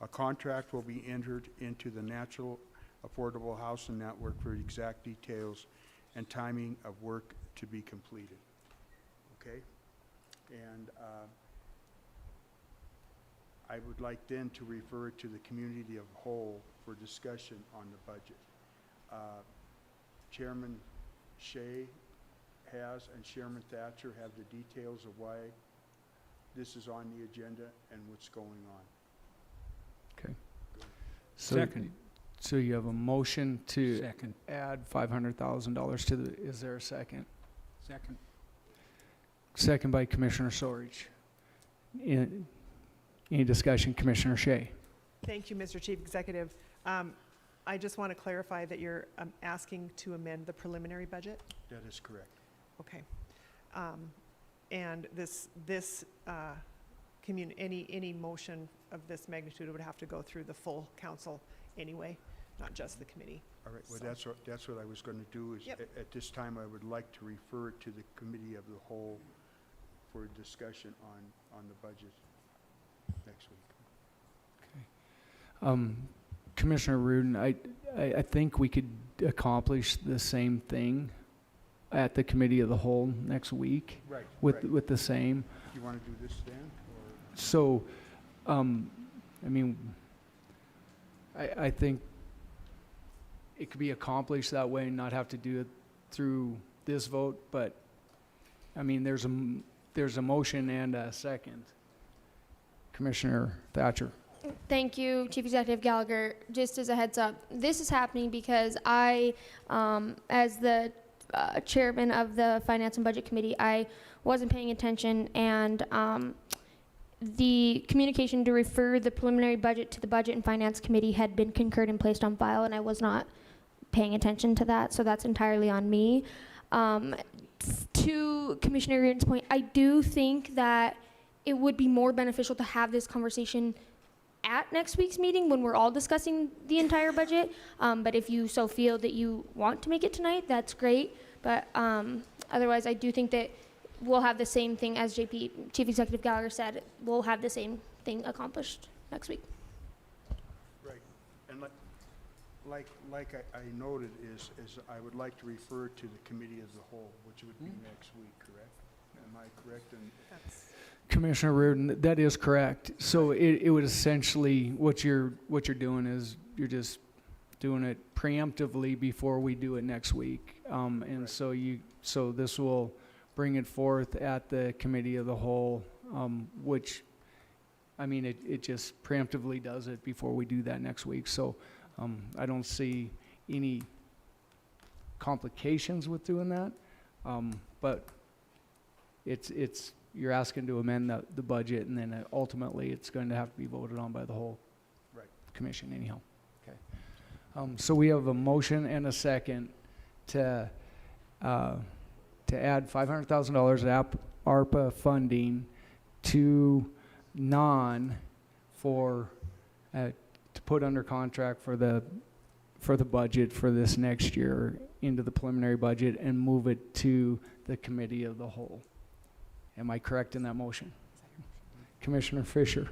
A contract will be entered into the National Affordable Housing Network for exact details and timing of work to be completed. Okay? And I would like then to refer it to the community of whole for discussion on the budget. Chairman Shea has and Chairman Thatcher have the details of why this is on the agenda and what's going on. Okay. So, Second. So you have a motion to Second. add $500,000 to the, is there a second? Second. Second by Commissioner Sorich. Any discussion, Commissioner Shea? Thank you, Mr. Chief Executive. I just want to clarify that you're asking to amend the preliminary budget? That is correct. Okay. And any motion of this magnitude would have to go through the full council anyway, not just the committee. All right, well, So- that's what I was going to do is, Yep. at this time, I would like to refer it to the committee of the whole for discussion on the budget next week. Commissioner Rudin, I think we could accomplish the same thing at the committee of the whole next week. Right, With, right. with the same. You want to do this then, or? So, I mean, I think it could be accomplished that way and not have to do it through this vote, but, I mean, there's a motion and a second. Commissioner Thatcher. Thank you, Chief Executive Gallagher. Just as a heads up, this is happening because I, as the chairman of the Finance and Budget Committee, I wasn't paying attention, and the communication to refer the preliminary budget to the Budget and Finance Committee had been concurred and placed on file, and I was not paying attention to that, so that's entirely on me. To Commissioner Reardon's point, I do think that it would be more beneficial to have this conversation at next week's meeting when we're all discussing the entire budget. But if you so feel that you want to make it tonight, that's great. But otherwise, I do think that we'll have the same thing as Chief Executive Gallagher said. We'll have the same thing accomplished next week. Right, and like I noted is I would like to refer to the committee as a whole, which would be next week, correct? Am I correct? And Commissioner Reardon, that is correct. So it would essentially, what you're doing is you're just doing it preemptively before we do it next week. And so this will bring it forth at the committee of the whole, which, I mean, it just preemptively does it before we do that next week. So I don't see any complications with doing that. But you're asking to amend the budget, and then ultimately it's going to have to be voted on by the whole commission anyhow. Okay. So we have a motion and a second to add $500,000 ARPA funding to to put under contract for the budget for this next year into the preliminary budget and move it to the committee of the whole. Am I correct in that motion? Commissioner Fisher.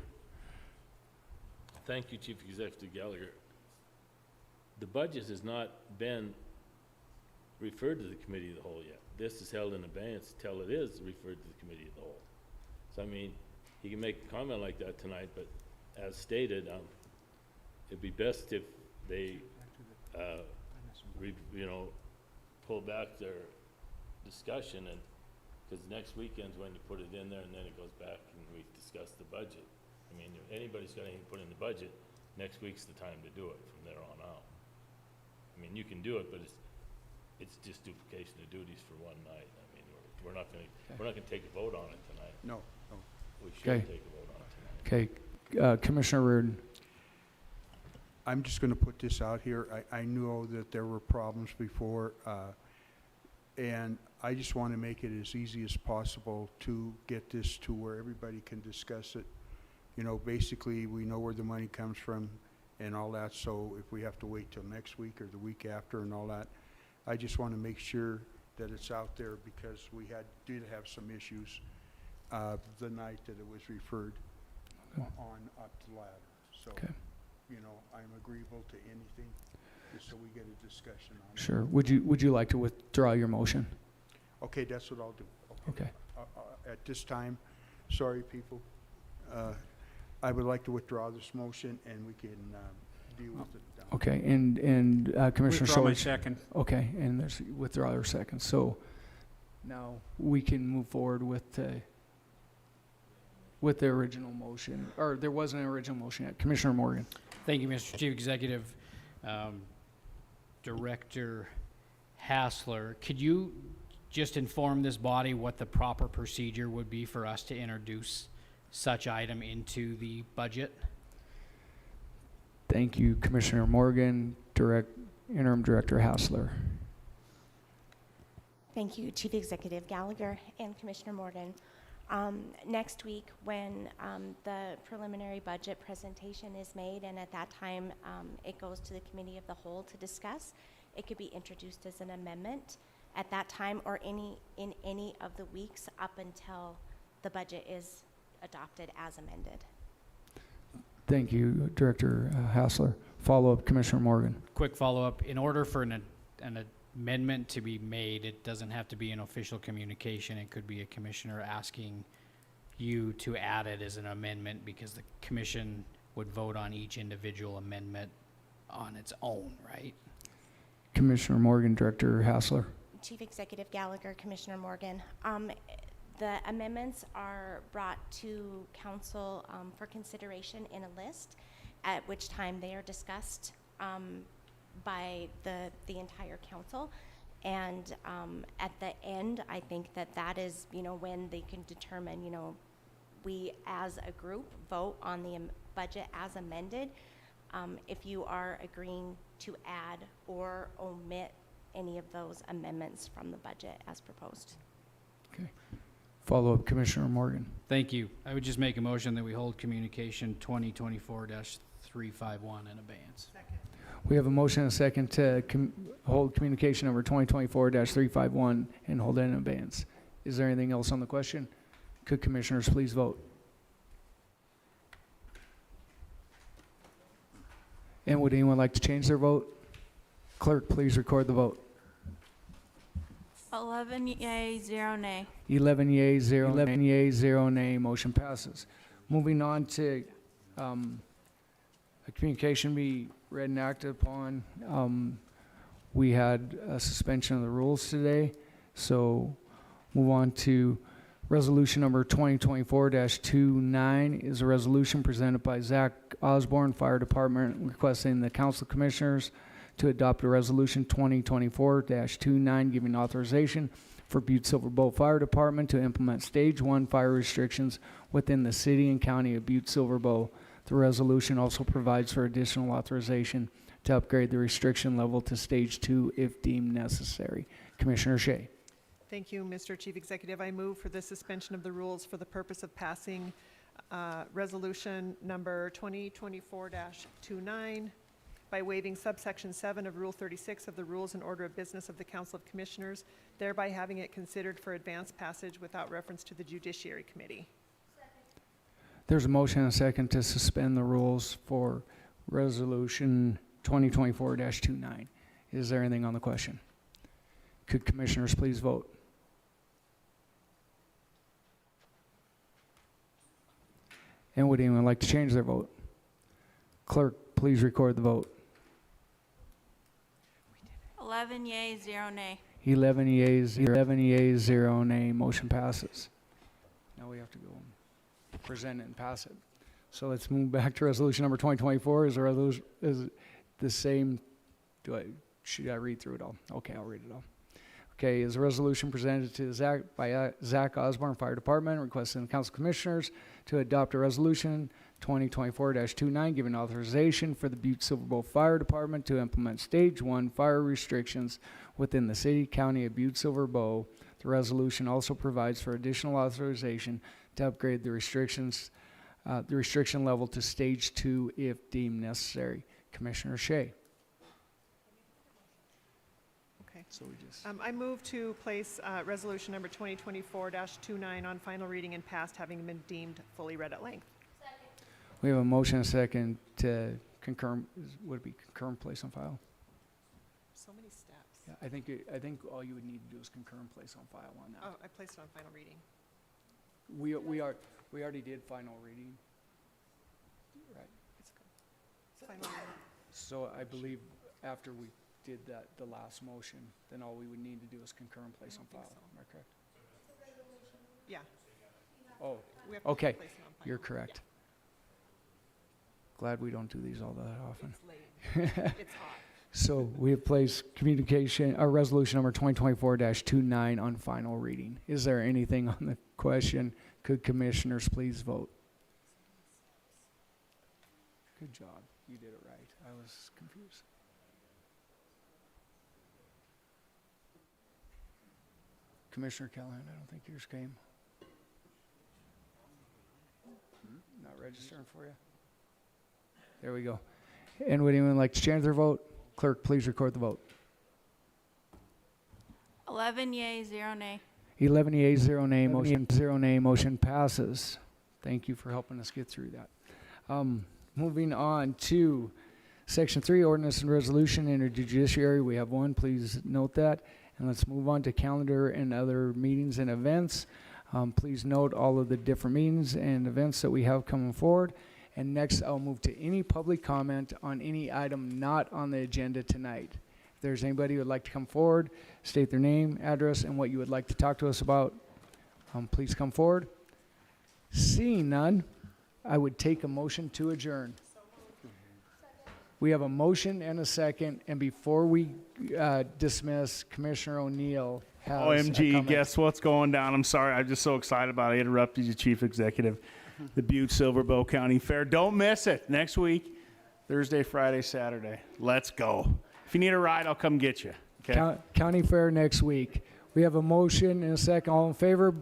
Thank you, Chief Executive Gallagher. The budget has not been referred to the committee of the whole yet. This is held in abeyance till it is referred to the committee of the whole. So I mean, he can make a comment like that tonight, but as stated, it'd be best if they, pull back their discussion, and because next weekend's when you put it in there, and then it goes back and we discuss the budget. I mean, if anybody's got anything to put in the budget, next week's the time to do it from there on out. I mean, you can do it, but it's just duplication of duties for one night. I mean, we're not gonna take a vote on it tonight. No. We should take a vote on it tonight. Okay, Commissioner Reardon. I'm just going to put this out here. I know that there were problems before, and I just want to make it as easy as possible to get this to where everybody can discuss it. You know, basically, we know where the money comes from and all that, so if we have to wait till next week or the week after and all that, I just want to make sure that it's out there, because we did have some issues the night that it was referred on up the ladder. So, I'm agreeable to anything, just so we get a discussion on it. Sure. Would you like to withdraw your motion? Okay, that's what I'll do. Okay. At this time, sorry, people, I would like to withdraw this motion, and we can deal with it down. Okay, and Commissioner Withdraw my Sorich. second. Okay, and there's withdraw your second. So now we can move forward with the original motion, or there was an original motion yet. Commissioner Morgan. Thank you, Mr. Chief Executive. Director Hassler, could you just inform this body what the proper procedure would be for us to introduce such item into the budget? Thank you, Commissioner Morgan. Interim Director Hassler. Thank you, Chief Executive Gallagher and Commissioner Morgan. Next week, when the preliminary budget presentation is made, and at that time it goes to the Committee of the Whole to discuss, it could be introduced as an amendment at that time or in any of the weeks up until the budget is adopted as amended. Thank you, Director Hassler. Follow-up, Commissioner Morgan. Quick follow-up. In order for an amendment to be made, it doesn't have to be an official communication. It could be a commissioner asking you to add it as an amendment because the commission would vote on each individual amendment on its own, right? Commissioner Morgan, Director Hassler. Chief Executive Gallagher, Commissioner Morgan. The amendments are brought to council for consideration in a list, at which time they are discussed by the entire council. And at the end, I think that is, when they can determine, we as a group vote on the budget as amended. If you are agreeing to add or omit any of those amendments from the budget as proposed. Okay. Follow-up, Commissioner Morgan. Thank you. I would just make a motion that we hold communication 2024-351 in abeyance. We have a motion and a second to hold communication number 2024-351 and hold it in abeyance. Is there anything else on the question? Could commissioners please vote? And would anyone like to change their vote? Clerk, please record the vote. 11 yea, 0 nay. 11 yeas, 0 nay. Motion passes. Moving on to a communication be read and acted upon. We had a suspension of the rules today, so move on to resolution number 2024-29 is a resolution presented by Zach Osborne, Fire Department, requesting the Council of Commissioners to adopt a resolution 2024-29 giving authorization for Butte-Silver Bow Fire Department to implement Stage 1 fire restrictions within the city and county of Butte-Silver Bow. The resolution also provides for additional authorization to upgrade the restriction level to Stage 2 if deemed necessary. Commissioner Shea. Thank you, Mr. Chief Executive. I move for the suspension of the rules for the purpose of passing resolution number 2024-29 by waiving subsection 7 of Rule 36 of the Rules and Order of Business of the Council of Commissioners, thereby having it considered for advanced passage without reference to the Judiciary Committee. There's a motion and a second to suspend the rules for resolution 2024-29. Is there anything on the question? Could commissioners please vote? And would anyone like to change their vote? Clerk, please record the vote. 11 yea, 0 nay. 11 yeas, 0 nay. Motion passes. Now we have to go and present it and pass it. So let's move back to resolution number 2024. Is the same? Should I read through it all? Okay, I'll read it all. Okay, is a resolution presented to Zach Osborne, Fire Department, requesting the Council of Commissioners to adopt a resolution 2024-29 giving authorization for the Butte-Silver Bow Fire Department to implement Stage 1 fire restrictions within the city, county of Butte-Silver Bow. The resolution also provides for additional authorization to upgrade the restriction level to Stage 2 if deemed necessary. Commissioner Shea. Okay. So we just I move to place resolution number 2024-29 on final reading and passed, having been deemed fully read at length. We have a motion and a second to concur. Would it be concur and place on file? So many steps. Yeah, I think all you would need to do is concur and place on file on that. Oh, I placed it on final reading. We already did final reading. Right. It's final reading. So I believe after we did the last motion, then all we would need to do is concur and place on file. Am I correct? Yeah. Oh, We have to okay. place it on final. You're correct. Glad we don't do these all that often. So we have placed resolution number 2024-29 on final reading. Is there anything on the question? Could commissioners please vote? Good job. You did it right. I was confused. Commissioner Callahan, I don't think yours came. Not registering for you. There we go. And would anyone like to change their vote? Clerk, please record the vote. 11 yea, 0 nay. 11 yeas, 0 nay, motion passes. Thank you for helping us get through that. Moving on to Section 3, Ordinance and Resolution in the Judiciary. We have one, please note that. And let's move on to calendar and other meetings and events. Please note all of the different meetings and events that we have coming forward. And next, I'll move to any public comment on any item not on the agenda tonight. If there's anybody who would like to come forward, state their name, address, and what you would like to talk to us about, please come forward. Seeing none, I would take a motion to adjourn. We have a motion and a second, and before we dismiss, Commissioner O'Neill has a OMG, comment. guess what's going down? I'm sorry, I'm just so excited about it. I interrupted you, Chief Executive. The Butte-Silver County Fair. Don't miss it. Next week, Thursday, Friday, Saturday. Let's go. If you need a ride, I'll come get you. Okay? County Fair next week. We have a motion and a second. All in favor?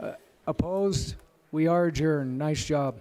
Aye. Opposed? We are adjourned. Nice job.